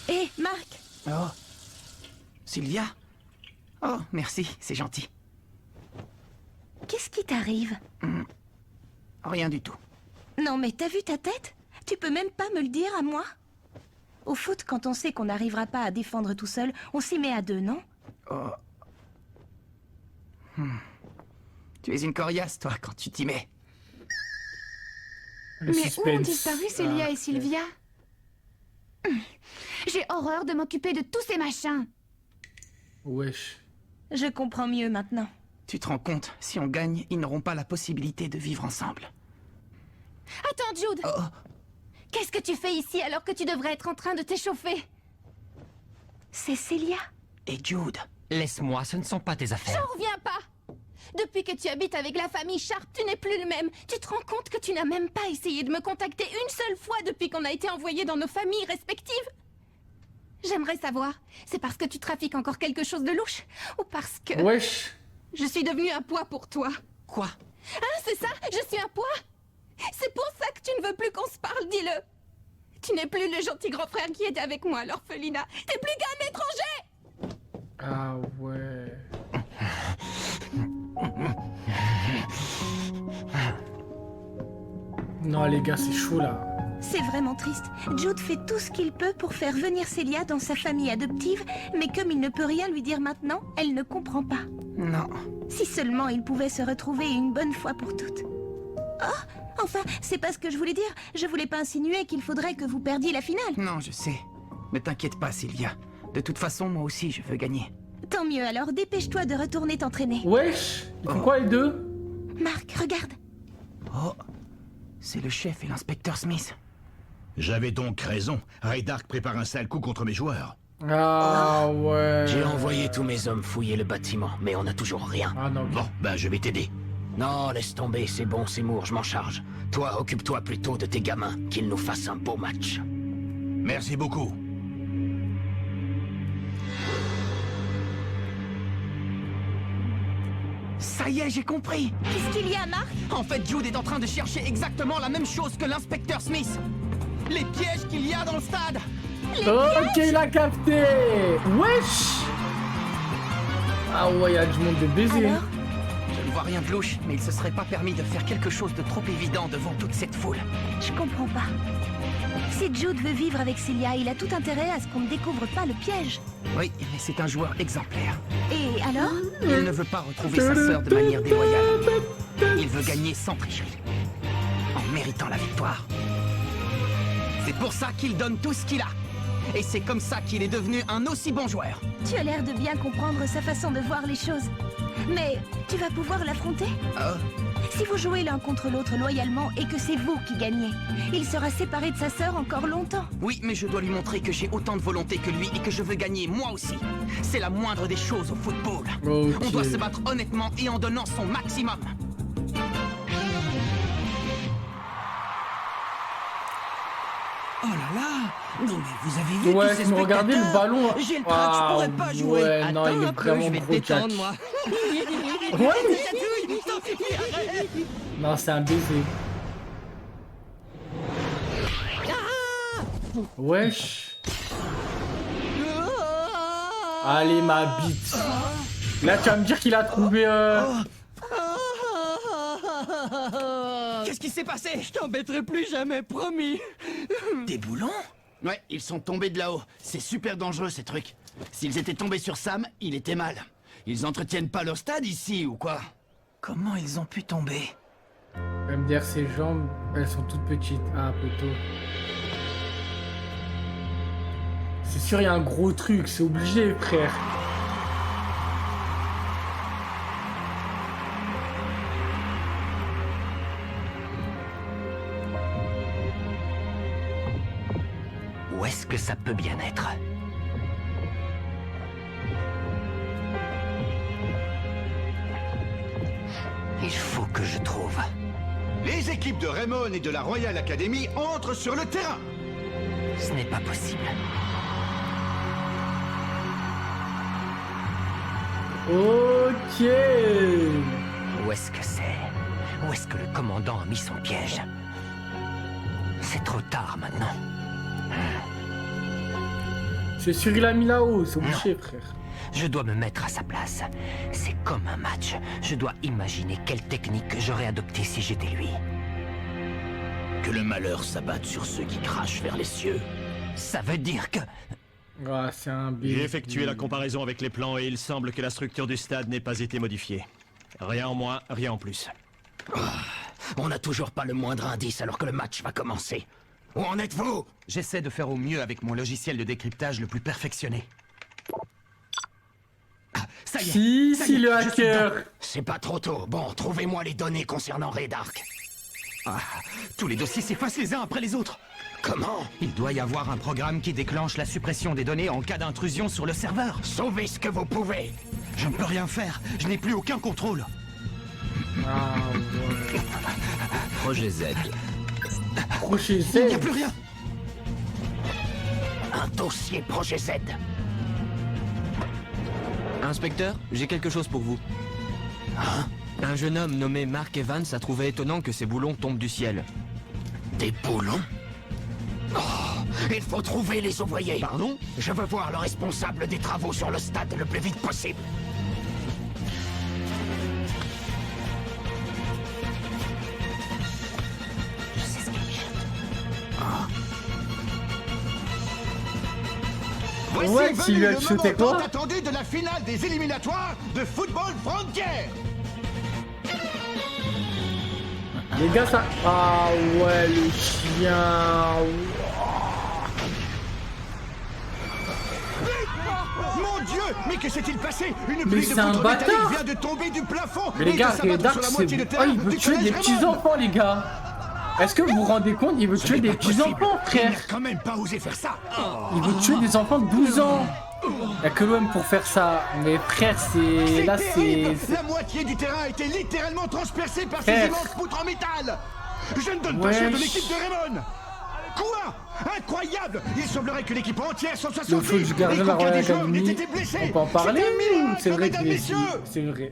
S4: Hé, Marc.
S11: Oh. Sylvia? Oh, merci, c'est gentil.
S4: Qu'est-ce qui t'arrive?
S11: Rien du tout.
S4: Non, mais t'as vu ta tête? Tu peux même pas me le dire à moi? Au foot, quand on sait qu'on n'arrivera pas à défendre tout seul, on s'y met à deux, non?
S11: Oh. Tu es une coriace, toi, quand tu t'y mets.
S8: Mais où ont disparu Célia et Sylvia? J'ai horreur de m'occuper de tous ces machins.
S1: Wesh.
S4: Je comprends mieux maintenant.
S11: Tu te rends compte, si on gagne, ils n'auront pas la possibilité de vivre ensemble.
S8: Attends, Jude. Qu'est-ce que tu fais ici alors que tu devrais être en train de t'échauffer?
S4: C'est Célia.
S11: Et Jude?
S16: Laisse-moi, ce ne sont pas tes affaires.
S8: J'en reviens pas. Depuis que tu habites avec la famille Sharp, tu n'es plus le même. Tu te rends compte que tu n'as même pas essayé de me contacter une seule fois depuis qu'on a été envoyés dans nos familles respectives? J'aimerais savoir, c'est parce que tu trafiques encore quelque chose de louche? Ou parce que...
S1: Wesh.
S8: Je suis devenue un poids pour toi?
S11: Quoi?
S8: Ah, c'est ça? Je suis un poids? C'est pour ça que tu ne veux plus qu'on se parle, dis-le. Tu n'es plus le gentil grand frère qui était avec moi à l'orphelinat. T'es plus qu'un étranger!
S1: Ah ouais. Non les gars, c'est chaud là.
S4: C'est vraiment triste. Jude fait tout ce qu'il peut pour faire venir Célia dans sa famille adoptive, mais comme il ne peut rien lui dire maintenant, elle ne comprend pas.
S11: Non.
S4: Si seulement ils pouvaient se retrouver une bonne fois pour toutes. Oh, enfin, c'est pas ce que je voulais dire. Je voulais pas insinuer qu'il faudrait que vous perdiez la finale.
S11: Non, je sais. Ne t'inquiète pas, Sylvia. De toute façon, moi aussi, je veux gagner.
S4: Tant mieux alors, dépêche-toi de retourner t'entraîner.
S1: Wesh. Ils font quoi les deux?
S4: Marc, regarde.
S11: Oh, c'est le chef et l'inspecteur Smith.
S18: J'avais donc raison. Raydark prépare un sale coup contre mes joueurs.
S1: Ah ouais.
S21: J'ai envoyé tous mes hommes fouiller le bâtiment, mais on n'a toujours rien.
S1: Ah non.
S18: Bon, ben je vais t'aider.
S21: Non, laisse tomber, c'est bon, Seymour, je m'en charge. Toi, occupe-toi plutôt de tes gamins, qu'ils nous fassent un beau match.
S18: Merci beaucoup.
S11: Ça y est, j'ai compris.
S4: Qu'est-ce qu'il y a, Marc?
S11: En fait, Jude est en train de chercher exactement la même chose que l'inspecteur Smith. Les pièges qu'il y a dans le stade.
S1: Ok, il a capté. Wesh. Ah ouais, il y a du monde de baiser.
S11: Alors? Je ne vois rien de louche, mais il se serait pas permis de faire quelque chose de trop évident devant toute cette foule.
S4: Je comprends pas. Si Jude veut vivre avec Célia, il a tout intérêt à ce qu'on ne découvre pas le piège.
S11: Oui, mais c'est un joueur exemplaire.
S4: Et alors?
S11: Il ne veut pas retrouver sa sœur de manière déloyale. Il veut gagner sans tricherie, en méritant la victoire. C'est pour ça qu'il donne tout ce qu'il a. Et c'est comme ça qu'il est devenu un aussi bon joueur.
S4: Tu as l'air de bien comprendre sa façon de voir les choses. Mais tu vas pouvoir l'affronter? Si vous jouez l'un contre l'autre loyalement et que c'est vous qui gagnez, il sera séparé de sa sœur encore longtemps.
S11: Oui, mais je dois lui montrer que j'ai autant de volonté que lui et que je veux gagner moi aussi. C'est la moindre des choses au football.
S1: Okay.
S11: On doit se battre honnêtement et en donnant son maximum.
S3: Oh là là! Non mais vous avez vu
S1: Ouais,
S3: tous ces
S1: mais regardez le ballon.
S3: J'ai le trac, je pourrais pas jouer.
S1: Ouais,
S3: Attends
S1: non, il est
S3: un peu,
S1: vraiment
S3: je vais te
S1: gros
S3: détendre,
S1: catch.
S3: moi.
S1: Non, c'est un baiser. Wesh. Allez, ma bite. Là, tu vas me dire qu'il a trouvé...
S11: Qu'est-ce qui s'est passé?
S3: Je t'embêterai plus jamais, promis.
S11: Des boulons?
S17: Ouais, ils sont tombés de là-haut. C'est super dangereux, ces trucs. S'ils étaient tombés sur Sam, il était mal. Ils entretiennent pas leur stade ici, ou quoi?
S11: Comment ils ont pu tomber?
S1: MDR, ses jambes, elles sont toutes petites. Ah, plutôt. C'est sûr, il y a un gros truc, c'est obligé, frère.
S16: Où est-ce que ça peut bien être? Il faut que je trouve.
S10: Les équipes de Raymond et de la Royal Academy entrent sur le terrain.
S16: Ce n'est pas possible.
S1: Ok.
S16: Où est-ce que c'est?
S15: Où est-ce que le commandant a mis son piège? C'est trop tard maintenant.
S1: C'est sûr, il a mis là-haut, c'est obligé, frère.
S15: Je dois me mettre à sa place. C'est comme un match. Je dois imaginer quelle technique j'aurais adoptée si j'étais lui.
S7: Que le malheur s'abatte sur ceux qui crachent vers les cieux.
S15: Ça veut dire que...
S1: Ah, c'est un B.
S13: J'ai effectué la comparaison avec les plans et il semble que la structure du stade n'ait pas été modifiée. Rien en moins, rien en plus.
S21: Oh, on n'a toujours pas le moindre indice alors que le match va commencer. Où en êtes-vous?
S14: J'essaie de faire au mieux avec mon logiciel de décryptage le plus perfectionné.
S21: Ça y est,
S1: si le hacker.
S21: C'est pas trop tôt. Bon, trouvez-moi les données concernant Redark.
S14: Ah, tous les dossiers s'effacent les uns après les autres.
S21: Comment?
S14: Il doit y avoir un programme qui déclenche la suppression des données en cas d'intrusion sur le serveur.
S21: Sauvez ce que vous pouvez.
S14: Je ne peux rien faire. Je n'ai plus aucun contrôle.
S1: Ah, ouais.
S7: Projet Z.
S1: Projet Z.
S21: Il n'y a plus rien. Un dossier Projet Z.
S2: Inspecteur, j'ai quelque chose pour vous.
S21: Hein?
S2: Un jeune homme nommé Mark Evans a trouvé étonnant que ces boulons tombent du ciel.
S21: Des boulons? Oh, il faut trouver les ouvriers.
S14: Pardon?
S21: Je veux voir le responsable des travaux sur le stade le plus vite possible.
S15: Je sais ce qu'il
S21: Ah.
S10: Voici
S1: Ouais,
S10: venu
S1: s'il lui a
S10: le
S1: chuté
S10: moment
S1: quoi?
S10: tant attendu de la finale des éliminatoires de Football Frontier.
S1: Les gars, ça... Ah ouais, le chien...
S10: Mon Dieu, mais que s'est-il passé? Une
S1: Mais
S10: pluie de
S1: c'est un
S10: poudre
S1: bâtard!
S10: métallique vient de tomber du plafond.
S1: Mais les
S10: et
S1: gars,
S10: de s'abattre
S1: Dark,
S10: sur la
S1: c'est...
S10: moitié de
S1: Oh,
S10: terrain
S1: il veut
S10: du
S1: tuer des
S10: collège Raymond.
S1: petits-enfants, les gars. Est-ce que vous vous rendez compte? Il veut tuer des petits-enfants,
S10: Il
S1: frère.
S10: n'a quand même pas osé faire ça.
S1: Il veut tuer des enfants de 12 ans. Il y a que l'homme pour faire ça. Mais frère, c'est... Là,
S10: terrible.
S1: c'est...
S10: La moitié du terrain a été littéralement transpercée par ces
S1: Frère.
S10: immenses poutres en métal. Je ne donne pas
S1: Wesh.
S10: cher de l'équipe de Raymond. Quoi? Incroyable! Il semblerait que l'équipe entière soit
S1: Le feu du gardien de la Royal Academy,
S10: blessé.
S1: on peut en parler?
S10: C'est un miracle,
S1: C'est vrai
S10: mesdames,
S1: qu'il est...
S10: messieurs.
S1: C'est vrai.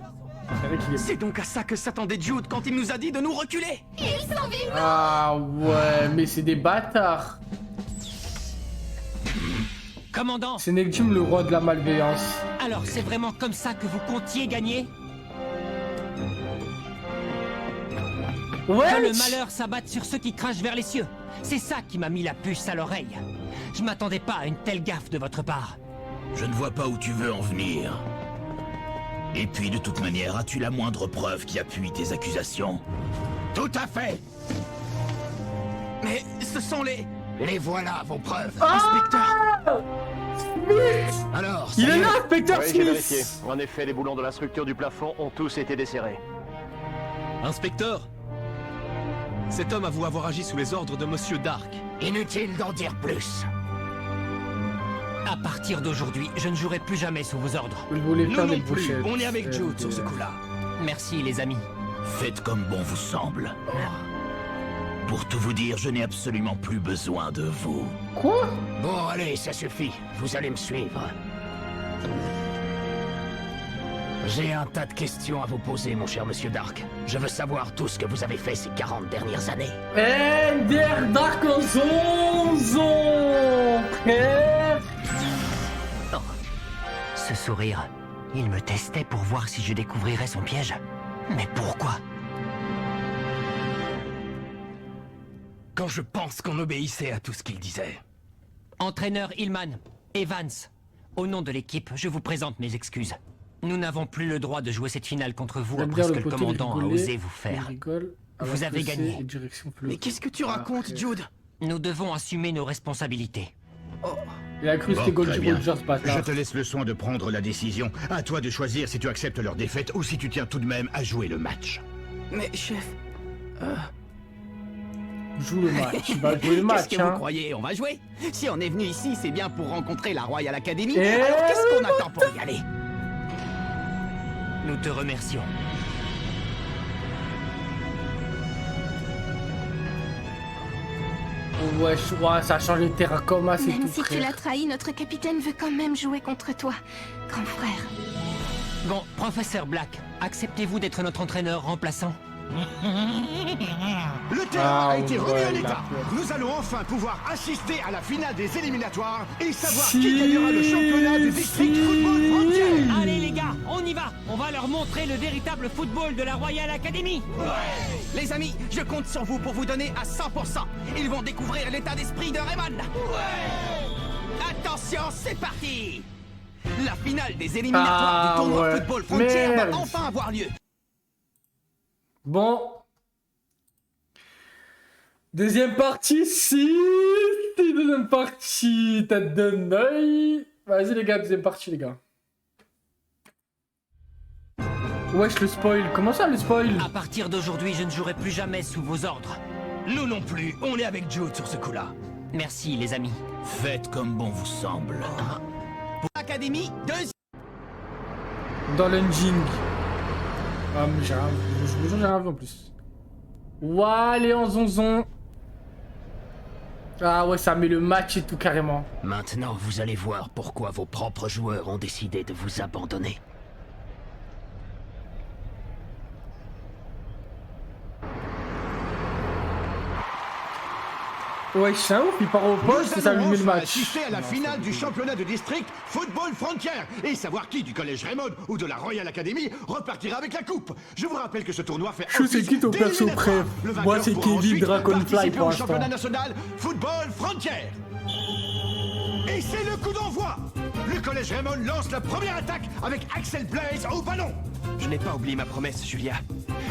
S1: C'est vrai qu'il est...
S11: C'est donc à ça que s'attendait Jude quand il nous a dit de nous reculer.
S6: Ils sont vivants.
S1: Ah ouais, mais c'est des bâtards.
S15: Commandant!
S1: C'est Nekjum, le roi de la malveillance.
S15: Alors, c'est vraiment comme ça que vous comptiez gagner?
S1: Ouais.
S15: Que le malheur s'abatte sur ceux qui crachent vers les cieux. C'est ça qui m'a mis la puce à l'oreille. Je m'attendais pas à une telle gaffe de votre part.
S7: Je ne vois pas où tu veux en venir. Et puis, de toute manière, as-tu la moindre preuve qui appuie tes accusations?
S21: Tout à fait.
S11: Mais ce sont les...
S21: Les voilà, vos preuves.
S1: Ah Smith.
S21: Alors,
S1: Il
S21: ça y
S1: est là, inspecteur
S13: Oui, j'ai vérifié.
S1: Smith.
S13: En effet, les boulons de la structure du plafond ont tous été desserrés.
S2: Inspecteur, cet homme avoue avoir agi sous les ordres de Monsieur Dark.
S21: Inutile d'en dire plus.
S15: À partir d'aujourd'hui, je ne jouerai plus jamais sous vos ordres.
S1: Vous voulez
S11: Nous
S1: faire des
S11: non plus,
S1: bouchettes.
S11: on est avec Jude sur ce coup-là.
S15: Merci, les amis.
S7: Faites comme bon vous semble. Pour tout vous dire, je n'ai absolument plus besoin de vous.
S1: Quoi?
S21: Bon, allez, ça suffit. Vous allez me suivre. J'ai un tas de questions à vous poser, mon cher monsieur Dark. Je veux savoir tout ce que vous avez fait ces 40 dernières années.
S1: Der Dark Zonzon, frère.
S15: Oh. Ce sourire, il me testait pour voir si je découvrirais son piège. Mais pourquoi?
S11: Quand je pense qu'on obéissait à tout ce qu'il disait.
S15: Entraîneur Hillman, Evans, au nom de l'équipe, je vous présente mes excuses. Nous n'avons plus le droit de jouer cette finale contre vous après ce que le commandant a osé vous faire. Vous avez gagné.
S11: Mais qu'est-ce que tu racontes, Jude?
S15: Nous devons assumer nos responsabilités.
S1: Il a cru que c'était
S18: Bon, très
S1: Goldie
S18: bien.
S1: Rogers, bâtard.
S18: Je te laisse le soin de prendre la décision. À toi de choisir si tu acceptes leur défaite ou si tu tiens tout de même à jouer le match.
S11: Mais chef...
S1: Joue le match, il va jouer le match,
S11: Qu'est-ce que
S1: hein.
S11: vous croyez? On va jouer? Si on est venu ici, c'est bien pour rencontrer la Royal Academy.
S1: Eh
S11: Alors qu'est-ce qu'on attend pour y aller?
S15: Nous te remercions.
S1: Ouais, ça a changé de Terracoma, c'est
S5: Même
S1: tout,
S5: si tu
S1: frère.
S5: l'as trahi, notre capitaine veut quand même jouer contre toi, grand frère.
S15: Bon, professeur Black, acceptez-vous d'être notre entraîneur remplaçant?
S10: Le terrain a été remis en état. Nous allons enfin pouvoir assister à la finale des éliminatoires et savoir qui gagnera le championnat du District Football Frontier.
S3: Allez les gars, on y va. On va leur montrer le véritable football de la Royal Academy.
S11: Ouais. Les amis, je compte sur vous pour vous donner à 100%. Ils vont découvrir l'état d'esprit de Raymond. Ouais. Attention, c'est parti. La finale des éliminatoires du tournoi Football Frontier va enfin avoir lieu.
S1: Bon. Deuxième partie, si. Deuxième partie, t'as donné l'œil. Vas-y les gars, deuxième partie les gars. Wesh le spoil, comment ça le spoil?
S11: À partir d'aujourd'hui, je ne jouerai plus jamais sous vos ordres. Nous non plus, on est avec Jude sur ce coup-là. Merci les amis.
S7: Faites comme bon vous semble.
S11: Pour l'Académie,
S1: Dans l'engine. Ah mais j'ai rien vu, je vous jure j'ai rien vu en plus. Ouah, les en zonzon. Ah ouais, ça met le match et tout carrément.
S21: Maintenant, vous allez voir pourquoi vos propres joueurs ont décidé de vous abandonner.
S1: Ouais, c'est un ouf, il part au poste et ça lui met le match.
S10: Assister à la finale du championnat de district Football Frontier et savoir qui du collège Raymond ou de la Royal Academy repartira avec la coupe. Je vous rappelle que ce tournoi fait
S1: je sais qui ton perso préf. Moi c'est Kevin Dragonfly pour
S10: au
S1: l'instant.
S10: championnat national Football Frontier. Et c'est le coup d'envoi. Le collège Raymond lance la première attaque avec Axel Blaze au ballon.
S13: Je n'ai pas oublié ma promesse, Julia.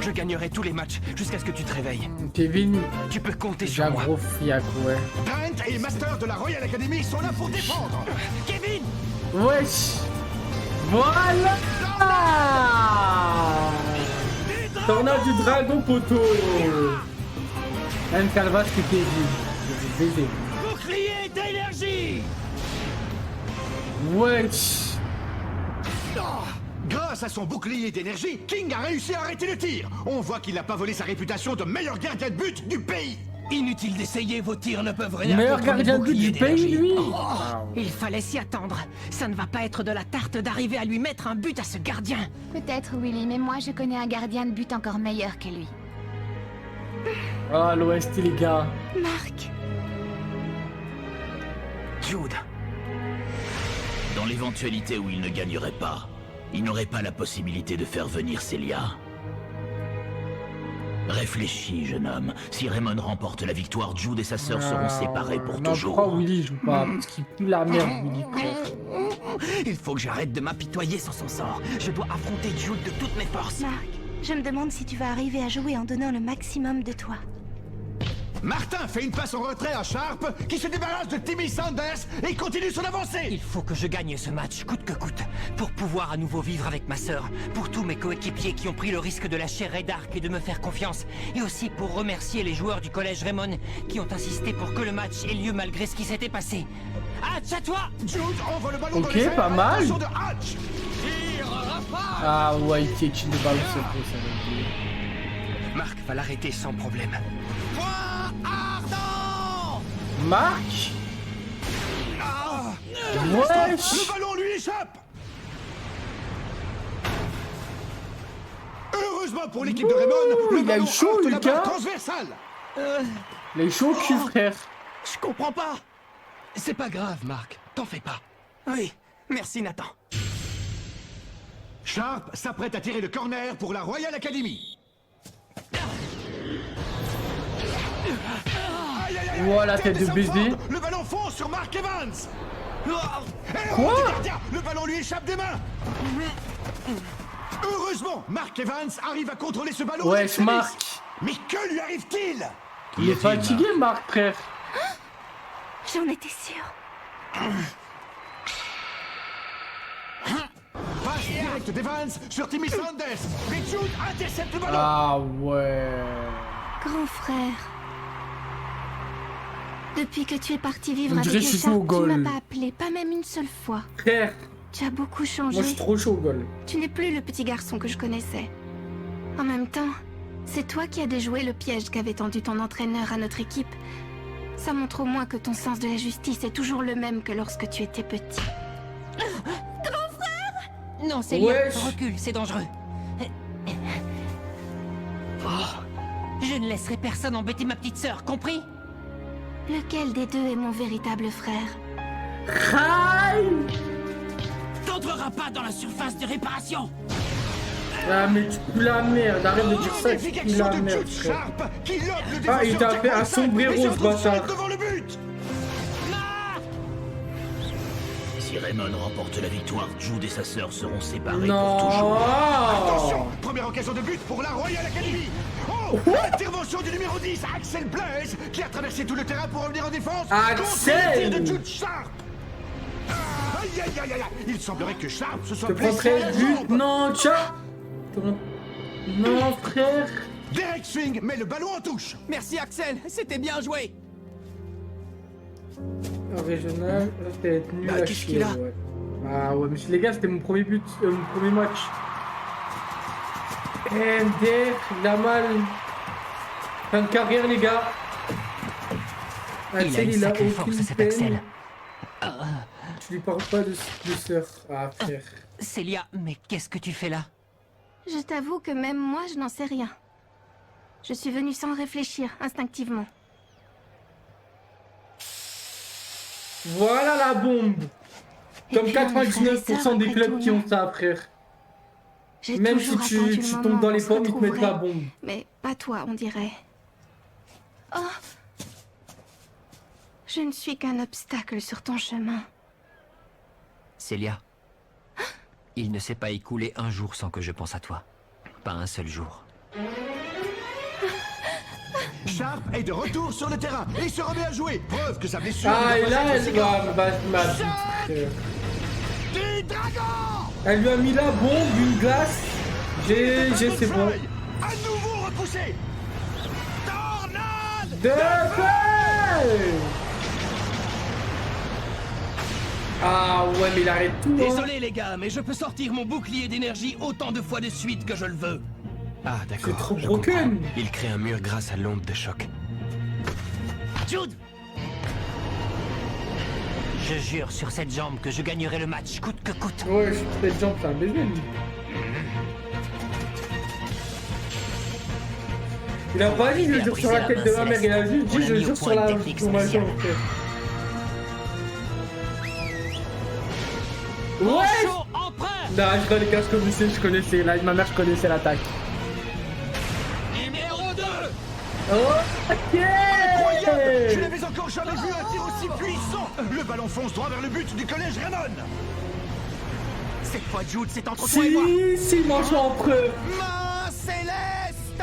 S13: Je gagnerai tous les matchs jusqu'à ce que tu te réveilles.
S1: Kevin,
S13: tu peux compter sur moi.
S1: Gros fiac, ouais.
S10: Trent et Master de la Royal Academy sont là pour défendre.
S11: Kevin.
S1: Wesh. Voilà. Tornade du dragon poteau. Même Calvas que Kevin. Je vais baiser.
S3: Bouclier d'énergie.
S1: Wesh.
S10: Grâce à son bouclier d'énergie, King a réussi à arrêter le tir. On voit qu'il n'a pas volé sa réputation de meilleur gardien de but du pays.
S11: Inutile d'essayer, vos tirs ne peuvent rien.
S1: Meilleur gardien de but du pays, lui.
S3: Il fallait s'y attendre. Ça ne va pas être de la tarte d'arriver à lui mettre un but à ce gardien.
S8: Peut-être, Willy, mais moi je connais un gardien de but encore meilleur que lui.
S1: Ah, l'Ouest, les gars.
S8: Marc.
S7: Jude. Dans l'éventualité où il ne gagnerait pas, il n'aurait pas la possibilité de faire venir Celia. Réfléchis, jeune homme. Si Raymond remporte la victoire, Jude et sa sœur seront séparés pour toujours.
S1: Non, Willy joue pas, parce qu'il pue la merde, Willy.
S11: Il faut que j'arrête de m'apitoyer sur son sort. Je dois affronter Jude de toutes mes forces.
S4: Marc, je me demande si tu vas arriver à jouer en donnant le maximum de toi.
S10: Martin fait une passe en retrait à Sharp, qui se débarrasse de Timmy Sanders et continue son avancée.
S11: Il faut que je gagne ce match, coûte que coûte, pour pouvoir à nouveau vivre avec ma sœur, pour tous mes coéquipiers qui ont pris le risque de lâcher Red Ark et de me faire confiance, et aussi pour remercier les joueurs du collège Raymond qui ont insisté pour que le match ait lieu malgré ce qui s'était passé. Hatch, à toi!
S10: Jude envoie le ballon
S1: ok,
S10: dans les airs,
S1: pas mal.
S10: de Hatch.
S1: Ah ouais, il tient de balle, c'est beau, ça va être.
S13: Marc va l'arrêter sans problème.
S1: Marc.
S10: Wesh. Le ballon lui échappe. Heureusement pour l'équipe de Raymond, le ballon heurte la barre transversale.
S1: Les chauds cul, frère.
S11: Je comprends pas.
S13: C'est pas grave, Marc. T'en fais pas.
S11: Oui, merci Nathan.
S10: Sharp s'apprête à tirer le corner pour la Royal Academy.
S1: Voilà, tête de baiser.
S10: Le ballon fonce sur Mark Evans.
S1: Quoi?
S10: Le ballon lui échappe des mains. Heureusement, Mark Evans arrive à contrôler ce ballon.
S1: Ouais, Marc.
S10: Mais que lui arrive-t-il?
S1: Il est fatigué, Marc, frère.
S4: J'en étais sûre.
S10: Passe direct d'Evans sur Timmy Sanders. Mais Jude intercepte le ballon.
S1: Ah ouais.
S4: Grand frère. Depuis que tu es parti vivre avec
S1: les
S4: Sharp, tu
S1: ne
S4: m'as pas appelé, pas même une seule fois.
S1: Frère.
S4: Tu as beaucoup changé.
S1: Moi, je suis trop chaud au goal.
S4: Tu n'es plus le petit garçon que je connaissais. En même temps, c'est toi qui as déjoué le piège qu'avait tendu ton entraîneur à notre équipe. Ça montre au moins que ton sens de la justice est toujours le même que lorsque tu étais petit.
S3: Grand frère! Non, Célia, recule, c'est dangereux.
S15: Je ne laisserai personne embêter ma petite sœur, compris?
S4: Lequel des deux est mon véritable frère?
S15: T'entreras pas dans la surface de réparation.
S1: Ah mais tu pues la merde, arrête de dire ça, tu pues la merde frère. Ah il t'a fait un sombrero ce bâtard.
S7: Si Raymond remporte la victoire, Jude et sa sœur seront séparés
S1: Non.
S7: pour toujours.
S10: Attention, première occasion de but pour la Royal Academy. Oh, intervention du numéro 10, Axel Blaise, qui a traversé tout le terrain pour revenir en défense.
S1: Axel
S10: contre le tir de Jude Sharp. Aïe aïe aïe aïe, il semblerait que Sharp se soit
S1: Je
S10: blessé à la
S1: prendrai but.
S10: jambe.
S1: Non, tiens. Non frère.
S10: Derek Swing met le ballon en touche.
S11: Merci Axel, c'était bien joué.
S1: Régional, ça c'était être nul
S11: Bah,
S1: à
S11: qu'est-ce
S1: chier,
S11: qu'il a
S1: ouais. Ah ouais, mais les gars, c'était mon premier but, mon premier match. MDR, il a mal. Fin de carrière, les gars.
S15: Il a une sacrée force, cet Axel.
S1: Tu lui parles pas de sœur. Ah, frère.
S15: Célia, mais qu'est-ce que tu fais là?
S4: Je t'avoue que même moi, je n'en sais rien. Je suis venue sans réfléchir, instinctivement.
S1: Voilà la bombe. Comme 99% des clubs qui ont ça, frère. Même si tu tombes dans les pommes, ils te mettent la bombe.
S4: Mais pas toi, on dirait. Oh! Je ne suis qu'un obstacle sur ton chemin.
S16: Célia, il ne s'est pas écoulé un jour sans que je pense à toi. Pas un seul jour.
S10: Sharp est de retour sur le terrain et se remet à jouer. Preuve que sa blessure.
S1: Ah, et là, elle va
S10: Des dragons.
S1: Elle lui a mis la bombe, une glace. C'est bon.
S10: À nouveau repoussé. Tornade
S1: de feu. Ah ouais, mais il arrête tout.
S11: Désolé les gars, mais je peux sortir mon bouclier d'énergie autant de fois de suite que je le veux.
S16: Ah d'accord.
S1: C'est trop broken.
S16: Il crée un mur grâce à l'onde de choc.
S15: Jude! Je jure sur cette jambe que je gagnerai le match, coûte que coûte.
S1: Ouais, cette jambe, c'est un bébé, lui. Il a pas dit je jure sur la tête de ma mère, il a juste dit je jure sur ma jambe, frère. Ouais! Non, je connais qu'à ce que vous savez, je connaissais. Là, ma mère, je connaissais l'attaque.
S11: Numéro 2!
S1: Ok!
S10: Incroyable! Je n'avais encore jamais vu un tir aussi puissant! Le ballon fonce droit vers le but du collège Raymond!
S11: Cette fois, Jude, c'est entre toi et moi!
S1: Si, mange en preuve!
S11: Main céleste!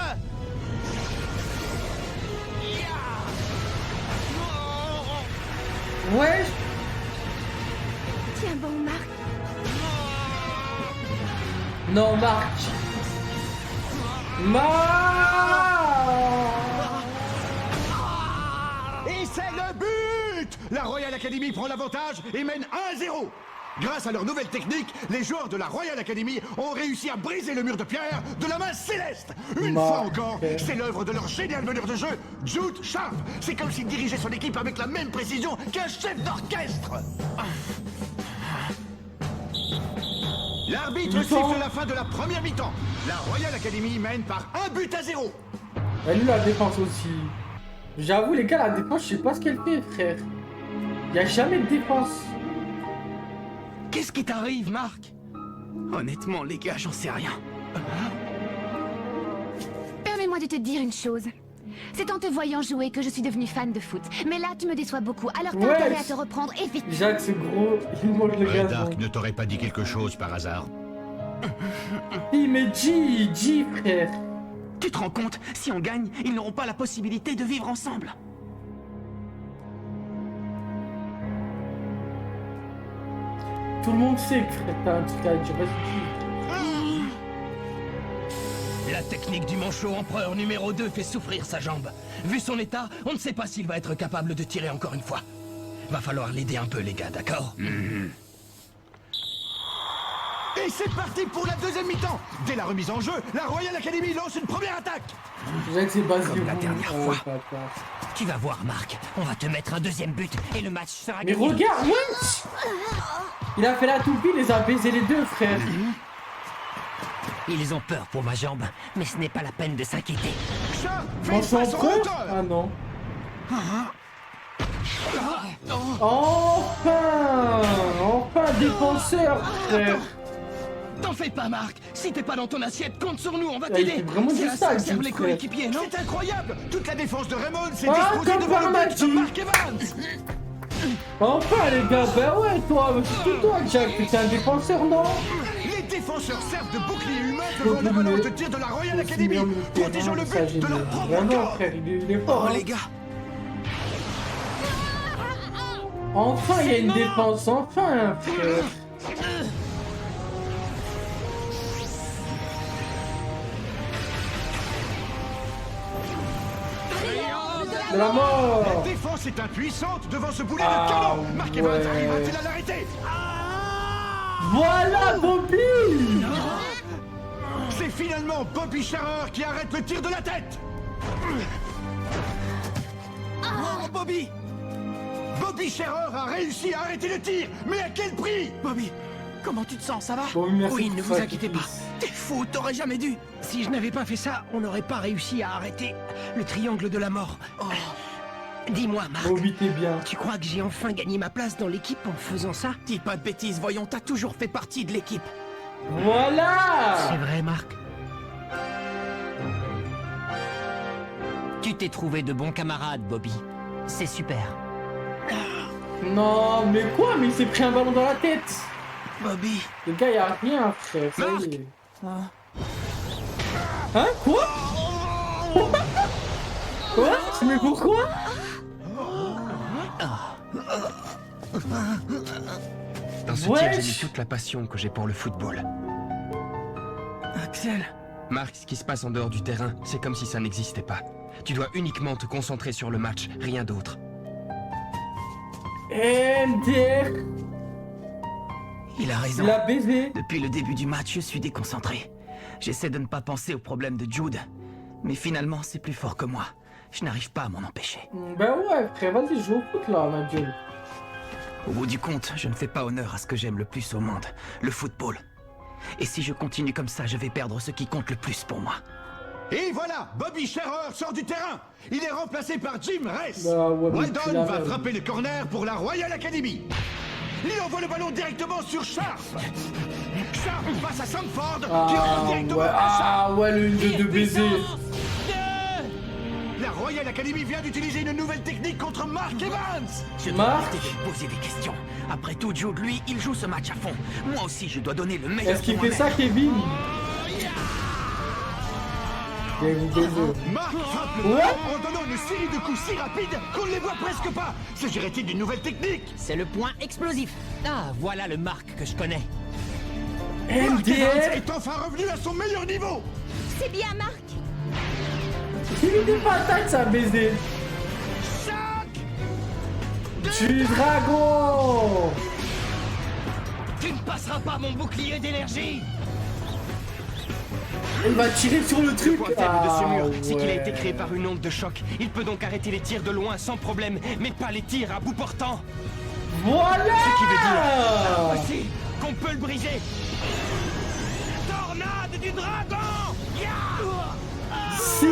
S1: Ouais!
S4: Tiens bon, Marc.
S1: Non, Marc!
S10: Et c'est le but! La Royal Academy prend l'avantage et mène 1-0. Grâce à leur nouvelle technique, les joueurs de la Royal Academy ont réussi à briser le mur de pierre de la main céleste. Une fois encore, c'est l'œuvre de leur génial meneur de jeu, Jude Sharp. C'est comme s'il dirigeait son équipe avec la même précision qu'un chef d'orchestre. L'arbitre siffle la fin de la première mi-temps. La Royal Academy mène par 1-0.
S1: Elle la défense aussi. J'avoue, les gars, la défense, je sais pas ce qu'elle fait, frère. Y a jamais de défense.
S11: Qu'est-ce qui t'arrive, Marc? Honnêtement, les gars, j'en sais rien.
S8: Permets-moi de te dire une chose. C'est en te voyant jouer que je suis devenue fan de foot. Mais là, tu me déçois beaucoup, alors t'as intérêt à te reprendre et vite.
S1: Jacques, c'est gros, il mange le gazon.
S18: Dark ne t'aurait pas dit quelque chose par hasard?
S1: Oui, mais G, frère.
S11: Tu te rends compte? Si on gagne, ils n'auront pas la possibilité de vivre ensemble.
S1: Tout le monde sait que frère, t'as un truc à dire.
S11: La technique du manchot empereur numéro 2 fait souffrir sa jambe. Vu son état, on ne sait pas s'il va être capable de tirer encore une fois. Va falloir l'aider un peu, les gars, d'accord?
S10: Et c'est parti pour la deuxième mi-temps. Dès la remise en jeu, la Royal Academy lance une première attaque.
S1: Jacques, c'est bas
S11: comme la dernière fois.
S15: Tu vas voir, Marc. On va te mettre un deuxième but et le match sera
S1: Mais
S15: gagné.
S1: regarde, wesh! Il a fait la toupie, il les a baisés les deux, frère.
S15: Ils ont peur pour ma jambe, mais ce n'est pas la peine de s'inquiéter.
S1: Mon frère? Ah non. Enfin défenseur, frère.
S3: T'en fais pas, Marc. Si t'es pas dans ton assiette, compte sur nous, on va
S1: Il
S3: t'aider.
S1: fait vraiment
S3: C'est
S1: du
S3: à ça
S1: sale,
S3: que servent les
S1: frère.
S3: coéquipiers, non?
S10: C'est incroyable. Toute la défense de Raymond s'est
S1: Ah,
S10: disposée
S1: comme
S10: devant
S1: par
S10: le but de
S1: magie.
S10: Mark Evans.
S1: Enfin les gars, bah ouais toi, c'est toi Jack, t'es un défenseur non?
S10: Les défenseurs servent de bouclier humain devant le ballon de tir de la Royal Academy, protégeant le but de leur propre
S1: Vraiment
S10: corps.
S1: frère, il est fort.
S3: Oh
S1: hein.
S3: les gars.
S1: Enfin il y a une défense, enfin frère. De la mort.
S10: La défense est impuissante devant ce boulet
S1: Ah,
S10: de canon. Mark Evans
S1: ouais.
S10: arrive-t-il à l'arrêter?
S1: Voilà Bobby.
S10: C'est finalement Bobby Scharer qui arrête le tir de la tête.
S3: Oh, Bobby.
S10: Bobby Scharer a réussi à arrêter le tir, mais à quel prix?
S3: Bobby, comment tu te sens, ça va?
S1: Bon, merci
S3: Oui,
S1: pour
S3: ne vous
S1: ça,
S3: inquiétez pas. T'es fou, t'aurais jamais dû.
S15: Si je n'avais pas fait ça, on n'aurait pas réussi à arrêter le triangle de la mort. Dis-moi, Marc.
S1: Bobby t'es bien.
S15: Tu crois que j'ai enfin gagné ma place dans l'équipe en faisant ça?
S3: Dis pas de bêtises, voyons, t'as toujours fait partie de l'équipe.
S1: Voilà.
S15: C'est vrai, Marc. Tu t'es trouvé de bons camarades, Bobby. C'est super.
S1: Non mais quoi? Mais il s'est pris un ballon dans la tête.
S3: Bobby.
S1: Le gars y'a rien frère, ça y est. Hein? Quoi? Quoi? Mais pourquoi?
S16: Dans ce tir, j'ai mis toute la passion que j'ai pour le football.
S3: Axel.
S16: Marc, ce qui se passe en dehors du terrain, c'est comme si ça n'existait pas. Tu dois uniquement te concentrer sur le match, rien d'autre.
S1: MDR.
S3: Il a raison.
S1: Il a baisé.
S3: Depuis le début du match, je suis déconcentré. J'essaie de ne pas penser aux problèmes de Jude. Mais finalement, c'est plus fort que moi. Je n'arrive pas à m'en empêcher.
S1: Ben ouais, frère, vas-y, joue au foot là, ma gueule.
S3: Au bout du compte, je ne fais pas honneur à ce que j'aime le plus au monde, le football. Et si je continue comme ça, je vais perdre ce qui compte le plus pour moi.
S10: Et voilà, Bobby Scharer sort du terrain. Il est remplacé par Jim Ress.
S1: Bah ouais,
S10: Weldon va frapper le corner pour la Royal Academy. Il envoie le ballon directement sur Sharp. Sharp passe à Sanford, qui rentre directement à Sharp.
S1: Ah ouais, le 1 de baiser.
S10: La Royal Academy vient d'utiliser une nouvelle technique contre Mark Evans.
S3: Je dois arrêter de me poser des questions. Après tout, Jude, lui, il joue ce match à fond. Moi aussi, je dois donner le meilleur.
S1: Est-ce qu'il fait ça, Kevin?
S10: Mark frappe le ballon en donnant une série de coups si rapides qu'on ne les voit presque pas. S'agirait-il d'une nouvelle technique?
S15: C'est le point explosif. Ah, voilà le Marc que je connais.
S10: Mark Evans est enfin revenu à son meilleur niveau.
S4: C'est bien, Marc.
S1: Il est des patates, ça, baiser. Du dragon.
S3: Tu ne passeras pas mon bouclier d'énergie.
S1: Il va tirer sur le truc.
S16: Le point faible de ce mur, c'est qu'il a été créé par une onde de choc. Il peut donc arrêter les tirs de loin sans problème, mais pas les tirs à bout portant.
S1: Voilà.
S16: Ce qui veut dire aussi qu'on peut le briser.
S3: Tornade du dragon.
S1: Si.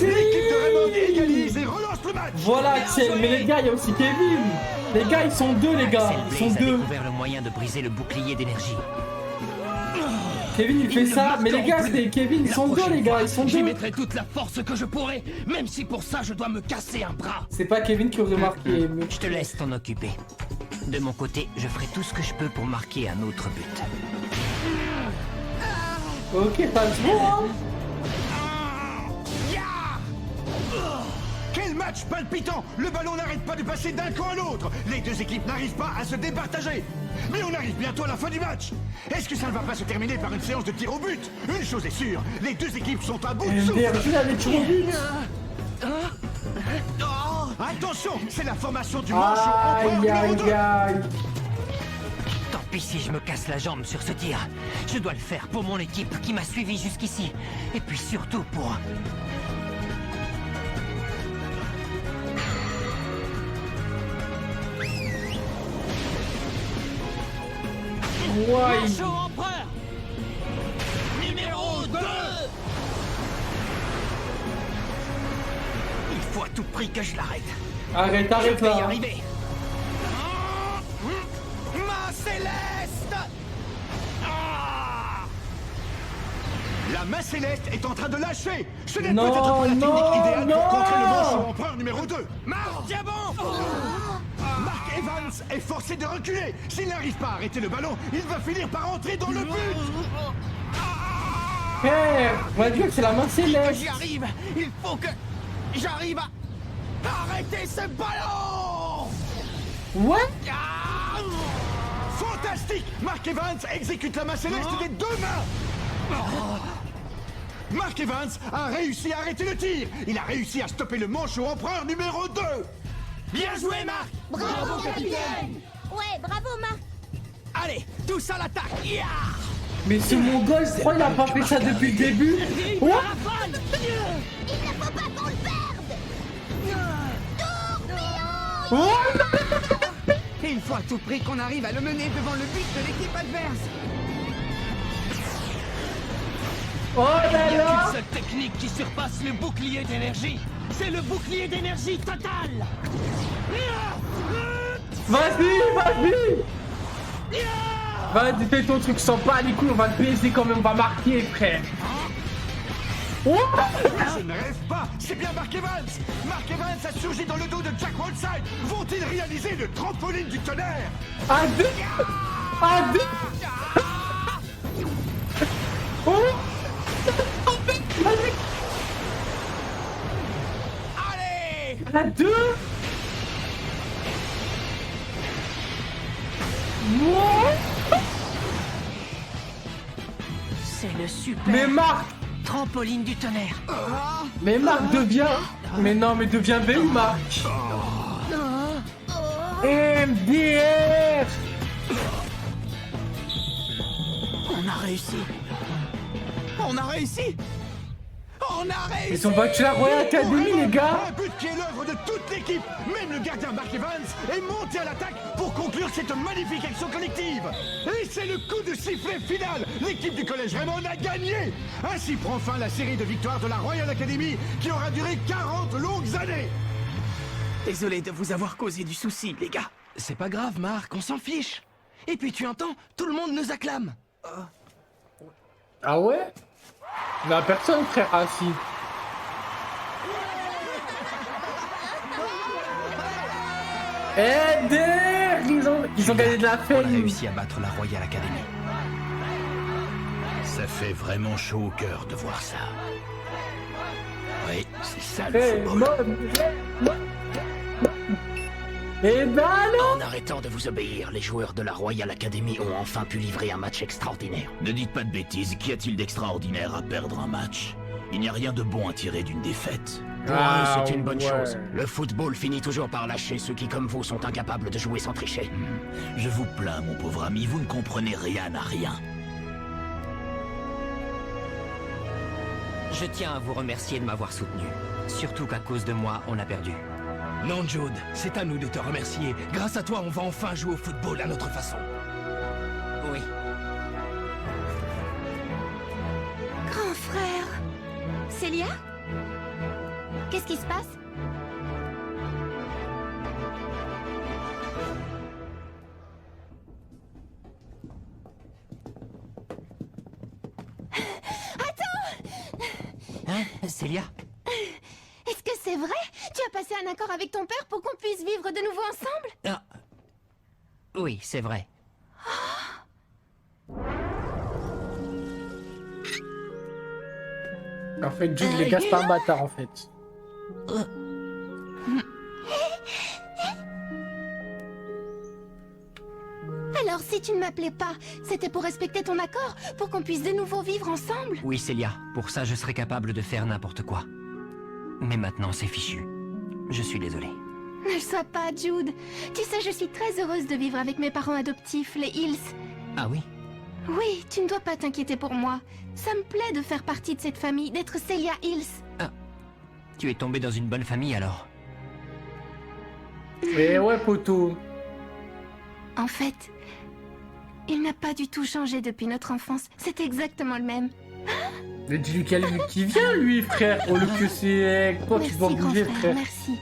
S10: L'équipe de Raymond égalise et relance le match.
S1: Voilà, Axel. Mais les gars, il y a aussi Kevin. Les gars, ils sont deux, les gars. Ils sont
S15: Blaze a
S1: deux.
S15: découvert le moyen de briser le bouclier d'énergie.
S1: Kevin, il fait ça. Mais les gars, c'est Kevin. Ils sont deux, les gars. Ils sont
S3: J'y
S1: deux.
S3: mettrai toute la force que je pourrai, même si pour ça je dois me casser un bras.
S1: C'est pas Kevin qui aurait marqué. Mais...
S15: Je te laisse t'en occuper. De mon côté, je ferai tout ce que je peux pour marquer un autre but.
S1: Ok, pas de bon, hein.
S10: Quel match palpitant! Le ballon n'arrête pas de passer d'un camp à l'autre. Les deux équipes n'arrivent pas à se départager. Mais on arrive bientôt à la fin du match. Est-ce que ça ne va pas se terminer par une séance de tir au but? Une chose est sûre, les deux équipes sont à bout de souffle. Attention, c'est la formation du manche au empereur numéro 2.
S15: Tant pis si je me casse la jambe sur ce tir. Je dois le faire pour mon équipe qui m'a suivi jusqu'ici. Et puis surtout pour...
S1: Ouais.
S3: Marche au empereur.
S15: tout prix que je l'arrête.
S1: Arrête
S15: Je vais y
S1: là.
S15: arriver.
S11: Main céleste.
S10: La main céleste est en train de lâcher. Ce n'est
S1: Non,
S10: peut-être pas la technique
S1: non,
S10: idéale
S1: non.
S10: pour contrer le manchot empereur numéro 2.
S11: Marc Diamant.
S10: Mark Evans est forcé de reculer. S'il n'arrive pas à arrêter le ballon, il va finir par entrer dans le but.
S1: Frère, on va dire que c'est la main céleste.
S11: J'y arrive. Il faut que j'arrive à arrêter ce ballon.
S1: What?
S10: Fantastique. Mark Evans exécute la main céleste des deux mains. Mark Evans a réussi à arrêter le tir. Il a réussi à stopper le manchot empereur numéro 2.
S11: Bien joué, Marc.
S6: Bravo, capitaine. Ouais, bravo, Marc.
S11: Allez, tous à l'attaque. Yeah.
S1: Mais ce mongol, pourquoi il a pas fait ça depuis le début? What?
S6: Il ne faut pas qu'on le perde. Tourbillon.
S12: Et il faut à tout prix qu'on arrive à le mener devant le but de l'équipe adverse.
S1: Oh
S11: Il
S1: là
S11: n'y a
S1: là.
S11: qu'une seule technique qui surpasse le bouclier d'énergie. C'est le bouclier d'énergie totale.
S1: Vas-y, vas-y. Vas-y, fais ton truc sans pas les couilles, on va te baiser quand même, on va marquer, frère. Oh.
S10: Je ne rêve pas, c'est bien Mark Evans. Mark Evans a surgi dans le dos de Jack Whiteside. Vont-ils réaliser le trampoline du tonnerre?
S1: À deux. À deux. Oh.
S11: Allez.
S1: À deux.
S15: C'est le super.
S1: Mais Marc.
S15: Trampoline du tonnerre.
S1: Mais Marc devient... Mais non, mais devient VU, Marc. MDR.
S11: On a réussi. On a réussi. On a réussi.
S1: Ils ont battu la Royal Academy, les gars.
S10: Un but qui est l'œuvre de toute l'équipe. Même le gardien Mark Evans est monté à l'attaque pour conclure cette magnifique action collective. Et c'est le coup de sifflet final. L'équipe du Collège Raymond a gagné. Ainsi prend fin la série de victoires de la Royal Academy qui aura duré 40 longues années.
S11: Désolé de vous avoir causé du souci, les gars.
S15: C'est pas grave, Marc, on s'en fiche. Et puis tu entends, tout le monde nous acclame.
S1: Ah ouais? Mais à personne, frère. Ah si. MDR. Ils ont gagné de la fame.
S15: On a réussi à battre la Royal Academy.
S18: Ça fait vraiment chaud au cœur de voir ça.
S7: Oui, c'est ça le football.
S1: Et ben non.
S21: En arrêtant de vous obéir, les joueurs de la Royal Academy ont enfin pu livrer un match extraordinaire.
S7: Ne dites pas de bêtises, qu'y a-t-il d'extraordinaire à perdre un match? Il n'y a rien de bon à tirer d'une défaite.
S21: Pour eux, c'est une bonne chose. Le football finit toujours par lâcher ceux qui, comme vous, sont incapables de jouer sans tricher.
S7: Je vous plains, mon pauvre ami, vous ne comprenez rien à rien.
S16: Je tiens à vous remercier de m'avoir soutenu. Surtout qu'à cause de moi, on a perdu.
S11: Non, Jude, c'est à nous de te remercier. Grâce à toi, on va enfin jouer au football à notre façon.
S16: Oui.
S4: Grand frère. Célia? Qu'est-ce qui se passe?
S16: Hein, Célia?
S4: Est-ce que c'est vrai? Tu as passé un accord avec ton père pour qu'on puisse vivre de nouveau ensemble?
S16: Ah. Oui, c'est vrai.
S1: En fait, Jude, les gars, c'est pas un bâtard, en fait.
S4: Alors, si tu ne m'appelais pas, c'était pour respecter ton accord? Pour qu'on puisse de nouveau vivre ensemble?
S16: Oui, Célia, pour ça, je serais capable de faire n'importe quoi. Mais maintenant, c'est fichu. Je suis désolé.
S4: Ne le sois pas, Jude. Tu sais, je suis très heureuse de vivre avec mes parents adoptifs, les Hills.
S16: Ah oui?
S4: Oui, tu ne dois pas t'inquiéter pour moi. Ça me plaît de faire partie de cette famille, d'être Célia Hills.
S16: Ah. Tu es tombé dans une bonne famille, alors?
S1: Eh ouais, poteau.
S4: En fait, il n'a pas du tout changé depuis notre enfance. C'est exactement le même.
S1: Mais dis-lui qui vient, lui, frère. Au lieu que c'est toi qui dois bouger, frère.
S8: Merci.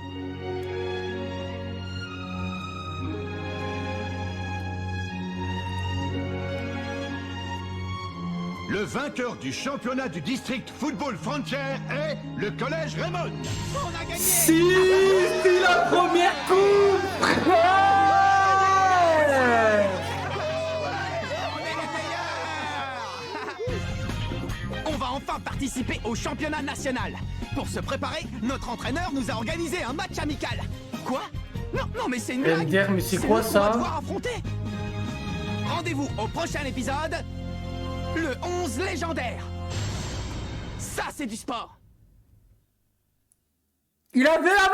S10: Le vainqueur du championnat du district Football Frontier est le Collège Raymond.
S11: On a gagné.
S1: Si, c'est la première coupe.
S11: On va enfin participer au championnat national. Pour se préparer, notre entraîneur nous a organisé un match amical. Quoi? Non, mais c'est une blague.
S1: MDR, mais c'est quoi
S11: nous
S1: ça?
S11: qu'on va devoir affronter. Rendez-vous au prochain épisode. Le 11 légendaire. Ça, c'est du sport.
S1: Il avait la